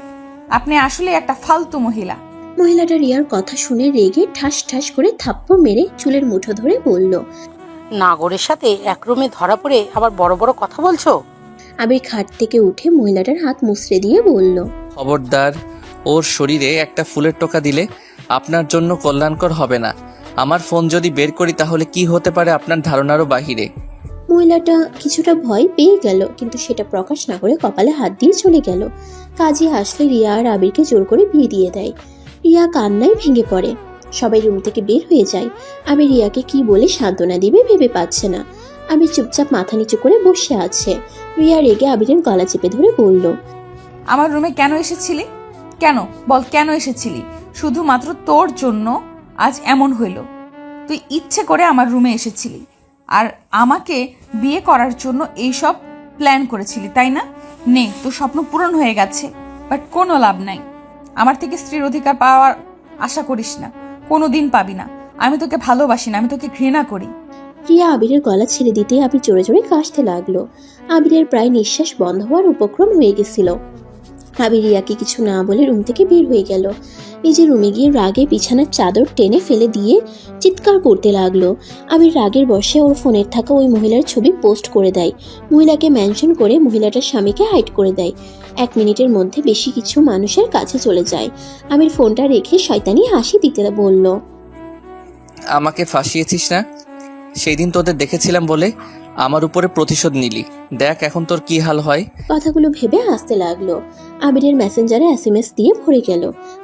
আপনি আসলে একটা ফালতু মহিলা। মহিলাটা রিয়ার কথা শুনে রেগে ঠাস ঠাস করে থাপ্পড় মেরে চুলের মুঠো ধরে বলল, নাগরের সাথে এক রুমে ধরা পড়ে আবার বড় বড় কথা বলছো? আবির খাট থেকে উঠে মহিলাটার হাত মুচড়ে দিয়ে বলল, খবরদার, ওর শরীরে একটা ফুলের টোকা দিলে আপনার জন্য কল্যাণকর হবে না। আমার ফোন যদি বের করি তাহলে কি হতে পারে আপনার ধারণারও বাহিরে। মহিলাটা কিছুটা ভয় পেয়ে গেল, কিন্তু সেটা প্রকাশ না করে কপালে হাত দিয়ে চলে গেল। কাজী আসলে রিয়া আর আবিরকে জোর করে বিয়ে দিয়ে দেয়। রিয়া কান্নায় ভেঙে পড়ে। সবাই রুম থেকে বের হয়ে যায়। আবির রিয়াকে কি বলে সান্ত্বনা দিবে ভেবে পাচ্ছে না। আবির চুপচাপ মাথা নিচু করে বসে আছে। রিয়া রেগে আবিরের গলা চেপে ধরে বলল, আমার রুমে কেন এসেছিলি? কেন বল, কেন এসেছিলি? শুধুমাত্র তোর জন্য আজ এমন হইল। তুই ইচ্ছে করে আমার রুমে এসেছিলি আর আমাকে বিয়ে করার জন্য এইসব প্ল্যান করেছিলি, তাই না? নে, তোর স্বপ্ন পূরণ হয়ে গেছে, বাট কোনো লাভ নাই। আমার থেকে স্ত্রীর অধিকার পাওয়ার আশা করিস না, কোনো দিন পাবি না। আমি তোকে ভালোবাসি না, আমি তোকে ঘৃণা করি। রিয়া আবিরের গলা ছেড়ে দিতে আবির জোরে জোরে কাশতে লাগলো। আবিরের প্রায় নিঃশ্বাস বন্ধ হওয়ার উপক্রম হয়ে গেছিল। আবির রিয়াকে কিছু না বলে রুম থেকে বের হয়ে গেল। নিজের রুমে গিয়ে রাগে বিছানার চাদর টেনে ফেলে দিয়ে চিৎকার করতে লাগলো। আবির রাগের বশে ওর ফোনের থাকা ওই মহিলার ছবি পোস্ট করে দেয়। মহিলাকে মেনশন করে মহিলাটার স্বামীকে হাইড করে দেয়। 1 মিনিটের মধ্যে বেশি কিছু মানুষের কাছে চলে যায়। আবির ফোনটা রেখে শয়তানি হাসি দিতে বলল, আমাকে ফাঁসিয়েছিস না? সেই দিন তোদের দেখেছিলাম বলে আমার উপরে প্রতিশোধ নিলি। দেখ এখন তোর কি হাল হয়। কথাগুলো ভেবে হাসতে লাগলো। আবিরের মেসেঞ্জারে SMS দিয়ে ভরে গেল।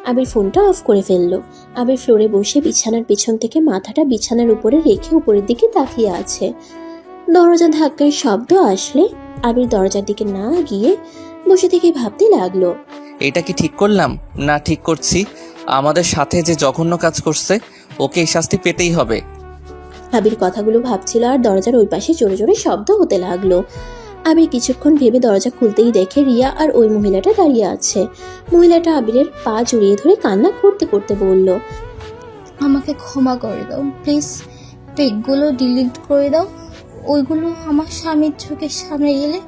আবির ফোনটা অফ করে ফেললো। আবির ফ্লোরে বসে বিছানার পিছন থেকে মাথাটা বিছানার উপরে রেখে উপরের দিকে তাকিয়ে আছে। দরজা ধাক্কার শব্দ আসলে আবির দরজার দিকে না গিয়ে বসে থেকে ভাবতে লাগলো, এটা কি ঠিক করলাম না ঠিক করছি? আমাদের সাথে যে জঘন্য কাজ করছে ওকে এই শাস্তি পেতেই হবে। আবির কথাগুলো ভাবছিল আর দরজার ওই পাশে জোরে জোরে শব্দ হতে লাগলো। আবির কিছুক্ষণ ভেবে দরজা খুলতেই দেখে রিয়া আর ওই মহিলাটা দাঁড়িয়ে আছে। মহিলাটা আবিরের পা জড়িয়ে ধরে কান্না করতে করতে বলল, আমাকে ক্ষমা করে দাও প্লিজ, পেকগুলো ডিলিট করে দাও। ওইগুলো আমার স্বামীর চোখের সামনে গেলে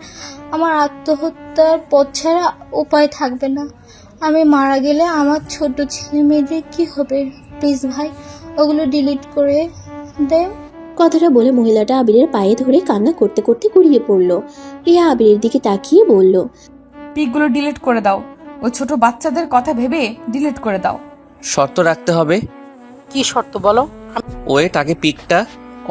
আমার আত্মহত্যার পথ ছাড়া উপায় থাকবে না। আমি মারা গেলে আমার ছোট ছেলে মেয়েদের কি হবে? প্লিজ ভাই, ওগুলো ডিলিট করে দেও। কথাটা বলে মহিলাটা আবিরের পায়ে ধরে কান্না করতে করতে গড়িয়ে পড়ল। রিয়া আবিরের দিকে তাকিয়ে বলল, পিকগুলো ডিলিট করে দাও। ওই ছোট বাচ্চাদের কথা ভেবে ডিলিট করে দাও। শর্ত রাখতে হবে। কি শর্ত বলো? ওয়েট, আগে পিকটা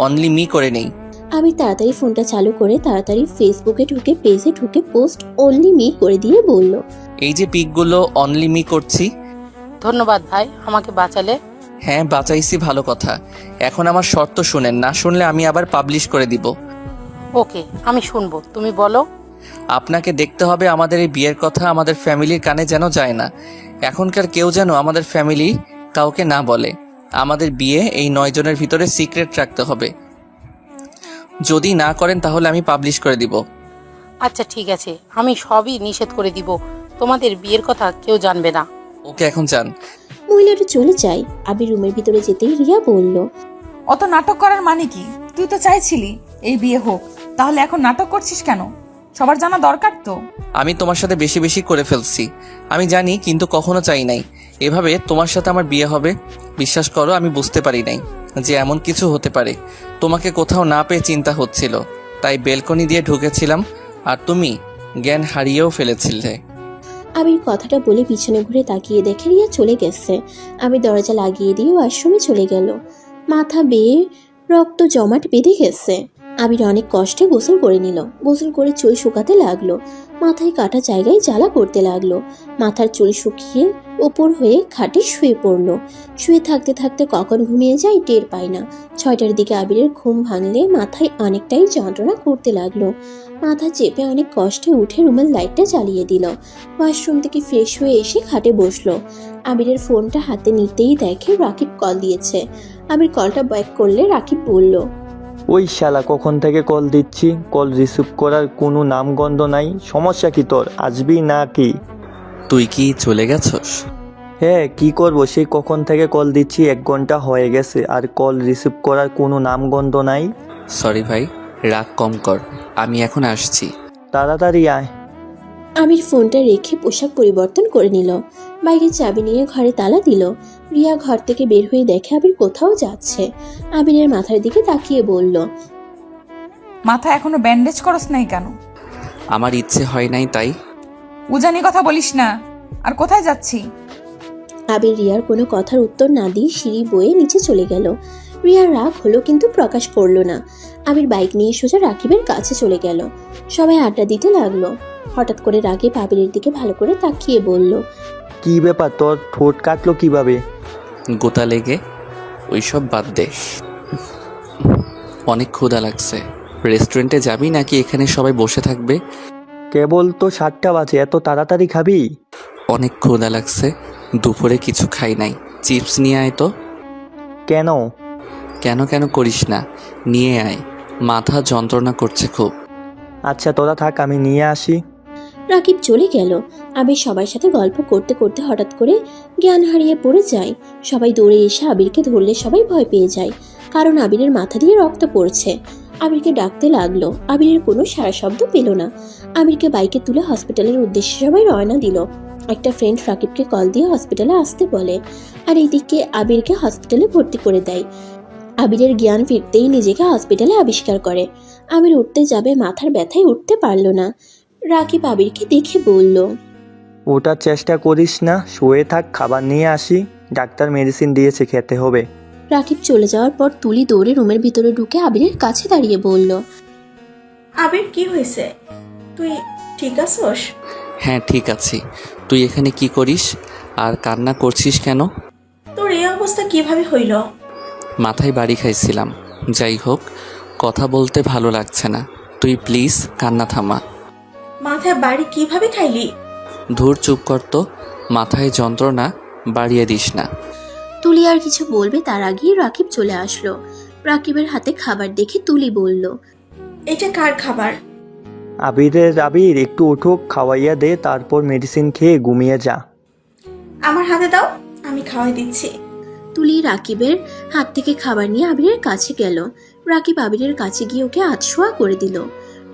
অনলি মি করে নেই। আবির তাড়াতাড়ি ফোনটা চালু করে তাড়াতাড়ি ফেসবুকে ঢুকে পেজে ঢুকে পোস্ট অনলি মি করে দিয়ে বলল, এই যে পিকগুলো অনলি মি করছি। ধন্যবাদ ভাই, আমাকে বাঁচালে। হ্যাঁ বাঁচাইছি, ভালো কথা। এখন আমার শর্ত শুনেন, না শুনলে আমি আবার পাবলিশ করে দিব। ওকে, আমি শুনবো, তুমি বলো। আপনাকে দেখতে হবে আমাদের এই বিয়ের কথা আমাদের ফ্যামিলির কানে যেন যায় না। এখনকার কেউ যেন আমাদের ফ্যামিলি কাউকে না বলে। আমাদের বিয়ে এই 9 জনের ভিতরে সিক্রেট রাখতে হবে। যদি না করেন তাহলে আমি পাবলিশ করে দিব। আচ্ছা ঠিক আছে, আমি সবই নিষেধ করে দিব। তোমাদের বিয়ের কথা কেউ জানবে না। ওকে, এখন যান। মহিলাটা চলে যায়। আবির রুমের ভিতরে যেতেই রিয়া বলল, অত নাটক করার মানে কি? তুই তো চাইছিলি এই বিয়ে হোক, তাহলে এখন নাটক করছিস কেন? সবার জানা দরকার তো। আমি তোমার সাথে বেশি বেশি করে ফেলছি, আমি জানি, কিন্তু কখনো চাই নাই এভাবে তোমার সাথে আমার বিয়ে হবে। বিশ্বাস করো, আমি বুঝতে পারি নাই যে এমন কিছু হতে পারে। তোমাকে কোথাও না পেয়ে চিন্তা হচ্ছিল, তাই বেলকনি দিয়ে ঢুকেছিলাম, আর তুমি জ্ঞান হারিয়েও ফেলেছিলে। আবির কথাটা বলে পিছনে ঘুরে তাকিয়ে দেখে রিয়া চলে গেছে। আমি দরজা লাগিয়ে দিয়ে ওয়াশরুমে চলে গেল। মাথা বেয়ে রক্ত জমাট বেঁধে গেছে। আবির অনেক কষ্টে গোসল করে নিল। গোসল করে চুল শুকাতে লাগলো। মাথায় কাটা জায়গায় জ্বালা করতে লাগলো। মাথার চুল শুকিয়ে উপর হয়ে খাটে শুয়ে পড়লো। শুয়ে থাকতে থাকতে কখন ঘুমিয়ে যায় টের পায় না। 6টার দিকে আবিরের ঘুম ভাঙলে মাথায় অনেকটাই যন্ত্রণা করতে লাগলো। মাথা চেপে অনেক কষ্টে উঠে রুমের লাইটটা জ্বালিয়ে দিল। ওয়াশরুম থেকে ফ্রেশ হয়ে এসে খাটে বসলো। আবিরের ফোনটা হাতে নিতেই দেখে রাকিব কল দিয়েছে। আবির কলটা ব্যাক করলে রাকিব বলল, ওই শালা কখন থেকে কল দিচ্ছি, কল রিসিভ করার কোনো নামগন্ধ নাই। সমস্যা কি তোর, আসবি না কি? তুই কি চলে গেছস? হ্যাঁ, কি করবো, সেই কখন থেকে কল দিচ্ছি, 1 ঘন্টা হয়ে গেছে, আর কল রিসিভ করার কোনো নামগন্ধ নাই। সরি ভাই, রাগ কম কর, আমি এখন আসছি। তাড়াতাড়ি আয়। আবির ফোনটা রেখে পোশাক পরিবর্তন করে নিল। বাইকের চাবি নিয়ে ঘরে তালা দিল। রিয়া ঘর থেকে বের হয়ে দেখে আবির কোথাও যাচ্ছে। আবিরের মাথার দিকে তাকিয়ে বলল, মাথা এখনো ব্যান্ডেজ করস নাই কেন? আমার ইচ্ছে হয় নাই তাই। উজানি কথা বলিস না। আর কোথায় যাচ্ছি? আবির রিয়ার কোনো কথার উত্তর না দিয়ে সিঁড়ি বয়ে নিচে চলে গেল। রিয়ার রাগ হলো কিন্তু প্রকাশ করলো না। আবির বাইক নিয়ে সোজা রাকিবের কাছে চলে গেল। সবাই আড্ডা দিতে লাগলো। হঠাৎ করে রাকিব আবিরের দিকে ভালো করে তাকিয়ে বলল, কি ব্যাপার, তোর ঠোঁট কাটলো কিভাবে? গোতা লেগে। ওইসব বাদ দে, অনেক ক্ষুধা লাগছে। রেস্টুরেন্টে যাবি নাকি এখানে সবাই বসে থাকবে? কেবল তো 7টা বাজে, এত তাড়াতাড়ি খাবি? অনেক ক্ষুধা লাগছে, দুপুরে কিছু খাই নাই। চিপস নিয়ে আয় তো। কেন? কেন কেন করিস না, নিয়ে আয়, মাথা যন্ত্রণা করছে খুব। আচ্ছা তোরা থাক, আমি নিয়ে আসি। রাকিব চলে গেল। আবির সবার সাথে গল্প করতে করতে হঠাৎ করে জ্ঞান হারিয়ে পড়ে যায়। সবাই দৌড়ে এসে আবিরকে ধরলে সবাই ভয় পেয়ে যায়, কারণ আবিরের মাথা দিয়ে রক্ত পড়ছে। আবিরকে ডাকতে লাগলো, আবিরের কোনো সারা শব্দ পেল না। আবিরকে বাইকে তুলে হসপিটালের উদ্দেশ্যে সবাই রওনা দিল। একটা ফ্রেন্ড রাকিবকে কল দিয়ে হসপিটালে আসতে বলে, আর এইদিকে আবিরকে হসপিটালে ভর্তি করে দেয়। আবিরের জ্ঞান ফিরতেই নিজেকে হসপিটালে আবিষ্কার করে। আবির উঠতে যাবে, মাথার ব্যথায় উঠতে পারল না। রাকিব আবিরকে দেখে বলল, ওটার চেষ্টা করিস না, শুয়ে থাক, খাবার নিয়ে আসি। ডাক্তার মেডিসিন দিয়েছে, খেতে হবে। রাকিব চলে যাওয়ার পর তুলি দৌড়ে রুমের ভিতরে ঢুকে আবিরের কাছে দাঁড়িয়ে বলল, আবির কি হয়েছে? তুই ঠিক আছোস? হ্যাঁ ঠিক আছি। তুই এখানে কি করিস আর কান্না করছিস কেন? তোর এই অবস্থা কিভাবে হইল? মাথায় বাড়ি খাইছিলাম। যাই হোক, কথা বলতে ভালো লাগছে না, তুই প্লিজ কান্না থামা। মাথায় বাড়ি কিভাবে খাইলি? ধুর চুপ কর তো, মাথায় যন্ত্রণা বাড়িয়ে দিস না। তুলি আর কিছু বলবে তার আগেই রাকিব চলে আসলো। রাকিবের হাতে খাবার দেখে তুলি বলল, এটা কার খাবার? আবির একটু উঠো, খাওয়াইয়া দে, তারপর মেডিসিন খেয়ে ঘুমিয়ে যা। আমার হাতে দাও, আমি খাওয়াই দিচ্ছি। তুলি রাকিবের হাত থেকে খাবার নিয়ে আবিরের কাছে গেল। রাকিব আবিরের কাছে গিয়ে ওকে আধশোয়া করে দিল।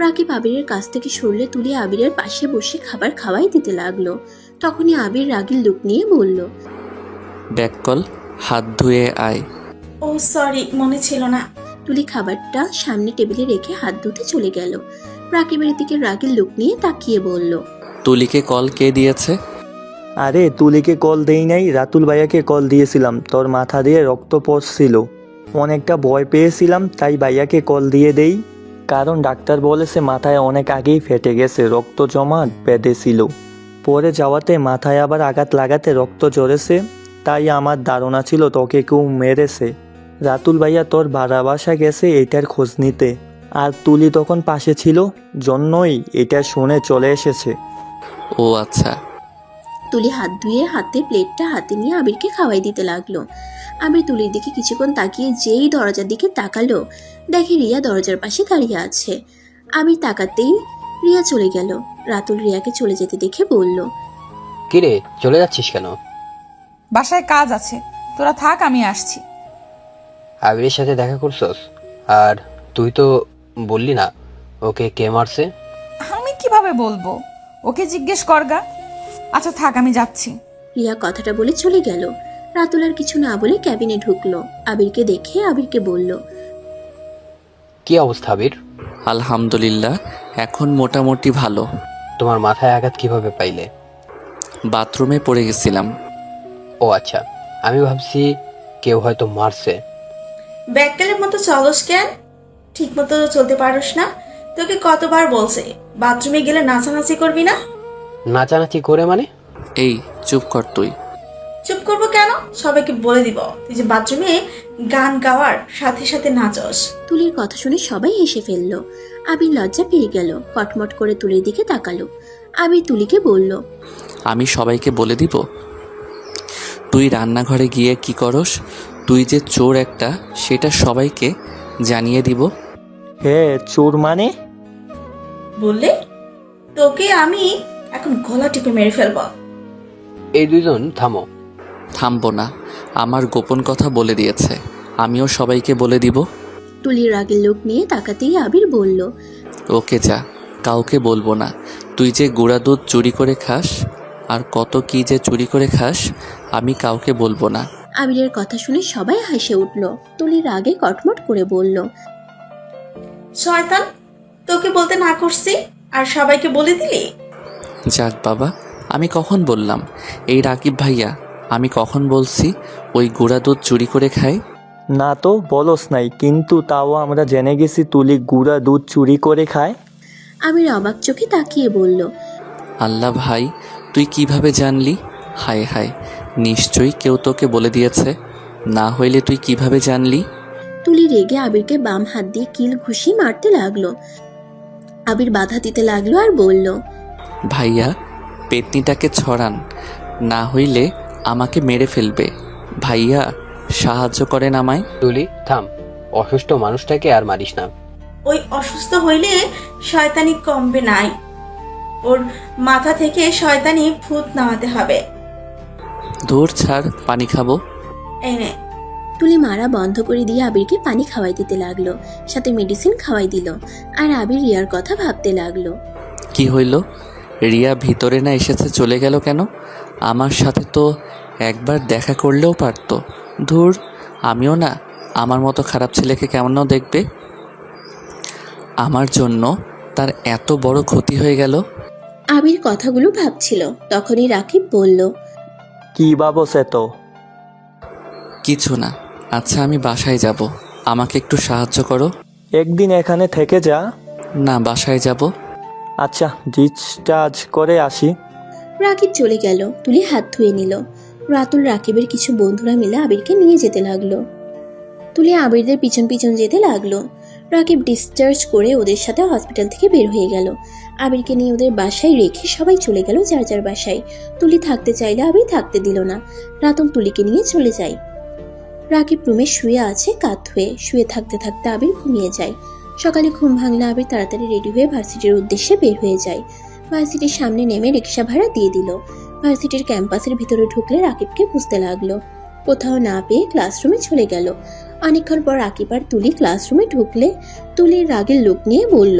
রাকিব আবিরের কাছ থেকে সরলে তুলি আবিরের পাশে বসে খাবার খাওয়াই দিতে লাগলো। তখনই আবির রাগের লুক নিয়ে বলল, ব্যাক কল, হাত ধুয়ে আয়। ও সরি, মনে ছিল না। তুলি খাবারটা সামনে টেবিলে রেখে হাত ধুতে চলে গেল। রাকিবের দিকে রাগের লুক নিয়ে তাকিয়ে বলল, তুলিকে কল কে দিয়েছে? আরে তুলিকে কল দেই নাই, রাতুল ভাইয়াকে কল দিয়েছিলাম। তোর মাথা দিয়ে রক্ত পড়ছিল, অনেকটা ভয় পেয়েছিলাম, তাই ভাইয়াকে কল দিয়ে দেই। কারণ ডাক্তার বলেছে মাথায় অনেক আগেই ফেটে গেছে, রক্ত জমা বেঁধেছিল। পরে যাওয়াতে মাথায় আবার আঘাত লাগাতে রক্ত ঝরেছে, তাই আমার ধারণা ছিল তোকে কেউ মেরেছে। রাতুল ভাইয়া তোর ভাড়া বাসা গেছে এটার খোঁজ নিতে, আর তুলি তখন পাশে ছিল, জন্যই এটা শুনে চলে এসেছে। ও আচ্ছা। তুলি হাত ধুয়ে হাতে প্লেটটা হাতে নিয়ে আবিরকে খাওয়াই দিতে লাগলো। আবির তুলির দিকে কিছুক্ষণ তাকিয়ে যেই দরজার দিকে তাকালো, দেখে রিয়া দরজার পাশে দাঁড়িয়ে আছে। আবির তাকাতেই রিয়া চলে গেল। রাতুল রিয়াকে চলে যেতে দেখে বলল, কিরে, চলে যাচ্ছিস কেন? বাসায় কাজ আছে, তোরা থাক, আমি আসছি। আবিরের সাথে দেখা করছস? আর তুই তো বললি না ওকে কে মারছে? আমি কিভাবে বলবো? ওকে জিজ্ঞেস করগা। আচ্ছা থাক, আমি যাচ্ছি। রিয়া কথাটা বলে চলে গেল। রাতুল আর কিছু না বলে ক্যাবিনে ঢুকলো। আবিরকে দেখে আবিরকে বলল, কি অবস্থা আবির? আলহামদুলিল্লাহ, এখন মোটামুটি ভালো। তোমার মাথায় আঘাত কিভাবে পাইলে? বাথরুমে পড়ে গেছিলাম। ও আচ্ছা, আমি ভাবছি কেউ হয়তো মারছে। ব্যাককেলের মতো চলস কেন? ঠিক মতো চলতে পারোস না? তোকে কতবার বলছে বাথরুমে গেলে নাচানাচি করবি না? নাচানাচি করে মানে? এই চুপ কর তুই। চুপ করবো কেন? সবাইকে বলে দিব তুই যে বাথরুমে গান গাওয়ার সাথে সাথে নাচস। তুলির কথা শুনে সবাই হেসে ফেলল। আবির লজ্জা পেয়ে গেল, কটমট করে তুলির দিকে তাকালো। আবির তুলিকে বলল, আমি সবাইকে বলে দিব তুই রান্নাঘরে গিয়ে কি করস? তুই যে চোর একটা, সেটা সবাইকে জানিয়ে দিব। হ্যাঁ, চোর মানে? বললে তোকে আমি এখন গলা টিপে মেরে ফেলবো। এই দুইজন থামো। থামবো না, আমার গোপন কথা বলে দিয়েছে, আমিও সবাইকে বলে দিব। তুলির রাগের লোক নিয়ে তাকাতেই আবির বলল, ওকে যা, কাউকে বলবো না। তুই যে গুঁড়া দুধ চুরি করে খাস আর কত কি যে চুরি করে খাস, আমি কাউকে বলবো না। আবিরের কথা শুনে সবাই হেসে উঠল। তুলির রাগে কটমট করে বলল, শয়তান, তোকে বলতে না করছি আর সবাইকে বলে দিলি। যাক বাবা, আমি কখন বললাম? এই রাকিব ভাইয়া, আমি কখন বলছি ওই গুঁড়া দুধ চুরি করে খাই? না তো বলস নাই, কিন্তু তাও আমরা জেনে গেছি তুলি গুঁড়া দুধ চুরি করে খায়। আবির অবাক চোখে তাকিয়ে বলল, আল্লাহ ভাই, তুই কিভাবে জানলি? হায় হায়, নিশ্চয়ই কেউ তোকে বলে দিয়েছে, না হইলে তুই কিভাবে জানলি? তুলি রেগে আবিরকে বাম হাত দিয়ে কিল ঘুষি মারতে লাগলো। আবির বাধা দিতে লাগলো আর বলল, ভাইয়া, পেতনিটাকে ছড়ান, না হইলে আমাকে মেরে ফেলবে। ভাইয়া, সাহায্য করেন আমায়। তুলি থাম, অসুস্থ মানুষটাকে আর মারিস না। ওই অসুস্থ হইলে শয়তানি কমবে নাই, ওর মাথা থেকে শয়তানি ভূত নামাতে হবে। ধুর ছাড়, পানি খাবো। এই নে। তুলি মারা বন্ধ করে দিয়ে আবিরকে পানি খাওয়াই দিতে লাগলো, সাথে মেডিসিন খাওয়াই দিল। আর আবির রিয়ার কথা ভাবতে লাগলো। কি হইল? রিয়া ভিতরে না এসেছে, চলে গেল কেন? আমার সাথে তো একবার দেখা করলেও পারতো। ধুর, আমিও না আমার মতো খারাপ ছেলেকে কেমন দেখবে। আমার জন্য তার এত বড় ক্ষতি হয়ে গেল। আবির কথাগুলো ভাবছিল, তখনই রাকিব বলল, কি ভাবছে তো? কিছু না। আচ্ছা, আমি বাসায় যাব, আমাকে একটু সাহায্য করো। একদিন এখানে থেকে যা। না, বাসায় যাব। আচ্ছা, ডিসচার্জ করে আসি। রাকিব চলে গেল। তুলি হাত ধুয়ে নিল। রাতুল রাকিবের কিছু বন্ধুরা মিলে আবিরকে নিয়ে যেতে লাগলো। তুলি আবিরদের পিছন পিছন যেতে লাগলো। রাকিব ডিসচার্জ করে ওদের সাথে হসপিটাল থেকে বের হয়ে গেল। আবিরকে নিয়ে ওদের বাসায় রেখে সবাই চলে গেল যার যার বাসায়। তুলি থাকতে চাইলে আবির থাকতে দিল না। রাতুল তুলিকে নিয়ে চলে যায়। রাকিব রুমে শুয়ে আছে কাত হয়ে। শুয়ে থাকতে থাকতে আবির ঘুমিয়ে যায়। সকালে ঘুম ভাঙলে আবির তাড়াতাড়ি রেডি হয়ে ভার্সিটির উদ্দেশ্যে বের হয়ে যায়। ভার্সিটির সামনে নেমে রিক্সা ভাড়া দিয়ে দিল। ভার্সিটির ক্যাম্পাসের ভিতরে ঢুকলে রাকিবকে খুঁজতে লাগলো। কোথাও না পেয়ে ক্লাসরুমে চলে গেল। অনেকক্ষণ পর রাকিব আর তুলি ক্লাসরুমে ঢুকলে তুলির রাগের লোক নিয়ে বলল,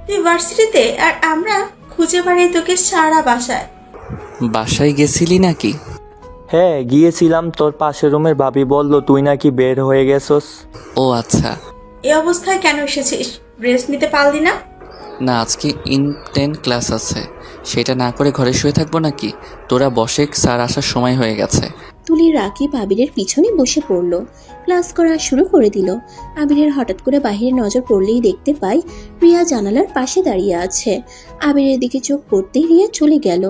তুই ভার্সিটিতে আর আমরা খুঁজে বেড়াই তোকে সারা বাসায়। বাসায় গেছিলি নাকি? হ্যাঁ গিয়েছিলাম, তোর পাশের রুমের ভাবি বলল তুই নাকি বের হয়ে গেছস। ও আচ্ছা। এই অবস্থায় কেন এসেছিস? রেস্ট নিতে পারলি না? না, আজকে ইনটেন ক্লাস আছে, সেটা না করে ঘরে শুয়ে থাকবো নাকি? তোরা বসে, স্যার আসার সময় হয়ে গেছে। তুলি রাকিব আবিরের পিছনে বসে পড়ল। ক্লাস করা শুরু করে দিল। আবিরের হঠাৎ করে বাহিরে নজর পড়লেই দেখতে পাই রিয়া জানালার পাশে দাঁড়িয়ে আছে। আবিরের দিকে চোখ পড়তেই রিয়া চলে গেল।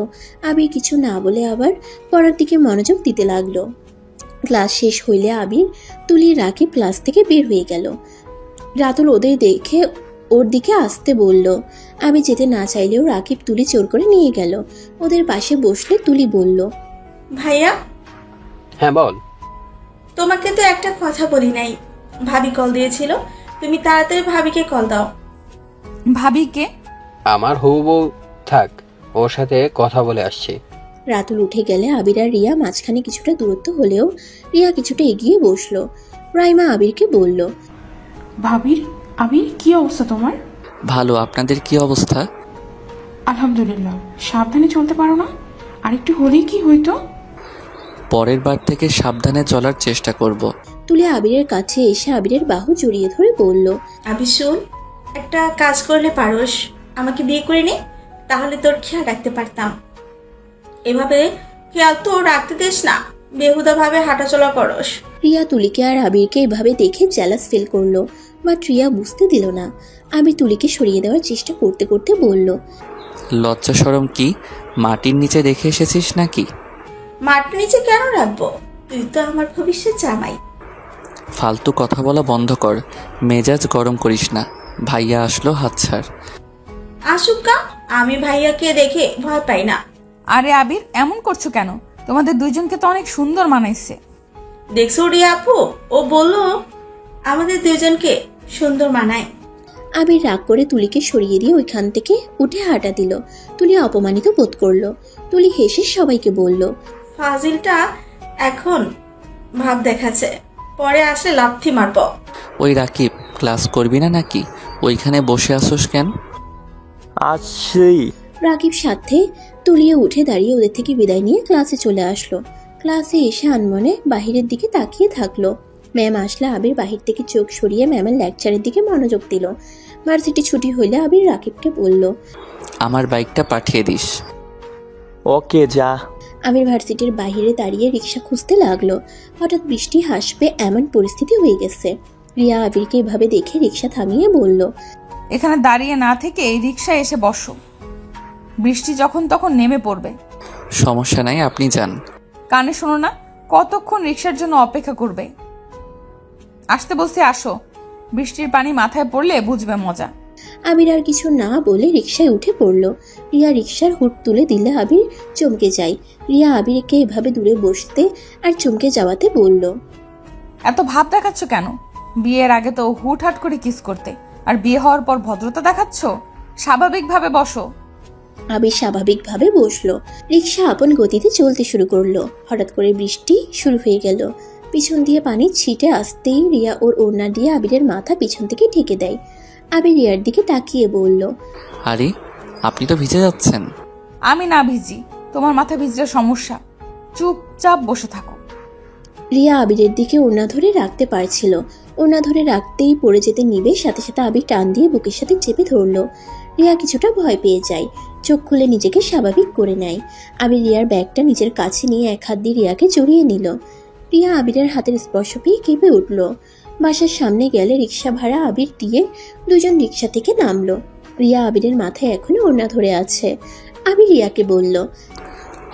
আবির কিছু না বলে আবার পড়ার দিকে মনোযোগ দিতে লাগলো। ক্লাস শেষ হইলে আবির, তুলি, রাকিব ক্লাস থেকে বের হয়ে গেল। রাতুল ওদের দেখে ওর দিকে আসতে বলল। আমি যেতে না চাইলেও রাকিব তুলি জোর করে নিয়ে গেল। ওদের পাশে বসলে তুলি বলল, ভাইয়া। হ্যাঁ বল। তোমাকে তো একটা কথা বলি নাই, ভাবি কল দিয়েছিল, তুমি তাড়াতাড়ি ভাবিকে কল দাও। ভাবিকে? আমার হবু বউ, থাক, ওর সাথে কথা বলে আসছি। রাতুল উঠে গেলে আবির আর রিয়া মাঝখানে কিছুটা দূরত্ব হলেও রিয়া কিছুটা এগিয়ে বসলো। রাইমা আবিরকে বলল, আবির কি অবস্থা তোমার? ভালো, আপনাদের কি অবস্থা? আলহামদুলিল্লাহ। সাবধানে চলতে পারো না? আর একটু হলেই কি হইতো? পরের বার থেকে সাবধানে চলার চেষ্টা করব। তুলি আবিরের কাছে এসে আবিরের বাহু জড়িয়ে ধরে বলল, আবি শোন, একটা কাজ করলে পারোস, আমাকে বিয়ে করে নে, তাহলে তোর খেয়াল রাখতে পারতাম। এভাবে খেয়াল তো রাখতে দিস না, বেহুদা ভাবে হাঁটাচলা করস। রিয়া তুলিকে আর আবিরকে এভাবে দেখে জ্যালাস ফিল করলো, বাট রিয়া বুঝতে দিল না। আবির তুলিকে সরিয়ে দেওয়ার চেষ্টা করতে করতে বলল, লজ্জা শরম কি মাটির নিচে রেখে এসেছিস নাকি? মাটির নিচে কেন রাখবো? তুই তো আমার ভবিষ্যৎ জামাই। ফালতু কথা বলা বন্ধ কর, মেজাজ গরম করিস না। ভাইয়া আসলো, হাত ছাড়। আসুকা, আমি ভাইয়াকে দেখে ভয় পাই না। আরে আবির, এমন করছো কেন? তোমাদের দুইজনকে তো অনেক সুন্দর মানাইছে। দেখছো রিয়া আপু, ও বললো আমাদের দুজনকে সুন্দর মানায়। আবির রাগ করে তুলিকে সরিয়ে দিয়ে ওইখান থেকে উঠে হাঁটা দিল। তুলি অপমানিত বোধ করলো। তুলি হেসে সবাইকে বলল, ফাজিলটা এখন ভাব দেখাচ্ছে, পরে আসলে লাথি মারব। ওই রাকিব, ক্লাস করবি না নাকি? ওইখানে বসে আসোস কেন? আসছেই। রাকিব সাথে তুলিয়ে উঠে দাঁড়িয়ে ওদের থেকে বিদায় নিয়ে ক্লাসে চলে আসলো। ক্লাসে এসে আনমনে বাহিরের দিকে তাকিয়ে থাকলো। ম্যাম আসলে আবির বাহির থেকে চোখ সরিয়ে ম্যামের লেকচারের দিকে মনোযোগ দিল। ভার্সিটি ছুটি হইলে আবির রাকিবকে বলল, আমার বাইকটা পাঠিয়ে দিস। ওকে, যা। আবির ভার্সিটির বাইরে দাঁড়িয়ে রিক্সা খুঁজতে লাগলো। হঠাৎ বৃষ্টি হাসবে এমন পরিস্থিতি হয়ে গেছে। রিয়া আবিরকে এভাবে দেখে রিক্সা থামিয়ে বলল, এখানে দাঁড়িয়ে না থেকে এই রিক্সায় এসে বসো, বৃষ্টি যখন তখন নেমে পড়বে। সমস্যা নাই, আপনি যান। কানে শোনো না, কতক্ষণ রিক্সার জন্য অপেক্ষা করবে? আসতে বলছি আসো, বৃষ্টির পানি মাথায় পড়লে বুঝবে মজা। আবির আর কিছু না বলে রিক্সায় উঠে পড়ল। রিয়া রিক্সার হুড তুলে দিলে আবির চমকে যায়। রিয়া আবিরকে এভাবে দূরে বসতে আর চমকে যাওয়াতে বলল, এত ভাব দেখাচ্ছ কেন? বিয়ের আগে তো হুটহাট করে কিস করতে, আর বিয়ে হওয়ার পর ভদ্রতা দেখাচ্ছ। স্বাভাবিকভাবে বসো। আবির স্বাভাবিকভাবে বসলো। রিক্সা আপন গতিতে চলতে শুরু করলো। হঠাৎ করে বৃষ্টি শুরু হয়ে গেল। পিছন দিয়ে পানি ছিটে আসতেই রিয়া ওর ওড়না দিয়ে আবিরের মাথা পিছন থেকে ঢেকে দেয়। আবির রিয়ার দিকে তাকিয়ে বলল, আরে, আপনি তো ভিজে যাচ্ছেন। আমি না ভিজি, তোমার মাথা ভিজলে সমস্যা। চুপচাপ বসে থাকো। রিয়া আবিরের দিকে ওড়না ধরে রাখতে পারছিল। ওড়না ধরে রাখতেই পড়ে যেতে নিবে, সাথে সাথে আবির টান দিয়ে বুকের সাথে চেপে ধরলো। রিয়া কিছুটা ভয় পেয়ে যায়। চোখ খুলে নিজেকে স্বাভাবিক করে নেয়। আবির রিয়ার ব্যাগটা নিজের কাছে নিয়ে এক হাত দিয়ে রিয়াকে জড়িয়ে নিল। রিয়া আবিরের হাতের স্পর্শ পেয়ে কেঁপে উঠল। বাসার সামনে গেলে রিক্সা ভাড়া আবির দিয়ে দুজন রিক্সা থেকে নামলো। রিয়া আবিরের মাথায় এখনো ওড়না ধরে আছে। আবির রিয়াকে বলল,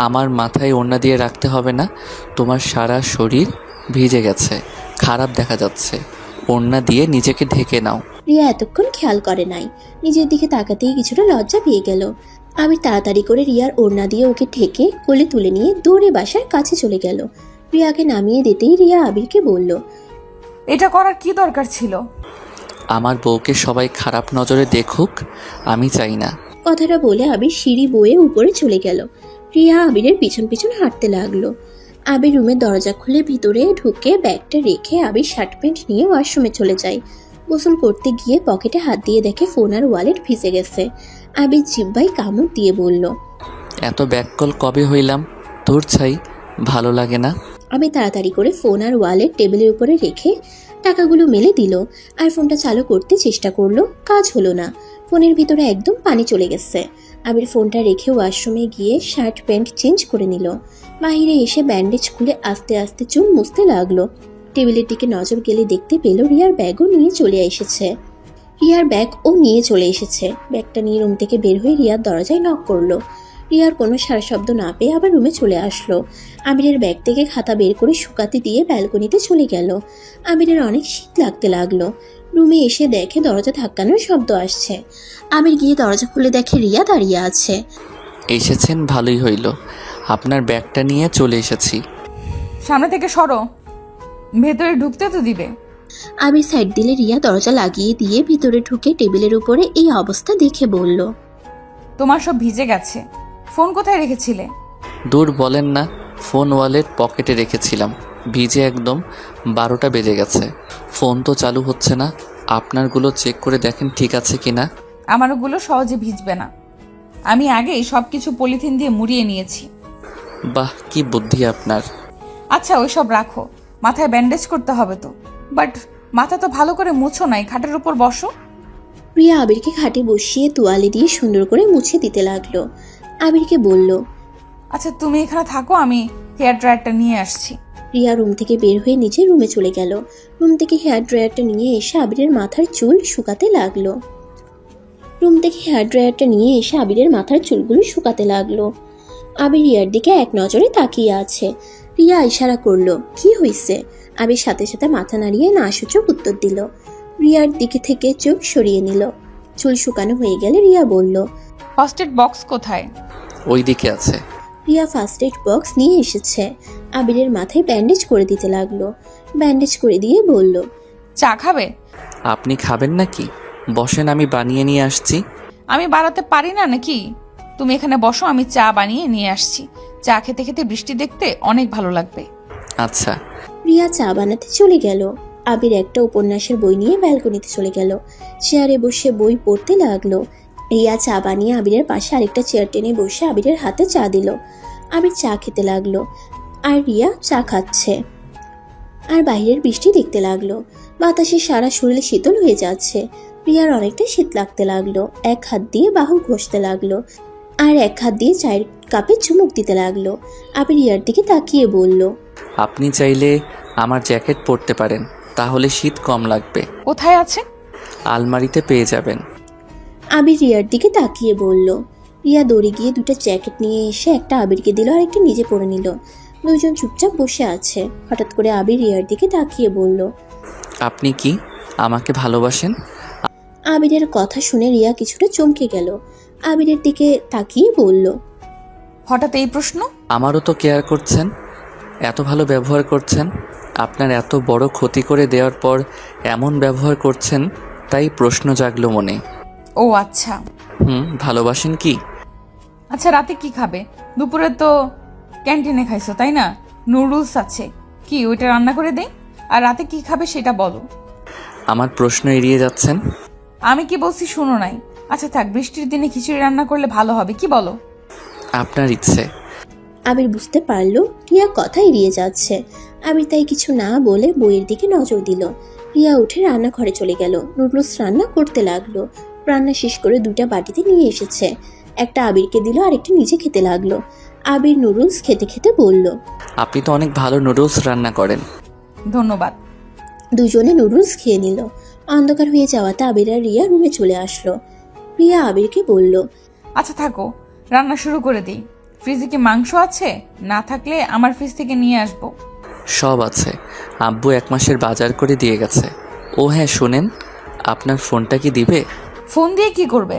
আমার মাথায় ওড়না দিয়ে রাখতে হবে না, তোমার সারা শরীর ভিজে গেছে, খারাপ দেখা যাচ্ছে। ওড়না দিয়ে নিজেকে ঢেকে নাও। রিয়া এতক্ষণ খেয়াল করে নাই। নিজের দিকে তাকাতেই কিছুটা লজ্জা পেয়ে গেল। আবির তাড়াতাড়ি করে রিয়ার ওড়না দিয়ে ওকে ঢেকে কোলে তুলে নিয়ে দৌড়ে বাসার কাছে চলে গেল। রিয়াকে নামিয়ে দিতেই রিয়া আবিরকে বলল, এটা করার কি দরকার ছিল? আমার বউকে সবাই খারাপ নজরে দেখুক, আমি চাই না। কথাটা বলে আবির সিঁড়ি বয়ে উপরে চলে গেল। রিয়া আবিরের পিছন পিছন হাঁটতে লাগলো। আবির রুমের দরজা খুলে ভিতরে ঢুকে ব্যাগটা রেখে আবির শার্ট প্যান্ট নিয়ে ওয়াশরুমে চলে যায়। গোসল করতে গিয়ে পকেটে হাত দিয়ে দেখে ফোন আর ওয়ালেট ভিজে গেছে। আবির জিব্বায় কামড় দিয়ে বলল, এত ব্যাককল কবে হইলাম? তোর ছাই, ভালো লাগে না। আমি তাড়াতাড়ি করে ফোন আর ওয়ালেট টেবিলের উপরে রেখে টাকাগুলো মেলে দিল আর ফোনটা চালু করতে চেষ্টা করলো, কাজ হলো না। ফোনের ভিতরে একদম পানি চলে গেছে। আবির ফোনটা রেখে ওয়াশরুমে গিয়ে শার্ট প্যান্ট চেঞ্জ করে নিল। বাইরে এসে ব্যান্ডেজ খুলে আস্তে আস্তে চুল মুছতে লাগলো। টেবিলের দিকে নজর গেলে দেখতে পেল রিয়ার ব্যাগও নিয়ে চলে এসেছে। ব্যাগটা নিয়ে রুম থেকে বের হয়ে রিয়ার দরজায় নক করলো। রিয়ার কোনো সারা শব্দ না পেয়ে আবার রুমে চলে আসলো। আবিরের ব্যাগ থেকে খাতা বের করে শুকাতে দিয়ে ব্যালকনিতে চলে গেল। আবিরের অনেক শীত লাগতে লাগলো। রুমে এসে দেখে দরজা ধাক্কানোর শব্দ আসছে। আবির গিয়ে দরজা খুলে দেখে রিয়া দাঁড়িয়ে আছে। এসেছেন, ভালোই হইল। আপনার ব্যাগটা নিয়ে চলে এসেছি। সামনে থেকে সরো, ভেতরে ঢুকতে তো দিবে। আবির সাইড দিলে রিয়া দরজা লাগিয়ে দিয়ে ভিতরে ঢুকে টেবিলের উপরে এই অবস্থা দেখে বলল, তোমার সব ভিজে গেছে। ফোন কোথায় রেখেছিলে? দূর বলেন না, ফোন ওয়ালেট পকেটে রেখেছিলাম, ভিজে একদম 12টা বেজে গেছে। ফোন তো চালু হচ্ছে না, আপনারগুলো চেক করে দেখেন ঠিক আছে কিনা। আমারগুলো সহজে ভিজবে না। আমি আগেই সবকিছু পলিথিন দিয়ে মুড়িয়ে নিয়েছি। বাহ, কি বুদ্ধি আপনার। আচ্ছা ওইসব রাখো, মাথায় ব্যান্ডেজ করতে হবে তো। বাট মাথা তো ভালো করে মুছো নাই, খাটের উপর বসো। রিয়া আবিরকে খাটে বসিয়ে তোয়ালে দিয়ে সুন্দর করে মুছে দিতে লাগলো। আবিরকে বলল, আচ্ছা তুমি এখানে থাকো, আমি হেয়ার ড্রায়ারটা নিয়ে আসছি। রিয়া রুম থেকে বের হয়ে নিজের রুমে চলে গেল। রুম থেকে হেয়ার ড্রায়ারটা নিয়ে এসে আবিরের মাথার চুল শুকাতে লাগলো। মাথার চুলগুলো শুকাতে লাগলো। আবির রিয়ার দিকে এক নজরে তাকিয়ে আছে। রিয়া ইশারা করলো, কি হয়েছে? আবির সাথে সাথে মাথা নাড়িয়ে না সূচক উত্তর দিল। রিয়ার দিকে থেকে চোখ সরিয়ে নিল। চুল শুকানো হয়ে গেলে রিয়া বলল, ফার্স্ট এড বক্স কোথায়? ওই দিকে আছে। রিয়া ফার্স্ট এড বক্স নিয়ে এসেছে। আবিরের মাথায় ব্যান্ডেজ করে দিতে লাগলো। ব্যান্ডেজ করে দিয়ে বলল, চা খাবে? আপনি খাবেন নাকি? বসেন, আমি বানিয়ে নিয়ে আসছি। আমি বাড়াতে পারি না নাকি? তুমি এখানে বসো, আমি চা বানিয়ে নিয়ে আসছি। চা খেতে খেতে বৃষ্টি দেখতে অনেক ভালো লাগবে। আচ্ছা। রিয়া চা বানাতে চলে গেল। আবির একটা উপন্যাসের বই নিয়ে ব্যালকনিতে চলে গেল। চেয়ারে বসে বই পড়তে লাগলো। রিয়া চা বানিয়ে আবিরের পাশে আরেকটা চেয়ার টেনে বসে আবিরের হাতে চা দিল। আবির চা খেতে লাগলো আর রিয়া চা খাচ্ছে আর বাইরের বৃষ্টি দেখতে লাগলো। বাতাসে সারা শরীর শীতল হয়ে যাচ্ছে। রিয়ার অনেকটা শীত লাগতে লাগলো। এক হাত দিয়ে বাহু ঘষতে লাগলো আর এক হাত দিয়ে চায়ের কাপে চুমুক দিতে লাগলো। আবির রিয়ার দিকে তাকিয়ে বলল, আপনি চাইলে আমার জ্যাকেট পরতে পারেন, তাহলে শীত কম লাগবে। কোথায় আছে? আলমারিতে পেয়ে যাবেন। আবির রিয়ার দিকে তাকিয়ে বলল। রিয়া দৌড়ে গিয়ে দুটো জ্যাকেট নিয়ে এসে একটা আবিরকে দিল আর একটা নিজে পরে নিল। দুজন চুপচাপ বসে আছে। হঠাৎ করে আবির রিয়ার দিকে তাকিয়ে বলল, আপনি কি আমাকে ভালোবাসেন? আবিরের কথা শুনে রিয়া কিছুটা চমকে গেল। আবিরের দিকে তাকিয়ে বলল, হঠাৎ এই প্রশ্ন? আমারও তো কেয়ার করছেন, এত ভালো ব্যবহার করছেন। আপনার এত বড় ক্ষতি করে দেওয়ার পর এমন ব্যবহার করছেন, তাই প্রশ্ন জাগলো মনে। ও আচ্ছা। ভালোবাসেন কি? আচ্ছা রাতে কি খাবে? দুপুরে তো ক্যান্টিনে খাইছো তাই না? নুডলস আছে, কি ওইটা রান্না করে দেই? আর রাতে কি খাবে সেটা বলো। আমার প্রশ্ন এড়িয়ে যাচ্ছেন। আমি কি বলছি শুনো নাই? আচ্ছা থাক, বৃষ্টির দিনে খিচুড়ি রান্না করলে ভালো হবে, কি বলো? আপনার ইচ্ছে। আবির বুঝতে পারলো রিয়া কথা এড়িয়ে যাচ্ছে। আবির তাই কিছু না বলে বইয়ের দিকে নজর দিল। রিয়া উঠে রান্নাঘরে চলে গেল। নুডলস রান্না করতে লাগলো। রান্না শেষ করে দুটা বাটিতে নিয়ে এসেছে। একটা আবিরকে দিল আর একটা নিজে খেতে লাগলো। আবির নুডলস খেতে খেতে বলল, আপনি তো অনেক ভালো নুডলস রান্না করেন। ধন্যবাদ। দুজনে নুডলস খেয়ে নিল। অন্ধকার হয়ে যাওয়াতে আবির আর রিয়া রুমে চলে আসলো। রিয়া আবিরকে বলল, আচ্ছা থাকো, রান্না শুরু করে দিই। ফ্রিজে কি মাংস আছে? না থাকলে আমার ফ্রিজ থেকে নিয়ে আসবো। সব আছে, আব্বু 1 মাসের বাজার করে দিয়ে গেছে। ও হ্যাঁ শোনেন, আপনার ফোনটা কি দিবে? ফোন দিয়ে কি করবে?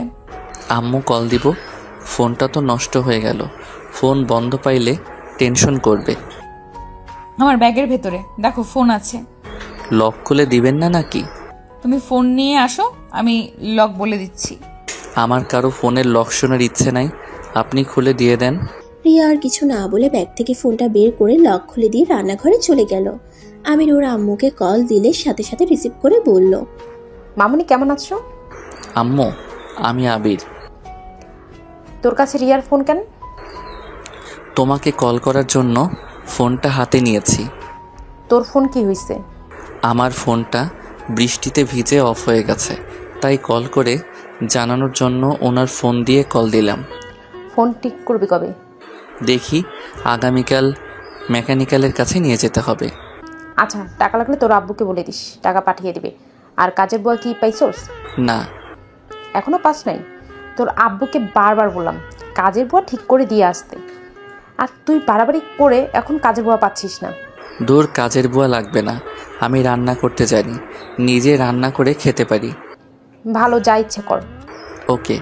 আম্মু কল দিব। ফোনটা তো নষ্ট হয়ে গেল, ফোন বন্ধ পাইলে টেনশন করবে। আমার ব্যাগের ভেতরে দেখো ফোন আছে। লক খুলে দিবেন না নাকি? তুমি ফোন নিয়ে আসো, আমি লক বলে দিচ্ছি। আমার কারো ফোনের লক শোনার ইচ্ছে নাই, আপনি খুলে দিয়ে দেন। রিয়া আর কিছু না বলে ব্যাগ থেকে ফোনটা বের করে লক খুলে দিয়ে রান্নাঘরে চলে গেল। আমির ওর আম্মুকে কল দিলে সাথে সাথে রিসিভ করে বলল, মামুনি কেমন আছো? আম্মু, আমি আবির। তোর কাছে রিয়ার ফোন কেন? তোমাকে কল করার জন্য ফোনটা হাতে নিয়েছি। তোর ফোন কি হয়েছে? আমার ফোনটা বৃষ্টিতে ভিজে অফ হয়ে গেছে, তাই কল করে জানানোর জন্য ওনার ফোন দিয়ে কল দিলাম। ফোন ঠিক করবি কবে? দেখি, আগামীকাল মেকানিক্যালের কাছে নিয়ে যেতে হবে। আচ্ছা, টাকা লাগলে তোর আব্বুকে বলে দিস, টাকা পাঠিয়ে দিবে। আর কাজের বুয়া কি পাইছোস? না। এখনো পাস নাই? তোর আব্বুকে বারবার বললাম কাজের বুয়া ঠিক করে দিয়ে আসতে, আর তুই বাড়াবাড়ি করে এখন কাজের বুয়া পাচ্ছিস না। দূর, কাজের বুয়া লাগবে না, আমি রান্না করতে জানি, নিজে রান্না করে খেতে পারি। ভালো, যা ইচ্ছে কর। ওকে,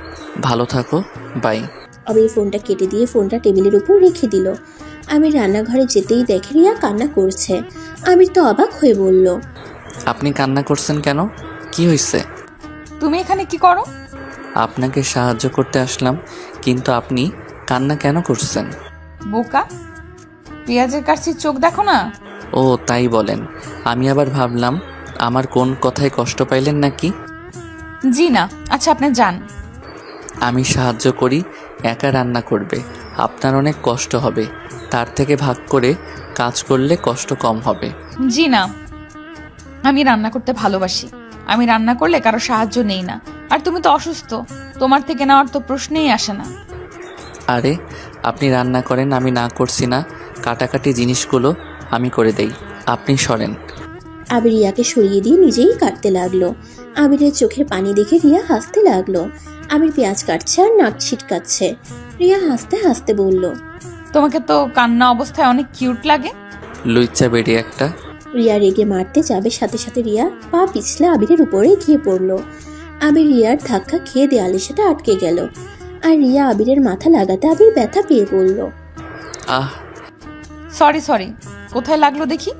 ভালো থাকো, বাই। আবির ফোনটা কেটে দিয়ে ফোনটা টেবিলের উপর রেখে দিল। আমির রান্নাঘরে যেতেই দেখে রিয়া কান্না করছে। আমির তো অবাক হয়ে বলল, আপনি কান্না করছেন কেন? কি হয়েছে? তুমি এখানে কি করো? আপনাকে সাহায্য করতে আসলাম, কিন্তু আপনি কান্না কেন করছেন? বোকা, পেঁয়াজের কাছে চোখ দেখো না। ও তাই বলেন। আমি আবার ভাবলাম আমার কোন কথায় কষ্ট পাইলেন নাকি। জি না। আচ্ছা আপনি যান। আমি সাহায্য করি, একা রান্না করবে, আপনার অনেক কষ্ট হবে, তার থেকে ভাগ করে কাজ করলে কষ্ট কম হবে। জি না, আমি রান্না করতে ভালোবাসি। আমি রান্না করলে কারো সাহায্য নেই না। আর তুমি তো অসুস্থ, তোমার থেকে নেওয়ার তো প্রশ্নেই আসে না। আরে আপনি রান্না করেন, আমি না করছি না, কাটাকাটি জিনিসগুলো আমি করে দেই, আপনি সরেন। আবির রিয়াকে সরিয়ে দিয়ে নিজেই কাটতে লাগলো। আবিরের চোখের পানি দেখে রিয়া হাসতে লাগলো। আবির পেঁয়াজ কাটছে আর নাক ছিটকাচ্ছে। রিয়া হাসতে হাসতে বলল, তোমাকে তো কান্না অবস্থায় অনেক কিউট লাগে। লুচ্চা বেড়ে একটা। রিয়া রেগে মারতে যাবে, সাথে সাথে রিয়া পা পিছলে আবিরের উপরে গিয়ে পড়লো। আবির রিয়ার ধাক্কা খেয়ে দেয়ালের সাথে আটকে গেল। আর রিয়া আবিরের মাথা লাগাতে আবির ব্যথা পেয়ে পড়ল। আহ, সরি, কোথায় লাগলো দেখি।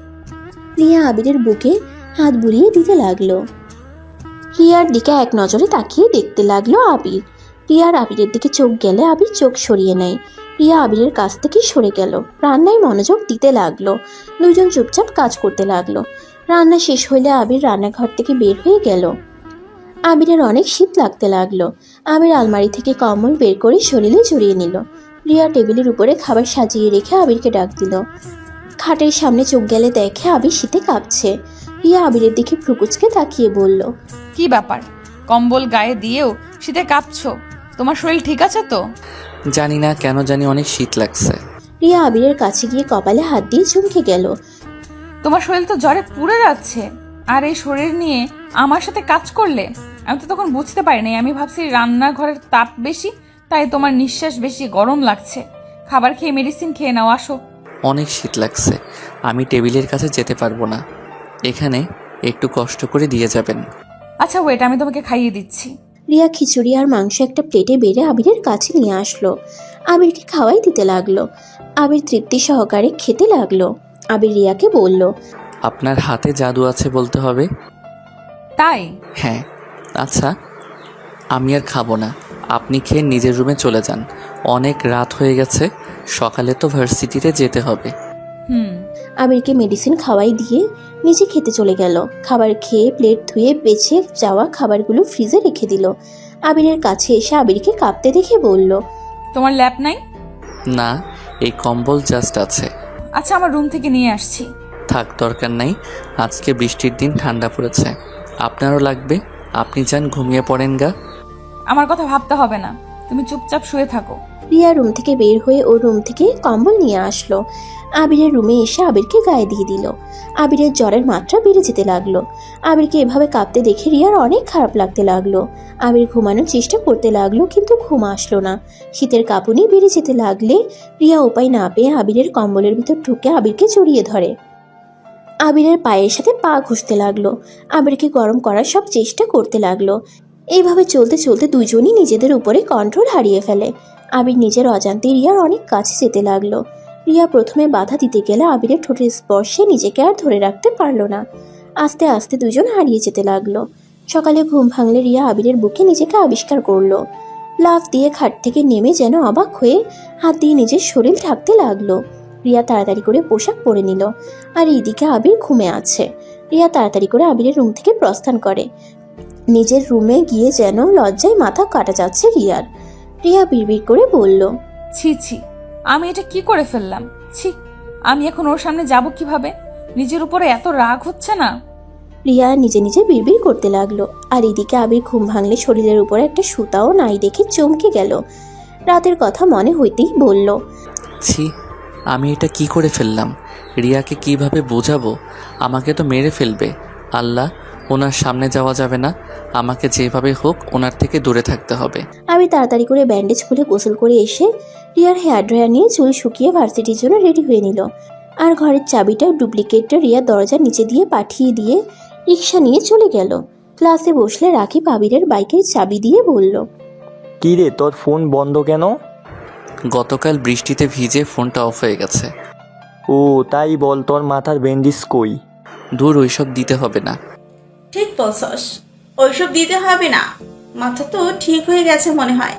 রিয়া আবিরের বুকে হাত বুলিয়ে দিতে লাগলো। রিয়ার দিকে এক নজরে তাকিয়ে দেখতে লাগলো আবির। রিয়ার আবিরের দিকে চোখ গেলে আবির চোখ সরিয়ে নেয়। রিয়া আবিরের কাছ থেকে সরে গেল, রান্নায় মনোযোগ দিতে লাগলো। দুজন চুপচাপ কাজ করতে লাগলো। রান্না শেষ হইলে আবির রান্নাঘর থেকে বের হয়ে গেল। আবিরের অনেক শীত লাগতে লাগলো। আবির আলমারি থেকে কম্বল বের করে শরীরে জড়িয়ে নিল। রিয়া টেবিলের উপরে খাবার সাজিয়ে রেখে আবিরকে ডাক দিল। খাটের সামনে চোখ গেলে দেখে আবির শীতে কাঁপছে। রিয়া আবিরের দিকে ভ্রুকুচকে তাকিয়ে বলল, কি ব্যাপার, কম্বল গায়ে দিয়েও শীতে কাঁপছো? তোমার শরীর ঠিক আছে তো? জানি না কেন জানি অনেক শীত লাগছে। রিয়া আবিরের কাছে গিয়ে কপালে হাত দিয়ে চমকে গেল। তোমার শরীর তো জ্বরে পুড়ে যাচ্ছে, আর এই শরীর নিয়ে আমার সাথে কাজ করলে? আমি তো তখন বুঝতে পারিনি, আমি ভাবছি রান্নাঘরের তাপ বেশি, তাই তোমার নিঃশ্বাস বেশি গরম লাগছে। খাবার খেয়ে মেডিসিন খেয়ে নাও, আসো। অনেক শীত লাগছে, আমি টেবিলের কাছে যেতে পারবো না, এখানে একটু কষ্ট করে দিয়ে যাবেন। আচ্ছা ওয়েট, আমি তোমাকে খাইয়ে দিচ্ছি। রিয়া খিচুড়ি আর মাংস একটা প্লেটে বেড়ে আবিরের কাছে নিয়ে আসলো। আবিরকে খাওয়াই দিতে লাগলো। আবির তৃপ্তি সহকারে খেতে লাগলো। আবির রিয়াকে বলল, আপনার হাতে জাদু আছে বলতে হবে। তাই? হ্যাঁ। আচ্ছা আমি আর খাবো না, আপনি খেয়ে নিজের রুমে চলে যান, অনেক রাত হয়ে গেছে, সকালে তো ভার্সিটিতে যেতে হবে। আবিরকে মেডিসিন খাওয়াই দিয়ে নিজে খেতে চলে গেল। খাবার খেয়ে প্লেট ধুয়ে বেছে যাওয়া খাবারগুলো ফ্রিজে রেখে দিল। আবিরের কাছে এসে আবিরকে কাঁপতে দেখে বলল, তোমার ল্যাপ নাই? না, এই কম্বল জাস্ট আছে। আচ্ছা আমার রুম থেকে নিয়ে আসছি। থাক, দরকার নাই, আজকে বৃষ্টির দিন, ঠান্ডা পড়েছে, আপনারও লাগবে, আপনি যান ঘুমিয়ে পড়েন গা। আমার কথা ভাবতে হবে না, তুমি চুপচাপ শুয়ে থাকো। রিয়া রুম থেকে বের হয়ে ওর রুম থেকে কম্বল নিয়ে আসলো। আবিরের রুমে এসে আবিরকে গায়ে দিয়ে দিল। আবিরের জ্বরের মাত্রা বেড়ে যেতে লাগলো। আবিরকে এভাবে কাঁপতে দেখে রিয়ার অনেক খারাপ লাগতে লাগলো। আবির ঘুমানোর চেষ্টা করতে লাগলো, কিন্তু ঘুম আসলো না। শীতের কাঁপুনি বেড়ে যেতে লাগলে রিয়া উপায় না পেয়ে আবিরের কম্বলের ভিতর ঢুকে আবিরকে জড়িয়ে ধরে। আবিরের পায়ের সাথে পা ঘষতে লাগলো। আবিরকে গরম করার সব চেষ্টা করতে লাগলো। এইভাবে চলতে চলতে দুজনই নিজেদের উপরে কন্ট্রোল হারিয়ে ফেলে। আবির নিজের অজান্তে রিয়ার অনেক কাছে যেতে লাগলো। রিয়া প্রথমে বাধা দিতে গেলে আবিরের ঠোঁটের স্পর্শে নিজেকে আর ধরে রাখতে পারল না। আস্তে আস্তে দুজন হারিয়ে যেতে লাগলো। সকালে ঘুম ভাঙলে রিয়া আবিরের বুকে নিজেকে আবিষ্কার করলো। লাফ দিয়ে খাট থেকে নেমে যেন অবাক হয়ে হাত দিয়ে নিজের শরীর ঢাকতে লাগলো। রিয়া তাড়াতাড়ি করে পোশাক পরে নিল। আর এইদিকে আবির ঘুমে আছে। রিয়া তাড়াতাড়ি করে আবিরের রুম থেকে প্রস্থান করে। নিজের রুমে গিয়ে যেন লজ্জায় মাথা কাটা যাচ্ছে রিয়ার। রিয়া বিড়বিড় করে বলল, ছি ছি, আমি এটা কি করে ফেললাম? ছি, আমি এখন ওর সামনে যাব কিভাবে? নিজের উপরে এত রাগ হচ্ছে না? রিয়া নিজে নিজে বিড়বিড় করতে লাগলো। আর এদিকে আবির ঘুম ভাঙলে শরীরের উপরে একটা সুতাও নাই দেখে চমকে গেল। রাতের কথা মনে হইতেই বলল, ছি, আমি এটা কি করে ফেললাম? রিয়াকে কিভাবে বোঝাবো? আমাকে তো মেরে ফেলবে। আল্লাহ, ওনার সামনে যাওয়া যাবে না, আমাকে যেভাবে হোক ওনার থেকে দূরে থাকতে হবে। আমি তাড়াতাড়ি করে ব্যান্ডেজ খুলে গোসল করে এসে রিয়ার হেয়ার ড্রায়ার নিয়ে চুল শুকিয়ে ভার্সিটির জন্য রেডি হয়ে নিল। আর ঘরের চাবিটা ডুপ্লিকেটটা রিয়ার দরজার নিচে দিয়ে পাঠিয়ে দিয়ে রিক্সা নিয়ে চলে গেল। ক্লাসে বসলে রাকিব আবিরের বাইকের চাবি দিয়ে বলল, কি রে, তোর ফোন বন্ধ কেন? গতকাল বৃষ্টিতে ভিজে ফোনটা অফ হয়ে গেছে। ও তাই বল, তোর মাথার ব্যান্ডেজ কই? দূর, ওইসব দিতে হবে না। ঠিক বলছস, ওইসব দিতে হবে না, মাথা তো ঠিক হয়ে গেছে মনে হয়।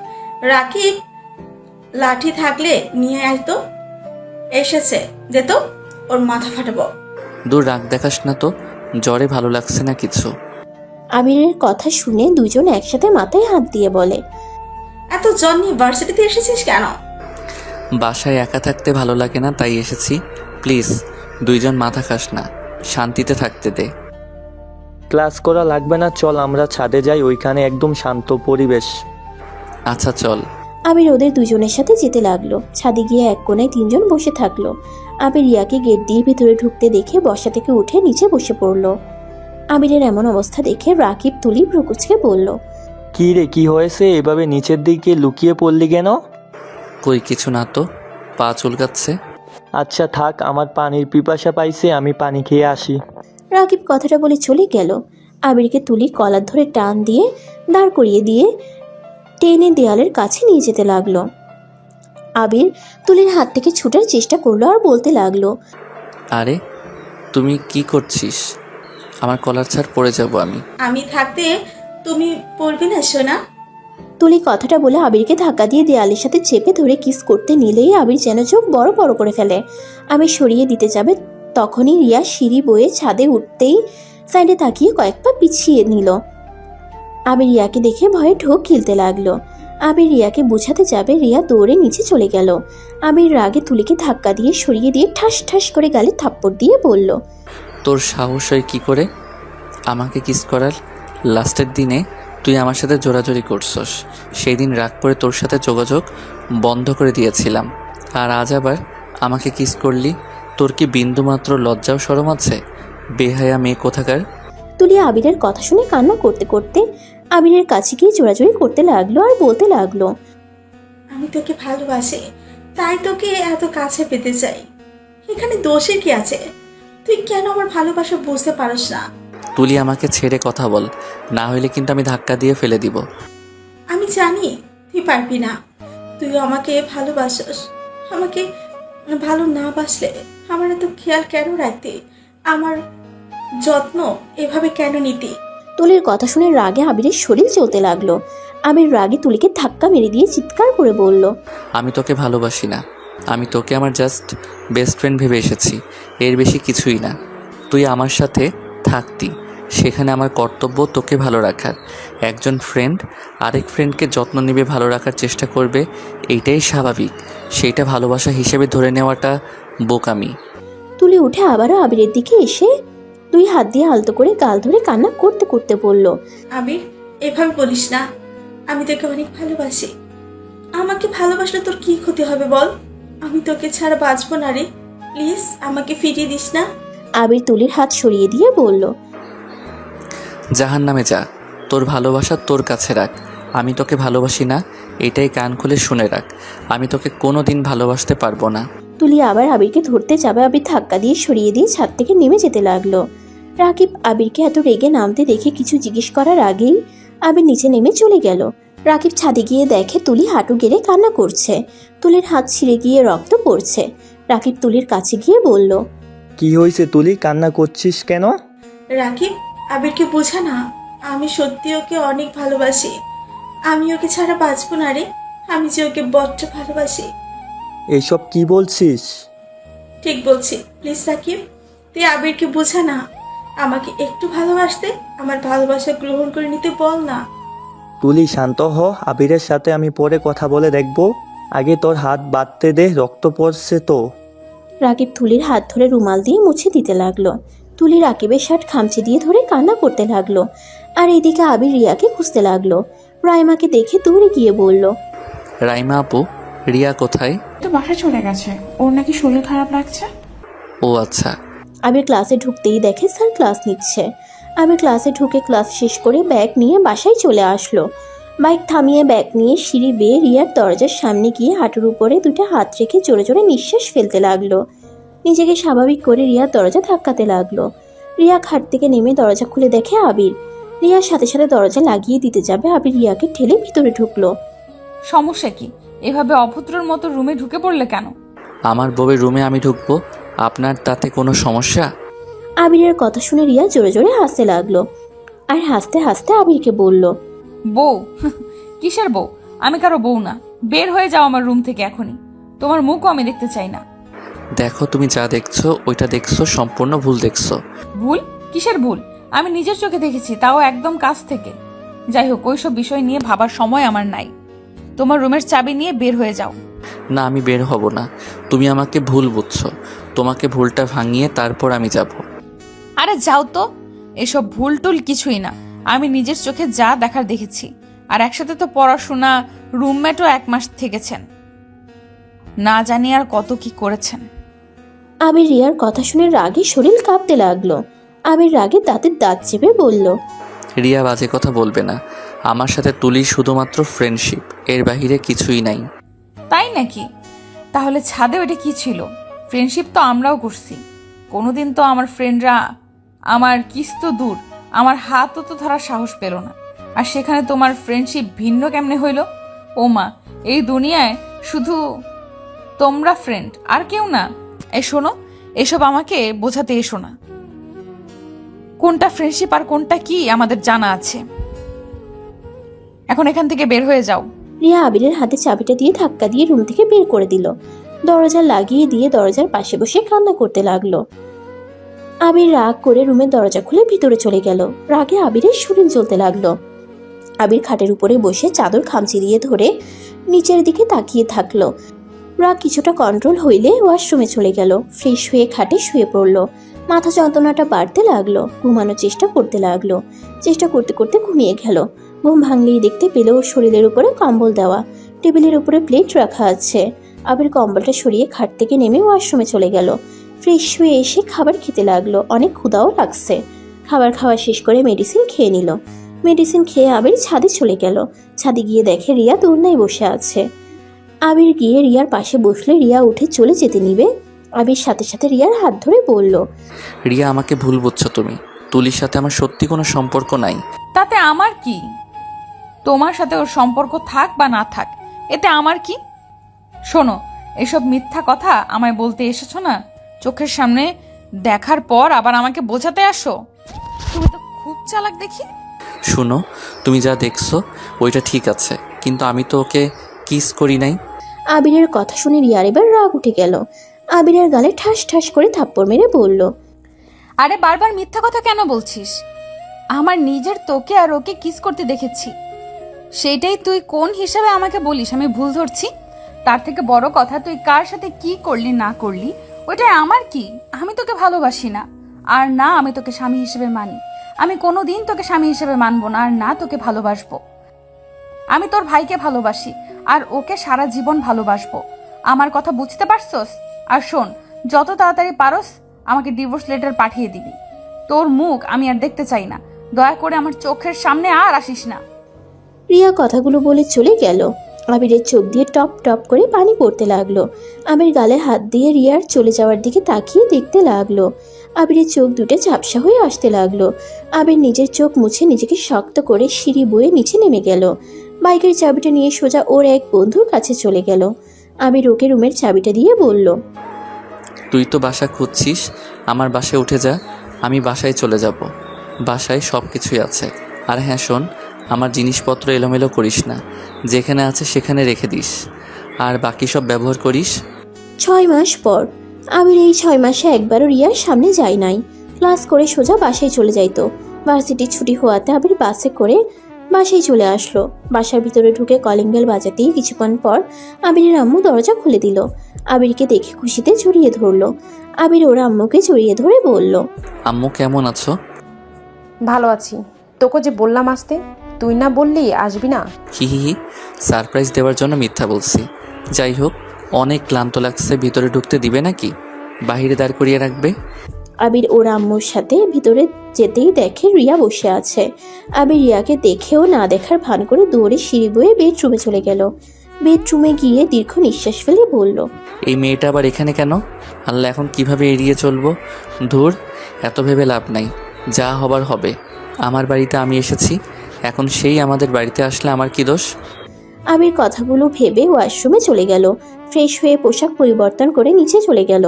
রাকিব, লাঠি থাকলে নিয়ে আসতো। এসেছে, দে তো, ওর মাথা ফাটাবো। দূর, রাগ দেখাস না তো, জ্বরে ভালো লাগছে না কিছু। আবিরের কথা শুনে দুজন একসাথে মাথায় হাত দিয়ে বলে, এত জন নিয়ে ভার্সিটিতে এসেছিস কেন? বাসায় একা থাকতে ভালো লাগে না, তাই এসেছি। প্লিজ দুইজন মাথা খাস না, শান্তিতে থাকতে দে। ক্লাস করা লাগবে না, চল আমরা ছাদে যাই, ওইখানে একদম শান্ত পরিবেশ। আচ্ছা চল। আবির ওদের দুজনের সাথে যেতে লাগলো। ছাদে গিয়ে এক কোণায় তিনজন বসে থাকলো। আবির রিয়াকে গেট দিয়ে ভেতরে ঢুকতে দেখে বসা থেকে উঠে নিচে বসে পড়লো। আবিরের এমন অবস্থা দেখে রাকিব তুলি ভ্রুকুচকে বলল, কি রে, কি হয়েছে? এভাবে নিচের দিকে লুকিয়ে পড়লি কেন? কই কিছু না তো, পা চুলকাচ্ছে। আচ্ছা থাক, আমার পানির পিপাসা পাইছে, আমি পানি খেয়ে আসি। রাকিব কথাটা বলে চলে গেল। আবিরকে তুলি কলার ধরে টান দিয়ে দাঁড় করিয়ে দিয়ে টেনে দেয়ালের কাছে নিয়ে যেতে লাগলো। আবির তুলির হাত থেকে ছুটার চেষ্টা করলো আর বলতে লাগলো, আরে তুমি কি করছিস? আমার কলার ছাড় পড়ে যাব আমি। আমি থাকতে তুমি পড়বে না সোনা? তুলি কথাটা বলে আবিরকে ধাক্কা দিয়ে দেয়ালের সাথে চেপে ধরে কিস করতে নিলেই আবির যেন চোখ বড় বড় করে ফেলে। আবির সরিয়ে দিতে যাবে, তখনই রিয়া সিঁড়ি বয়ে ছাদে উঠতেই সাইডে তাকিয়ে কয়েক পা পিছিয়ে নিল। আবির রিয়াকে দেখে ভয়ে ঢোক গিলতে লাগলো। আবির রিয়াকে বুঝাতে যাবে, রিয়া দৌড়ে নিচে চলে গেল। আবির রাগে তুলিকে ধাক্কা দিয়ে সরিয়ে দিয়ে ঠাস ঠাস করে গালে থাপ্পড় দিয়ে বলল, তোর সাহস হয় কি করে আমাকে কিস করার? লাস্টের দিনে তুই আমার সাথে জোরাজোরি করছস, সেই দিন রাগ করে তোর সাথে যোগাযোগ বন্ধ করে দিয়েছিলাম, আর আজ আবার আমাকে কিস করলি? তোর কি বিন্দুমাত্র লজ্জাও শরম আছে? বেহায়া মেয়ে কোথাকার। তুলি আবিরের কথা শুনে কান্না করতে করতে আবিরের কাছে গিয়ে জোরাজোরি করতে লাগলো আর বলতে লাগলো, আমি তোকে ভালোবাসি, তাই তোকে এত কাছে পেতে চাই। এখানে দোষের কি আছে? তুই কেন আমার ভালোবাসা বুঝতে পারস না? তুলি আমাকে ছেড়ে কথা বল, না হলে কিন্তু আমি ধাক্কা দিয়ে ফেলে দিব। আমি জানি তুই পারবি না। তুই আমাকে ভালোবাসস, আমাকে ভালো না বাসলে আমার এত খেয়াল কেন রাখতি? আমার যত্ন এভাবে কেন নিতি? তুলির কথা শুনে রাগে আবিরের শরীর চলতে লাগলো। আবির রাগে তুলিকে ধাক্কা মেরে দিয়ে চিৎকার করে বলল, আমি তোকে ভালোবাসি না, আমি তোকে আমার জাস্ট বেস্ট ফ্রেন্ড ভেবে এসেছি, এর বেশি কিছুই না। তুই আমার সাথে থাকতি, সেখানে আমার কর্তব্য তোকে ভালো রাখার। একজন ফ্রেন্ড আরেক ফ্রেন্ডকে যত্ন নেবে, ভালো রাখার চেষ্টা করবে, এইটাই স্বাভাবিক। সেইটা ভালোবাসা হিসেবে ধরে নেওয়াটা বোকামি। তুলি উঠে আবারও আবিরের দিকে এসে দুই হাত দিয়ে আলতো করে গাল ধরে কান্না করতে করতে বলল, আবির এভাবে বলিস না, আমি তোকে অনেক ভালোবাসি। আমাকে ভালোবাসলে তোর কি ক্ষতি হবে বল? আমি তোকে ছাড়া বাঁচবো না রে, প্লিজ আমাকে ফিরিয়ে দিস না। আবির তুলির হাত সরিয়ে দিয়ে বলল, জাহান্নামে যা, তোর ভালোবাসা তোর কাছে রাখ। আমি তোকে ভালোবাসি না, এটাই কান খুলে শুনে রাখ। আমি তোকে কোনো দিন ভালোবাসতে পারবো না। তুলি আবার আবিরকে ধরতে যাবে, আবির ধাক্কা দিয়ে সরিয়ে দিয়ে ছাদ থেকে নেমে যেতে লাগলো। রাকিব আবিরকে এত রেগে নামতে দেখে কিছু জিজ্ঞেস করার আগেই আবির নিচে নেমে চলে গেল। রাকিব ছাদে গিয়ে দেখে তুলি হাঁটু গেড়ে কান্না করছে। তুলির হাত ছিঁড়ে গিয়ে রক্ত পড়ছে। রাকিব তুলির কাছে গিয়ে বলল, কি হয়েছে তুলি, কান্না করছিস কেন? রাকিব, আবিরকে বোঝা না, আমি সত্যি ওকে অনেক ভালোবাসি। আমি ওকে ছাড়া বাঁচবো না রে, আমি যে ওকে বড্ড ভালোবাসি। এইসব কি বলছিস? ঠিক বলছি, প্লিজ রাকিব, তুই আবিরকে বোঝা না, আমাকে একটু ভালোবাসতে, আমার ভালোবাসা গ্রহণ করে নিতে বল না। তুলি শান্ত হ, আবিরের সাথে আমি পরে কথা বলে দেখব, আগে তোর হাত বাঁধতে দে, রক্ত পড়ছে তো। রাকিব তুলির হাত ধরে রুমাল দিয়ে মুছে দিতে লাগলো। তুলি রাকিবের শার্ট খামচে দিয়ে ধরে কান্না করতে লাগলো। আর এদিকে আবির রিয়াকে খুঁজতে লাগলো। রাইমাকে দেখে দৌড়ে গিয়ে বলল, রাইমা আপু, রিয়া কোথায়? তো বাসায় চলে গেছে, ওর নাকি শরীর খারাপ লাগছে। ও আচ্ছা। আবির ক্লাসে ঢুকতেই দেখে স্যার ক্লাস নিচ্ছে। আবির ক্লাসে ঢুকে ক্লাস শেষ করে ব্যাগ নিয়ে বাসায় চলে আসলো। বাইক থামিয়ে ব্যাগ নিয়ে সিঁড়ি বেয়ে রিয়ার দরজার সামনে গিয়ে হাঁটুর উপরে দুটো হাত রেখে জোরে জোরে নিঃশ্বাস ফেলতে লাগলো। নিজেকে স্বাভাবিক করে রিয়ার দরজা ধাক্কাতে লাগলো। রিয়া খাট থেকে নেমে দরজা খুলে দেখে আবির। রিয়ার সাথে সাথে দরজা লাগিয়ে দিতে যাবে, আবির রিয়াকে ঠেলে ভিতরে ঢুকলো। সমস্যা কি? এভাবে অভদ্রর মতো রুমে ঢুকে পড়লে কেন? আমার বউয়ের রুমে আমি ঢুকবো, আপনার তাতে কোনো সমস্যা? আবিরের কথা শুনে রিয়া জোরে জোরে হাসতে লাগলো। আর হাসতে হাসতে আবিরকে বলল, বউ? কিসের বউ? আমি কারো বউ না। বের হয়ে যাও আমার রুম থেকে এখনই। তোমার মুখও আমি দেখতে চাই না। দেখো, তুমি যা দেখছো ওইটা দেখছো, সম্পূর্ণ ভুল দেখছো। ভুল? কিসের ভুল? আমি নিজের চোখে দেখেছি, তাও একদম কাছ থেকে। যাই হোক, ওইসব বিষয় নিয়ে ভাবার সময় আমার নাই। তোমার রুমের চাবি নিয়ে বের হয়ে যাও। না, আমি বের হব না। তুমি আমাকে ভুল বুঝছো। তোমাকে ভুলটা ভাঙিয়ে তারপর আমি যাব। আরে যাও তো, এসব ভুল টুল কিছুই না। আমি নিজের চোখে যা দেখার দেখেছি। আর একসাথে তো পড়াশোনা, রুমমেটও 1 মাস থেকেছেন, না জানি আর কত কি করেছেন। আবির রিয়ার কথা শুনে রাগে শরীর কাঁপতে লাগলো। আবির রাগে দাঁতের দাঁত চেপে বলল, রিয়া, বাজে কথা বলবে না। আমার সাথে তুলির শুধুমাত্র ফ্রেন্ডশিপ, এর বাহিরে কিছুই নাই। তাই নাকি? তাহলে ছাদে ওটা কি ছিল? ফ্রেন্ডশিপ তো আমরাও করছি। কোনোদিন তো আমার ফ্রেন্ডরা আমার কিস তো দূর, আমার হাতও তো ধরার সাহস পেল না। আর সেখানে তোমার ফ্রেন্ডশিপ ভিন্ন কেমনে হইল? ও মা, এই দুনিয়ায় শুধু তোমরা ফ্রেন্ড, আর কেউ না? এই শোনো, এসব আমাকে বোঝাতে এসো না। কোনটা ফ্রেন্ডশিপ আর কোনটা কি আমাদের জানা আছে। এখন এখান থেকে বের হয়ে যাও। রিয়া আবিরের হাতে চাবিটা দিয়ে ধাক্কা দিয়ে রুম থেকে বের করে দিল। দরজা লাগিয়ে দিয়ে দরজার পাশে বসে কান্না করতে লাগলো। আবির রাগ করে রুমের দরজা খুলে ভিতরে চলে গেল। রাগে আবিরের শরীর জ্বলতে লাগলো। আবির খাটের উপরে বসে চাদর খামচি দিয়ে ধরে নিচের দিকে তাকিয়ে থাকলো। রাগ কিছুটা কন্ট্রোল হইলে ওয়াশরুমে চলে গেল। ফ্রেশ হয়ে খাটে শুয়ে পড়লো। মাথা যন্ত্রণাটা বাড়তে লাগলো। ঘুমানোর চেষ্টা করতে লাগলো। চেষ্টা করতে করতে ঘুমিয়ে গেল। ঘুম ভাঙলেই দেখতে পেল ওর শরীরের উপরে কম্বল দেওয়া, টেবিলের উপরে প্লেট রাখা আছে। আবির কম্বলটা সরিয়ে খাট থেকে নেমে ওয়াশরুমে চলে গেল। ফ্রেশ হয়ে এসে খাবার খেতে লাগলো। অনেক ক্ষুধাও লাগছে। খাবার খাওয়া শেষ করে মেডিসিন খেয়ে নিল। মেডিসিন খেয়ে আবির ছাদে চলে গেল। ছাদে গিয়ে দেখে রিয়া দোলনায় বসে আছে। আবির গিয়ে রিয়ার পাশে বসলে রিয়া উঠে চলে যেতে নিবে। আবির সাথে সাথে রিয়ার হাত ধরে বলল, রিয়া, আমাকে ভুল বুঝছো তুমি। তুলির সাথে আমার সত্যি কোনো সম্পর্ক নাই। তাতে আমার কি? তোমার সাথে ওর সম্পর্ক থাক বা না থাক, এতে আমার কি? শোনো, এসব মিথ্যা কথা আমায় বলতে এসেছো না? চোখের সামনে দেখার পর আবার আমাকে বোঝাতে আসো। তুমি তো খুব চালাক দেখি। শুনো, তুমি যা দেখছো ওইটা ঠিক আছে, কিন্তু আমি তো ওকে কিস করি নাই। আবিরের কথা শুনে রিয়ার এবার রাগ উঠে গেল। আবিরের গালে ঠাস ঠাস করে থাপ্পড় মেরে বলল, আরে বারবার মিথ্যা কথা কেন বলছিস? আমার নিজের তোকে আর ওকে কিস করতে দেখেছি, সেইটাই তুই কোন হিসাবে আমাকে বলিস আমি ভুল ধরছি? তার থেকে বড় কথা, তুই কার সাথে কি করলি না করলি ওইটাই আমার কি? আমি তোকে ভালোবাসি না, আর না আমি তোকে স্বামী হিসেবে মানি। আমি কোনোদিন তোকে স্বামী হিসেবে মানবো না, আর না তোকে ভালোবাসবো। আমি তোর ভাইকে ভালোবাসি, আর ওকে সারা জীবন ভালোবাসবো। আমার কথা বুঝতে পারছস? আর শোন, যত তাড়াতাড়ি পারস আমাকে ডিভোর্স লেটার পাঠিয়ে দিবি। তোর মুখ আমি আর দেখতে চাই না। দয়া করে আমার চোখের সামনে আর আসিস না। রিয়া কথাগুলো বলে চলে গেল। আবিরের চোখ দিয়ে টপ টপ করে পানি পড়তে লাগলো। আবির গালে হাত দিয়ে রিয়ার চলে যাওয়ার দিকে তাকিয়ে দেখতে লাগলো। আবিরের চোখ দুটো ঝাপসা হয়ে আসতে লাগলো। আবির নিজের চোখ মুছে নিজেকে শক্ত করে সিঁড়ি বয়ে নিচে নেমে গেল। বাইকের চাবিটা নিয়ে সোজা ওর এক বন্ধুর কাছে চলে গেল। আবির ওকে রুমের চাবিটা দিয়ে বলল, তুই তো বাসা খুঁজছিস, আমার বাসায় উঠে যা। আমি বাসায় চলে যাব। বাসায় সব কিছুই আছে। আর হ্যাঁ শোন, আমার জিনিসপত্র এলোমেলো করিস না। যেখানে আছে সেখানে রেখে দিস, আর বাকি সব ব্যবহার করিস। 6 মাস পর। আবির এই 6 মাসে একবারও রিয়ার সামনে যায় নাই। ক্লাস করে সোজা বাসায় চলে যাইতো। ভার্সিটির ছুটি হওয়াতে আবির বাসে করে বাসায় চলে আসলো। বাসার ভিতরে ঢুকে কলিং বেল বাজাতেই কিছুক্ষণ পর আবিরের আম্মু দরজা খুলে দিল। আবিরকে দেখে খুশিতে জড়িয়ে ধরলো। আবির ওর আম্মুকে জড়িয়ে ধরে বলল, আম্মু কেমন আছো? ভালো আছি। তোকে যে বললাম আসতে, তুই না বললি আসবি না? হি হি হি, সারপ্রাইজ দেওয়ার জন্য মিথ্যা বলছি। যাই হোক, অনেক ক্লান্ত লাগছে, ভিতরে ঢুকতে দিবে নাকি বাহিরে দাঁড় করিয়ে রাখবে? আবির ওর আম্মুর সাথে ভিতরে যেতেই দেখে রিয়া বসে আছে। আবির রিয়াকে দেখেও না দেখার ভান করে দৌড়ে সিঁড়ি বয়ে বেডরুমে চলে গেল। বেডরুমে গিয়ে দীর্ঘ নিঃশ্বাস ফেলে বলল, এই মেয়েটা আবার এখানে কেন? আল্লাহ, এখন কিভাবে এড়িয়ে চলবো? ধুর, এত ভেবে লাভ নাই। যা হবার হবে। আমার বাড়িতে আমি এসেছি, এখন সেই আমাদের বাড়িতে আসলে আমার কি দোষ? আবির কথাগুলো ভেবে ওয়াশরুমে চলে গেল। ফ্রেশ হয়ে পোশাক পরিবর্তন করে নিচে চলে গেল।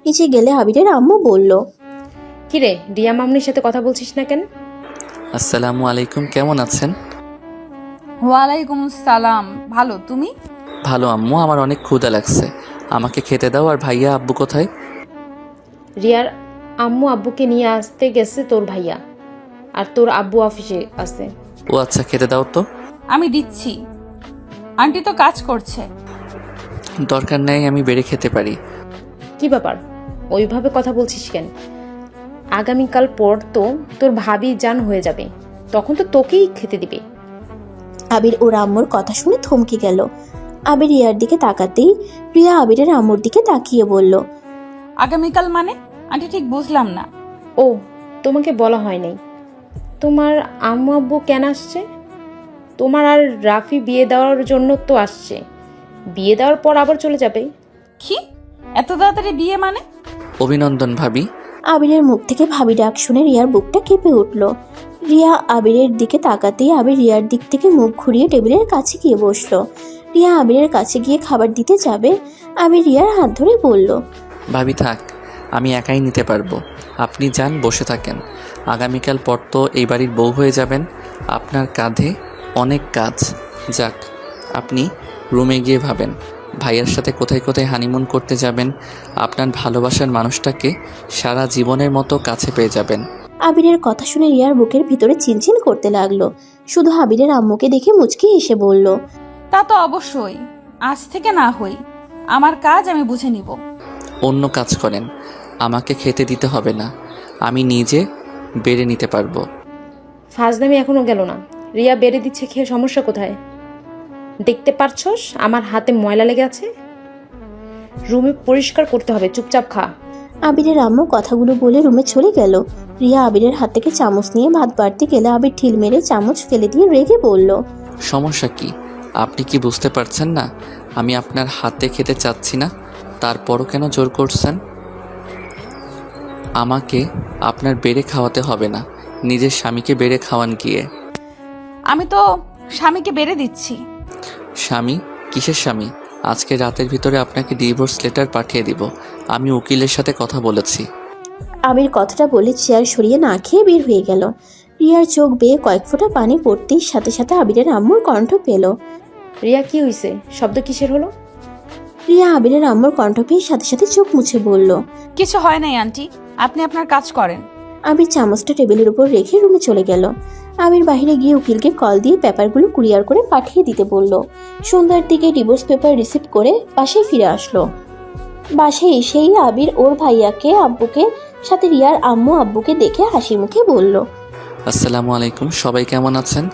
নিচে গেলে আবিরের আম্মু বলল, কিরে, রিয়া মামনির সাথে কথা বলছিস না কেন? আসসালামু আলাইকুম, কেমন আছেন? ওয়ালাইকুম সালাম, ভালো, তুমি? ভালো আম্মু, আমার অনেক ক্ষুধা লাগছে, আমাকে খেতে দাও। আর ভাইয়া আব্বু কোথায়? রিয়ার আম্মু আব্বুকে নিয়ে আসতে গেছে তোর ভাইয়া, আর তোর আব্বু অফিসে আছে। ও আচ্ছা, খেতে দাও তো। আমি দিচ্ছি। আন্টি তো কাজ করছে। দরকার নাই, আমি বেড়ে খেতে পারি। কি ব্যাপার ওইভাবে কথা বলছিস কেন? আগামীকাল পর তো তোর ভাবি জান হয়ে যাবে, তখন তো তোকেই খেতে দিবে। আবির ওর আম্মুর কথা শুনে থমকে গেল। আবির রিয়ার দিকে তাকাতেই রিয়া আবিরের আম্মুর দিকে তাকিয়ে বলল, আগামীকাল মানে? আন্টি ঠিক বুঝলাম না। ও, তোমাকে বলা হয় নাই। তোমার আম্মু আব্বু কেন আসছে? তোমার আর রাফি বিয়ে দেওয়ার জন্য তো আসছে। বিয়ে দেওয়ার পর আবার চলে যাবে। কি এত তাড়াতাড়ি বিয়ে মানে? অভিনন্দন ভাবি। আবিরের মুখ থেকে ভাবি ডাক শুনে রিয়ার বুকটা কেঁপে উঠল। রিয়া আবিরের দিকে তাকাতেই আবির রিয়ার দিক থেকে মুখ ঘুরিয়ে টেবিলের কাছে গিয়ে বসলো। রিয়া আবিরের কাছে গিয়ে খাবার দিতে যাবে, আবির রিয়ার হাত ধরে বলল, ভাবি থাক, আমি একাই নিতে পারবো। আপনি যান, বসে থাকেন। আগামীকাল পর তো এই বাড়ির বউ হয়ে যাবেন। আপনার কাঁধে অনেক কাজ। যাক, আপনি রুমে গিয়ে ভাবেন ভাইয়ার সাথে কোথায় কোথায় হানিমুন করতে যাবেন। আপনার ভালোবাসার মানুষটাকে সারা জীবনের মতো কাছে পেয়ে যাবেন। আবিরের কথা শুনে রিয়ার বুকের ভিতরে চিনচিন করতে লাগলো। শুধু আবিরের আম্মুকে দেখে মুচকি হেসে বলল, তা তো অবশ্যই, আজ থেকে না হই, আমার কাজ আমি বুঝে নিব। অন্য কাজ করেন, আমাকে খেতে দিতে হবে না, আমি নিজে বেড়ে নিতে পারবো। ফাজলামি এখনো গেল না। রিয়া বেড়ে দিচ্ছে, খেয়ে সমস্যা কোথায়? দেখতে পারছস আমার হাতে ময়লা লেগে আছে, রুমে পরিষ্কার করতে হবে, চুপচাপ খা। আবিরের আম্মু কথাগুলো বলে রুমে চলে গেল। রিয়া আবিরের হাত থেকে চামচ নিয়ে ভাত বাড়তে গেলে আবির ঢিল মেরে চামচ ফেলে দিয়ে রেগে বলল, সমস্যা কি? আপনি কি বুঝতে পারছেন না আমি আপনার হাতে খেতে চাচ্ছি না? তারপরও কেন জোর করছেন? আমাকে আপনার বেড়ে খাওয়াতে হবে না, নিজের স্বামীকে বেড়ে খাওয়ান গিয়ে। আমি তো স্বামীকে বেড়ে দিচ্ছি। স্বামী? কিসের স্বামী? আজকে রাতের ভিতরে আপনাকে ডিভোর্স লেটার পাঠিয়ে দিব। আমি উকিলের সাথে কথা বলেছি। আবির কথাটা বলে চেয়ার সরিয়ে না খেয়ে বের হয়ে গেল। রিয়ার চোখ বেয়ে কয়েক ফোঁটা পানি পড়তেই সাথে সাথে আবিরের আম্মুর কণ্ঠ পেল। রিয়া কি হইছে? শব্দ কিসের হলো? রিয়া আবিরের আম্মুর কণ্ঠ পেয়ে সাথে সাথে চোখ মুছে বলল, কিছু হয় নাই আন্টি, আপনি আপনার কাজ করেন। আবির চামচটা টেবিলের উপর রেখে রুমে চলে গেল। আবির বাইরে গিয়ে উকিলকে কল দিয়ে পেপারগুলো কুরিয়ার করে পাঠিয়ে দিতে বলল। সন্ধ্যার দিকে ডিভোর্স পেপার রিসিভ করে বাসায় ফিরে আসলো। বাসায় এসেই আবির ওর ভাইয়াকে আব্বুকে সাথে রিয়ার আম্মু আব্বুকে দেখে হাসি মুখে বলল, আসসালামু আলাইকুম, সবাই কেমন আছেন?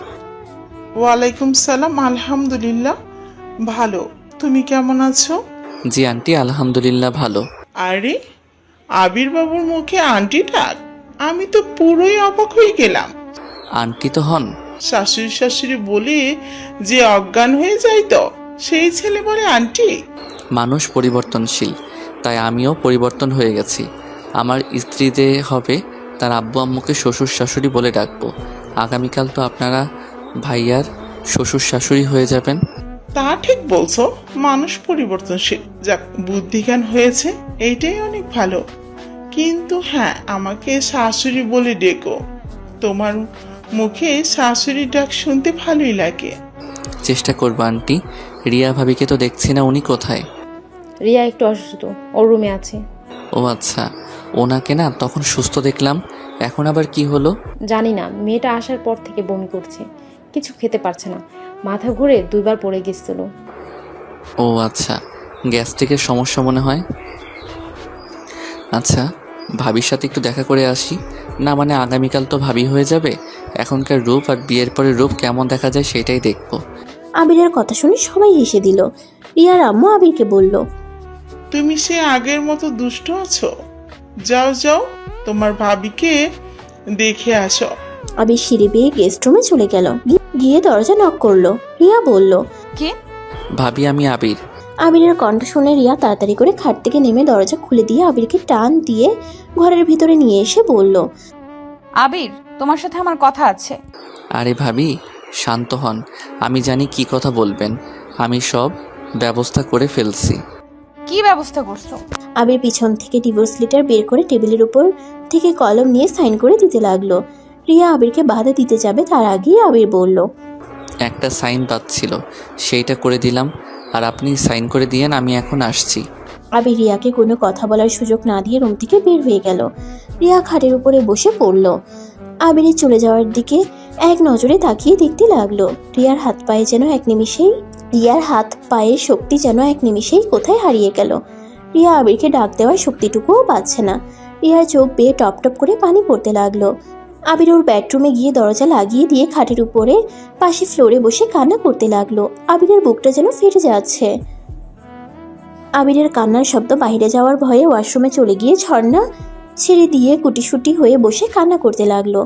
ওয়ালাইকুম সালাম, আলহামদুলিল্লাহ ভালো। তুমি কেমন আছো? জি আন্টি, আলহামদুলিল্লাহ ভালো। আরে আবির বাবুর মুখে আন্টি ডাক, আমি তো পুরোই অবাক হয়ে গেলাম। আন্টি তো হন? শাশুড়ি শাশুড়ি বলে যে অজ্ঞান হয়ে যায় তো সেই ছেলে বলে আন্টি। মানুষ পরিবর্তনশীল, তাই আমিও পরিবর্তন হয়ে গেছি। আমার স্ত্রী যে হবে তার আব্বু আম্মুকে শ্বশুর শাশুড়ি বলে ডাকবো। আগামীকাল তো আপনারা ভাইয়ার শ্বশুর শাশুড়ি হয়ে যাবেন। তা ঠিক বলছো, মানুষ পরিবর্তনশীল। যাক, বুদ্ধিজ্ঞান হয়েছে, এইটাই অনেক ভালো। কিন্তু হ্যাঁ, আমাকে শাশুড়ি বলে ডেকো। তোমার মুখে শাশুড়ি ডাক শুনতে ভালোই লাগে। চেষ্টা করবো আন্টি। রিয়া ভাবিকে তো দেখছি না, উনি কোথায়? রিয়া একটু অসুস্থ, ওর রুমে আছে। ও আচ্ছা, ওনাকে না তখন সুস্থ দেখলাম, এখন আবার কি হলো? জানি না, মেয়েটা আসার পর থেকে বমি করছে, কিছু খেতে পারছে না, মাথা ঘুরে 2 বার পড়ে গেছিল। ও আচ্ছা, গ্যাস্ট্রিকের সমস্যা মনে হয়। আচ্ছা, ভাবির সাথে একটু দেখা করে আসি না, মানে আগামীকাল তো ভাবি হয়ে যাবে। এখনকার রূপ আর বিয়ের পরে রূপ কেমন দেখা যায় সেটাই দেখবো। আবিরের কথা শুনে সবাই হেসে দিল। রিয়ার আম্মু আবিরকে বলল, তুমি সে আগের মতো দুষ্ট আছো? যাও যাও, তোমার ভাবিকে দেখে আসো। আবির সিঁড়ি বেয়ে গেস্ট রুমে চলে গেল। গিয়ে দরজা নক করলো। রিয়া বলল, কে? ভাবি, আমি আবির। আবিরের কণ্ঠ শুনে রিয়া তাড়াতাড়ি করে খাট থেকে নেমে দরজা খুলে দিয়ে আবিরকে টান দিয়ে ঘরের ভিতরে নিয়ে এসে বলল, আবির, তোমার সাথে আমার কথা আছে। আরে ভাবি, শান্ত হন, আমি জানি কি কথা বলবেন। আমি সব ব্যবস্থা করে ফেলছি। কি ব্যবস্থা করছো? আবির পিছন থেকে ডিভোর্স লেটার বের করে টেবিলের উপর থেকে কলম নিয়ে সাইন করে দিতে লাগলো। রিয়া আবিরকে বাধা দিতে যাবে তার আগেই আবির বলল, একটা সাইন পাচ্ছিল, সেইটা করে দিলাম, আর আপনি সাইন করে দিয়েন, আমি এখন আসছি। আবির রিয়াকে কোনো কথা বলার সুযোগ না দিয়ে রুম থেকে বের হয়ে গেল। রিয়া খাটের উপরে বসে পড়ল। আবিরের চলে যাওয়ার দিকে এক নজরে তাকিয়ে দেখতে লাগলো। রিয়ার হাত পায়ের শক্তি যেন এক নিমিষেই কোথায় হারিয়ে গেল। রিয়া আবিরকে ডাক দেওয়ার শক্তিটুকুও পাচ্ছে না। রিয়ার চোখ বেয়ে টপ টপ করে পানি পড়তে লাগলো। আবির ওর বেডরুমে গিয়ে দরজা লাগিয়ে দিয়ে খাটের উপরে পাশে ফ্লোরে বসে কান্না করতে লাগলো। আবিরের বুকটা যেন ফেটে যাচ্ছে। আবিরের কান্নার শব্দ বাইরে যাওয়ার ভয়ে ওয়াশরুমে চলে গিয়ে ঝর্ণা ছেড়ে দিয়ে কুটিসুটি হয়ে বসে কান্না করতে লাগলো।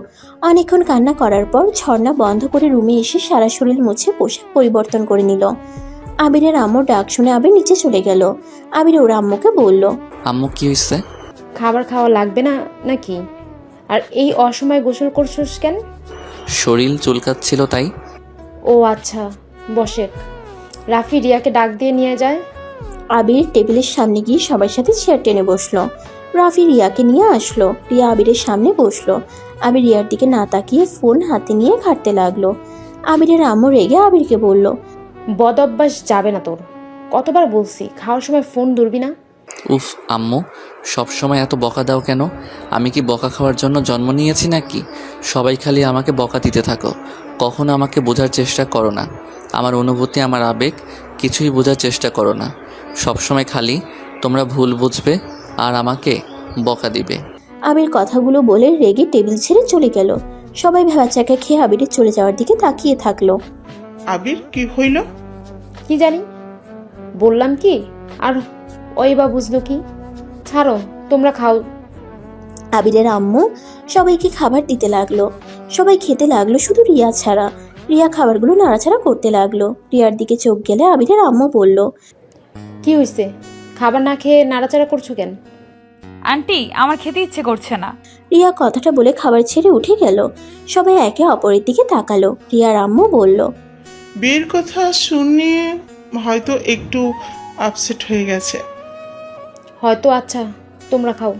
অনেকক্ষণ কান্না করার পর ঝর্ণা বন্ধ করে রুমে এসে সারা শরীর মুছে পোশাক পরিবর্তন করে নিল। আবিরের আম্মুর ডাক শুনে আবির নিচে চলে গেল। আবির ওর আম্মুকে বলল, আম্মু কি হয়েছে? খাবার খাওয়া লাগবে না নাকি? আর এই অসময়ে গোসল করছিস কেন? শরীর চুলকাচ্ছিল তাই। ও আচ্ছা, বসে। রাফি রিয়াকে ডাক দিয়ে নিয়ে যায়। আবির টেবিলের সামনে গিয়ে সবার সাথে চেয়ার টেনে বসলো। রাফি রিয়াকে নিয়ে আসলো। রিয়া আবিরের সামনে বসলো। আবির রিয়ার দিকে না তাকিয়ে ফোন হাতে নিয়ে ঘাঁটতে লাগলো। আবিরের আম্মু রেগে আবিরকে বলল, বদ অভ্যাস যাবে না তোর। কতবার বলছি খাওয়ার সময় ফোন ধরবি না। উফ আম্মু, সবসময় এত বকা দাও কেন? আমি কি বকা খাওয়ার জন্য জন্ম নিয়েছি নাকি? সবাই খালি আমাকে বকা দিতে থাকো, কখনো আমাকে বোঝার চেষ্টা করো না। আমার অনুভূতি, আমার আবেগ কিছুই বোঝার চেষ্টা করো না। সবসময় খালি তোমরা ভুল বুঝবে আর আমাকে বকা দিবে। আবির কথাগুলো বলে রেগে টেবিল ছেড়ে চলে গেল। সবাই ভেবাচাকা খেয়ে আবিরের চলে যাওয়ার দিকে তাকিয়ে থাকলো। আবির কি হইল? কি জানি, বললাম কি আর ওই বা বুঝলো কি। ছাড়ো, তোমরা খাও। আবিরের আম্মু সবাইকে খাবার দিতে লাগলো। সবাই খেতে লাগলো, শুধু রিয়া ছাড়া। রিয়া খাবারগুলো নাড়াচাড়া করতে লাগলো। রিয়ার দিকে চোখ গেলে আবিরের আম্মু বলল, কি হয়েছে? খাবার না খেয়ে নাড়াচাড়া করছো কেন? আন্টি, আমার খেতে ইচ্ছে করছে না। রিয়া কথাটা বলে খাবার ছেড়ে উঠে গেল। সবাই একে অপরের দিকে তাকালো। রিয়ার আম্মু বলল, বিয়ের কথা শুনে হয়তো একটু আপসেট হয়ে গেছে। হয়তো। আচ্ছা, তোমরা খাও।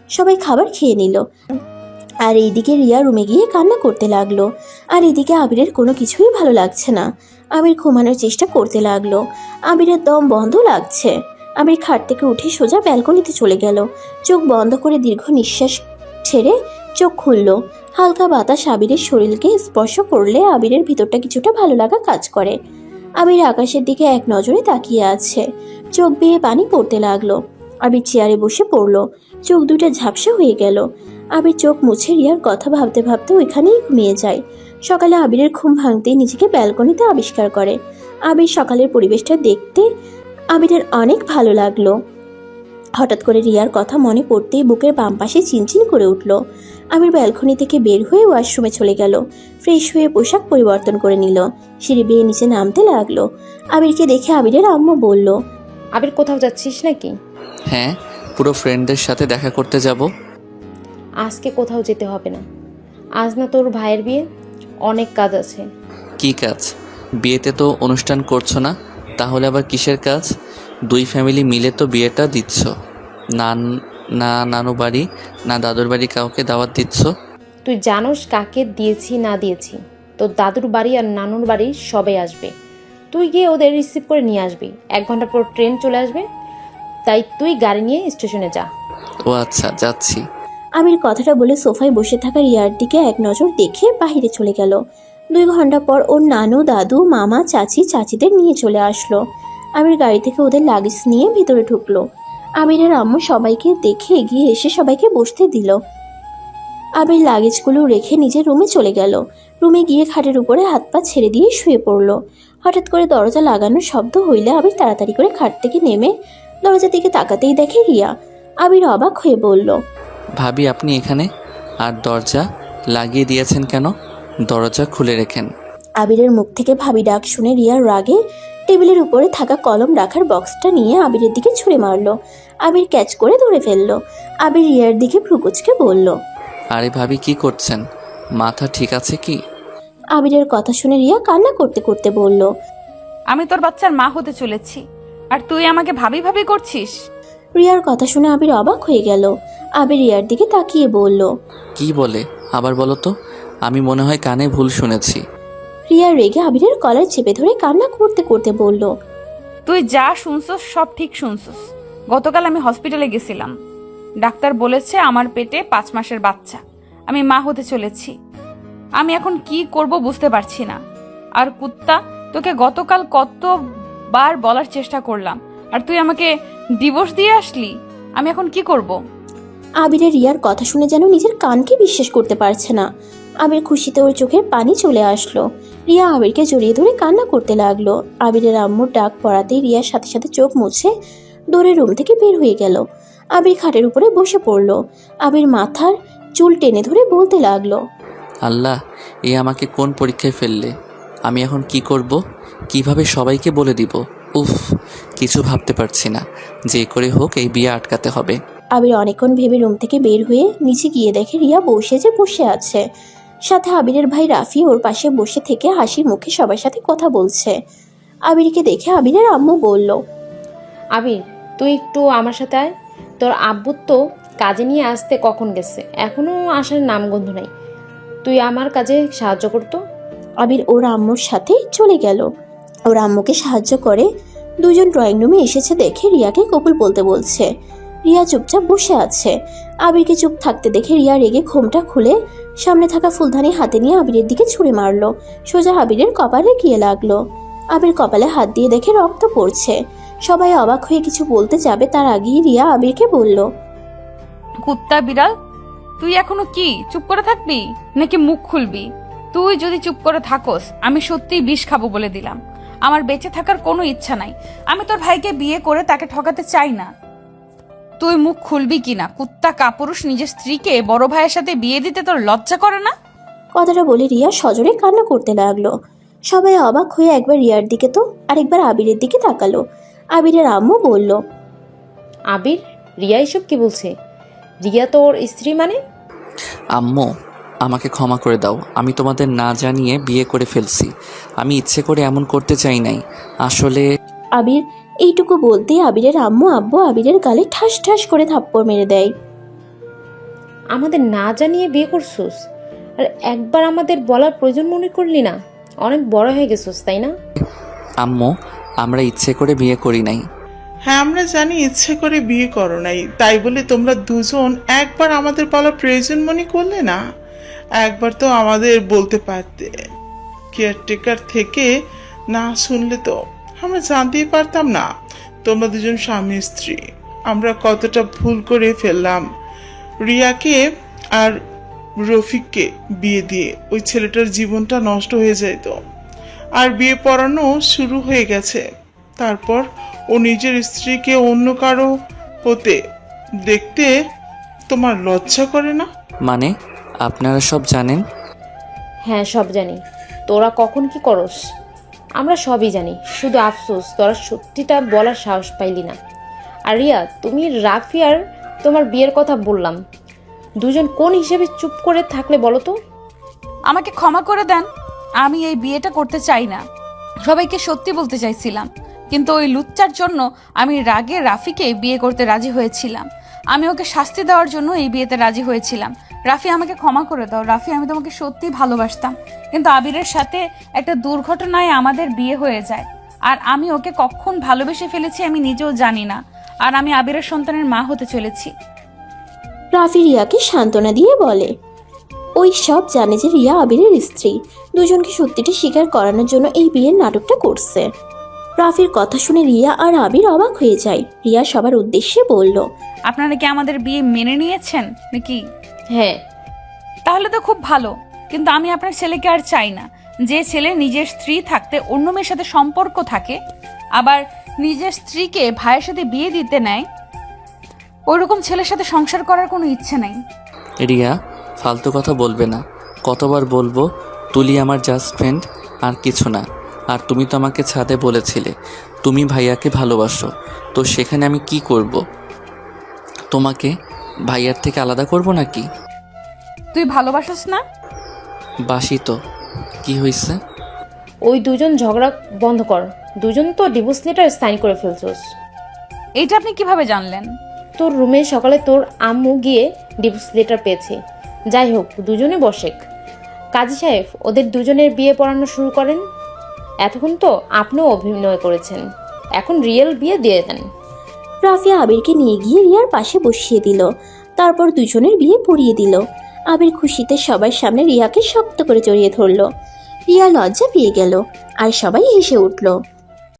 সবাই খাবার খেয়ে নিল। আর এইদিকে রিয়া রুমে গিয়ে কান্না করতে লাগলো। আর এদিকে আবিরের কোনো কিছুই ভালো লাগছে না। আবির ঘুমানোর চেষ্টা করতে লাগলো। আবিরের দম বন্ধ লাগছে। আবির খাট থেকে উঠে সোজা ব্যালকনিতে চলে গেল। চোখ বন্ধ করে দীর্ঘ নিঃশ্বাস ছেড়ে চোখ খুলল। হালকা বাতাস আবিরের শরীরকে স্পর্শ করলে আবিরের ভিতরটা কিছুটা ভালো লাগা কাজ করে। আবির আকাশের দিকে এক নজরে তাকিয়ে আছে। চোখ বেয়ে পানি পড়তে লাগলো। আবির চেয়ারে বসে পড়লো। চোখ দুটো ঝাপসা হয়ে গেল। আবির চোখ মুছে রিয়ার কথা ভাবতে ভাবতে ওইখানেই ঘুমিয়ে যায়। সকালে আবিরের ঘুম ভাঙতেই নিজেকে ব্যালকনিতে আবিষ্কার করে। আবির সকালের পরিবেশটা দেখতে আবিরের অনেক ভালো লাগলো। হঠাৎ করে রিয়ার কথা মনে পড়তেই বুকের বাম পাশে চিনচিন করে উঠল। আবির ব্যালকনি থেকে বের হয়ে ওয়াশরুমে চলে গেল। ফ্রেশ হয়ে পোশাক পরিবর্তন করে নিল। সিঁড়ি বেয়ে নিচে নামতে লাগলো। আবিরকে দেখে আবিরের আম্মু বলল, আবির কোথাও যাচ্ছিস নাকি? হ্যাঁ, পুরো ফ্রেন্ডদের সাথে দেখা করতে যাব। আজকে কোথাও যেতে হবে না। আজ না তোর ভাইয়ের বিয়ে, অনেক কাজ আছে। কি কাজ? বিয়েতে তো অনুষ্ঠান করছো না, তাহলে আবার কিসের কাজ? দুই ফ্যামিলি মিলে তো বিয়েটা দিচ্ছ। না না নানু বাড়ি না দাদুর বাড়ি কাউকে দাওয়াত দিচ্ছ? তুই জানোস কাকে দিয়েছি না দিয়েছি। তোর দাদুর বাড়ি আর নানুর বাড়ি সবাই আসবে। তুই গিয়ে ওদের রিসিভ করে নিয়ে আসবি। 1 ঘন্টা পর ট্রেন চলে আসবে, তাই তুই গাড়ি নিয়ে স্টেশনে যা। ও আচ্ছা, যাচ্ছি। আবির কথাটা বলে সোফায় বসে থাকা রিয়ার দিকে এক নজর দেখে বাহিরে চলে গেল। 2 ঘন্টা পর ওর নানু, দাদু, মামা, চাচিদের নিয়ে চলে আসলো। আবির গাড়ি থেকে ওদের লাগেজ নিয়ে ভিতরে ঢুকলো। আবিরের আম্মু সবাইকে দেখে এগিয়ে এসে সবাইকে বসতে দিল। আবির লাগেজগুলো রেখে নিজের রুমে চলে গেল। রুমে গিয়ে খাটের উপরে হাত পা ছেড়ে দিয়ে শুয়ে পড়লো। হঠাৎ করে দরজা লাগানোর শব্দ হইলে আবির তাড়াতাড়ি করে খাট থেকে নেমে দরজার দিকে তাকাতেই দেখে রিয়া। আবির অবাক হয়ে বলল, ভাবি আপনি এখানে? আর দরজা লাগিয়ে দিয়েছেন কেন? দরজা খুলে রেখেন। আবিরের মুখ থেকে ভাবি ডাক শুনে রিয়ার রাগে টেবিলের উপরে থাকা কলম রাখার বক্সটা নিয়ে আবিরের দিকে ছুঁড়ে মারলো। আবির ক্যাচ করে ধরে ফেললো। আবির রিয়ার দিকে ভ্রুকুচকে বলল, আরে ভাবি কি করছেন? মাথা ঠিক আছে কি? আবিরের কথা শুনে রিয়া কান্না করতে করতে বলল, আমি তোর বাচ্চার মা হতে চলেছি, আর তুই আমাকে ভাবি ভাবি করছিস? রিয়ার কথা শুনে আবির অবাক হয়ে গেল। আবির রিয়ার দিকে তাকিয়ে বলল, কি বলে? আবার বলো তো, আমি মনে হয় কানে ভুল শুনেছি। রিয়া রেগে আবিরের কলার চেপে ধরে কান্না করতে করতে বলল, তুই যা শুনছস সব ঠিক শুনছস। গতকাল আমি হসপিটালে গেছিলাম। ডাক্তার বলেছে আমার পেটে 5 মাসের বাচ্চা। আমি মা হতে চলেছি। আমি এখন কি করব বুঝতে পারছি না। আর কুত্তা, তোকে গতকাল কতবার বলার চেষ্টা করলাম, আর তুই আমাকে ডিভোর্স দিয়ে আসলি। আমি এখন কি করব? আবিরের রিয়ার কথা শুনে যেন নিজের কানকে বিশ্বাস করতে পারছে না। আবির খুশিতে ওর চোখের পানি চলে আসলো। রিয়া আবিরকে জড়িয়ে ধরে কান্না করতে লাগলো। আবিরের আম্মুর ডাক পড়াতেই রিয়ার সাথে সাথে চোখ মুছে দৌড়ে রুম থেকে বের হয়ে গেল। আবির খাটের উপরে বসে পড়লো। আবির মাথার চুল টেনে ধরে বলতে লাগলো, আল্লাহ, এ আমাকে কোন পরীক্ষায় ফেললে? আমি এখন কি করব? কিভাবে সবাইকে বলে দিব? উফ, কিছু ভাবতে পারছি না। যে করে হোক এই বিয়ে আটকাতে হবে। আবির অনেকক্ষণ ভেবে রুম থেকে বের হয়ে নিচে গিয়ে দেখে রিয়া বসে আছে। সাথে আবিরের ভাই রাফি ওর পাশে বসে থেকে হাসি মুখে সবার সাথে কথা বলছে। আবিরকে দেখে আবিরের আম্মু বলল, আবির, তুই একটু আমার সাথে আয়। তোর আব্বু তো কাজে নিয়ে আসতে কখন গেছে, এখনো আসার নামগন্ধ নাই। তুই আমার কাজে সাহায্য করতো। আবির ওর আম্মুর সাথে চলে গেল। ওর আম্মুকে সাহায্য করে দুজন ড্রয়িং রুমে এসেছে দেখে রিয়াকে কবুল বলতে বলছে। রিয়া চুপচাপ বসে আছে। আবিরকে চুপ থাকতে দেখে রিয়া রেগে ঘোমটা খুলে সামনে থাকা ফুলদানি হাতে নিয়ে আবিরের দিকে ছুঁড়ে মারলো। সোজা আবিরের কপালে গিয়ে লাগলো। আবির কপালে হাত দিয়ে দেখে রক্ত পড়ছে। সবাই অবাক হয়ে কিছু বলতে যাবে তার আগেই রিয়া আবিরকে বলল, কুত্তা বিড়াল, তুই এখনো কি চুপ করে থাকবি নাকি মুখ খুলবি? তুই যদি চুপ করে থাকোস, আমি সত্যিই বিষ খাবো বলে দিলাম। আমার বেঁচে থাকার কোনো ইচ্ছা নাই। আমি তোর ভাইকে বিয়ে করে তাকে ঠকাতে চাই না। তুই মুখ খুলবি কিনা? কুত্তা কাপুরুষ, নিজের স্ত্রীকে বড় ভাইয়ের সাথে বিয়ে দিতে তোর লজ্জা করে না? কথাটা বলে রিয়া সজোরে কান্না করতে লাগলো। সবাই অবাক হয়ে একবার রিয়ার দিকে তো আরেকবার আবিরের দিকে তাকালো। আবিরের আম্মু বলল, আবির, রিয়া এসব কি বলছে? রিয়া তোর স্ত্রী মানে? আম্মু, আমাকে ক্ষমা করে দাও। আমি তোমাদের না জানিয়ে বিয়ে করে ফেলছি। আমি ইচ্ছে করে এমন করতে চাই নাই। আসলে আবির এইটুকু বলতে আবিরের আব্বু আবিরের গালে ঠাস ঠাস করে থাপ্পড় মেরে দেয়। আমাদের না জানিয়ে বিয়ে করছোস, আর একবার আমাদের বলার প্রয়োজন মনে করলি না? অনেক বড় হয়ে গেছোস, তাই না? আম্মু, আমরা ইচ্ছে করে বিয়ে করি নাই। হ্যাঁ, আমরা জানি ইচ্ছে করে বিয়ে করো নাই, তাই বলে তোমরা দুজন একবার আমাদের বলার প্রয়োজন মনে করলে না? একবার তো আমাদের বলতে পারতে। কেয়ারটেকার থেকে না শুনলে তো আমরা জানতেই পারতাম না তোমরা দুজন স্বামী স্ত্রী। আমরা কতটা ভুল করে ফেললাম। রিয়াকে আর রফিককে বিয়ে দিয়ে ওই ছেলেটার জীবনটা নষ্ট হয়ে যেত। আর বিয়ে পড়ানো শুরু হয়ে গেছে। তারপর ও নিজের স্ত্রীকে অন্য কারো হতে দেখতে তোমার লজ্জা করে না? মানে আপনারা সব জানেন? হ্যাঁ, সব জানি। তোরা কখন কি করস আমরা সবই জানি। শুধু আফসোস তোরা সত্যিটা বলার সাহস পাইলি না। আর রিয়া, তুমি রাফি আর তোমার বিয়ের কথা বললাম, দুজন কোন হিসেবে চুপ করে থাকলে বলো তো? আমাকে ক্ষমা করে দেন। আমি এই বিয়েটা করতে চাই না। সবাইকে সত্যি বলতে চাইছিলাম, কিন্তু ওই লুচ্চার জন্য আমি রাগে রাফিকে বিয়ে করতে রাজি হয়েছিলাম। আমি ওকে শাস্তি দেওয়ার জন্য এই বিয়েতে রাজি হয়েছিলাম। রাফি, আমাকে ক্ষমা করে দাও। রাফি, আমি তোমাকে সত্যি ভালোবাসতাম, কিন্তু আবিরের সাথে একটা দুর্ঘটনায় আমাদের বিয়ে হয়ে যায়। আর আমি ওকে কখন ভালোবেসে ফেলেছি আমি নিজেও জানি না। আর আমি আবিরের সন্তানের মা হতে চলেছি। রাফি রিয়াকে সান্ত্বনা দিয়ে বলে, ওই সব জানে যে রিয়া আবিরের স্ত্রী। দুজনকে সত্যিটা স্বীকার করানোর জন্য এই বিয়ের নাটকটা করছে। রাফির কথা শুনে রিয়া আর আবির অবাক হয়ে যায়। রিয়া সবার উদ্দেশ্যে বলল, আপনারা কি আমাদের বিয়ে মেনে নিয়েছেন নাকি? হ্যাঁ। তাহলে তো খুব ভালো, কিন্তু আমি আপনার ছেলেকে আর চাই না। যে ছেলে নিজের স্ত্রী থাকতে অন্য মেয়ের সাথে সম্পর্ক থাকে, আবার নিজের স্ত্রীকে ভাইয়ের সাথে বিয়ে দিতে নেয়, ওইরকম ছেলের সাথে সংসার করার কোনো ইচ্ছে নেই। রিয়া, ফালতু কথা বলবে না। কতবার বলবো, তুলি আমার জাস্ট ফ্রেন্ড, আর কিছু না। আর তুমি তো আমাকে ছাদে বলেছিলে তুমি ভাইয়াকে ভালোবাসো, তো সেখানে আমি কি করব? তোমাকে ভাইয়ার থেকে আলাদা করব নাকি? তুই ভালোবাসিস না? বাসি তো, কি হয়েছে? ওই দুজন ঝগড়া বন্ধ কর। দুজন তো ডিভোর্স লেটার সাইন করে ফেলছোস। এইটা আপনি কিভাবে জানলেন? তোর রুমে সকালে তোর আম্মু গিয়ে ডিভোর্স লেটার পেয়েছে। যাই হোক, দুজনে বসেক। কাজী সাহেব, ওদের দুজনের বিয়ে পড়ানো শুরু করেন। এতক্ষণ তো আপনিও অভিনয় করেছেন, এখন রিয়েল বিয়ে দিয়ে দেন। রাফি আবিরকে নিয়ে গিয়ে রিয়ার পাশে বসিয়ে দিল। তারপর দুজনের বিয়ে পড়িয়ে দিল। আবির খুশিতে সবার সামনে রিয়াকে শক্ত করে জড়িয়ে ধরলো। রিয়া লজ্জা পেয়ে গেল আর সবাই হেসে উঠল।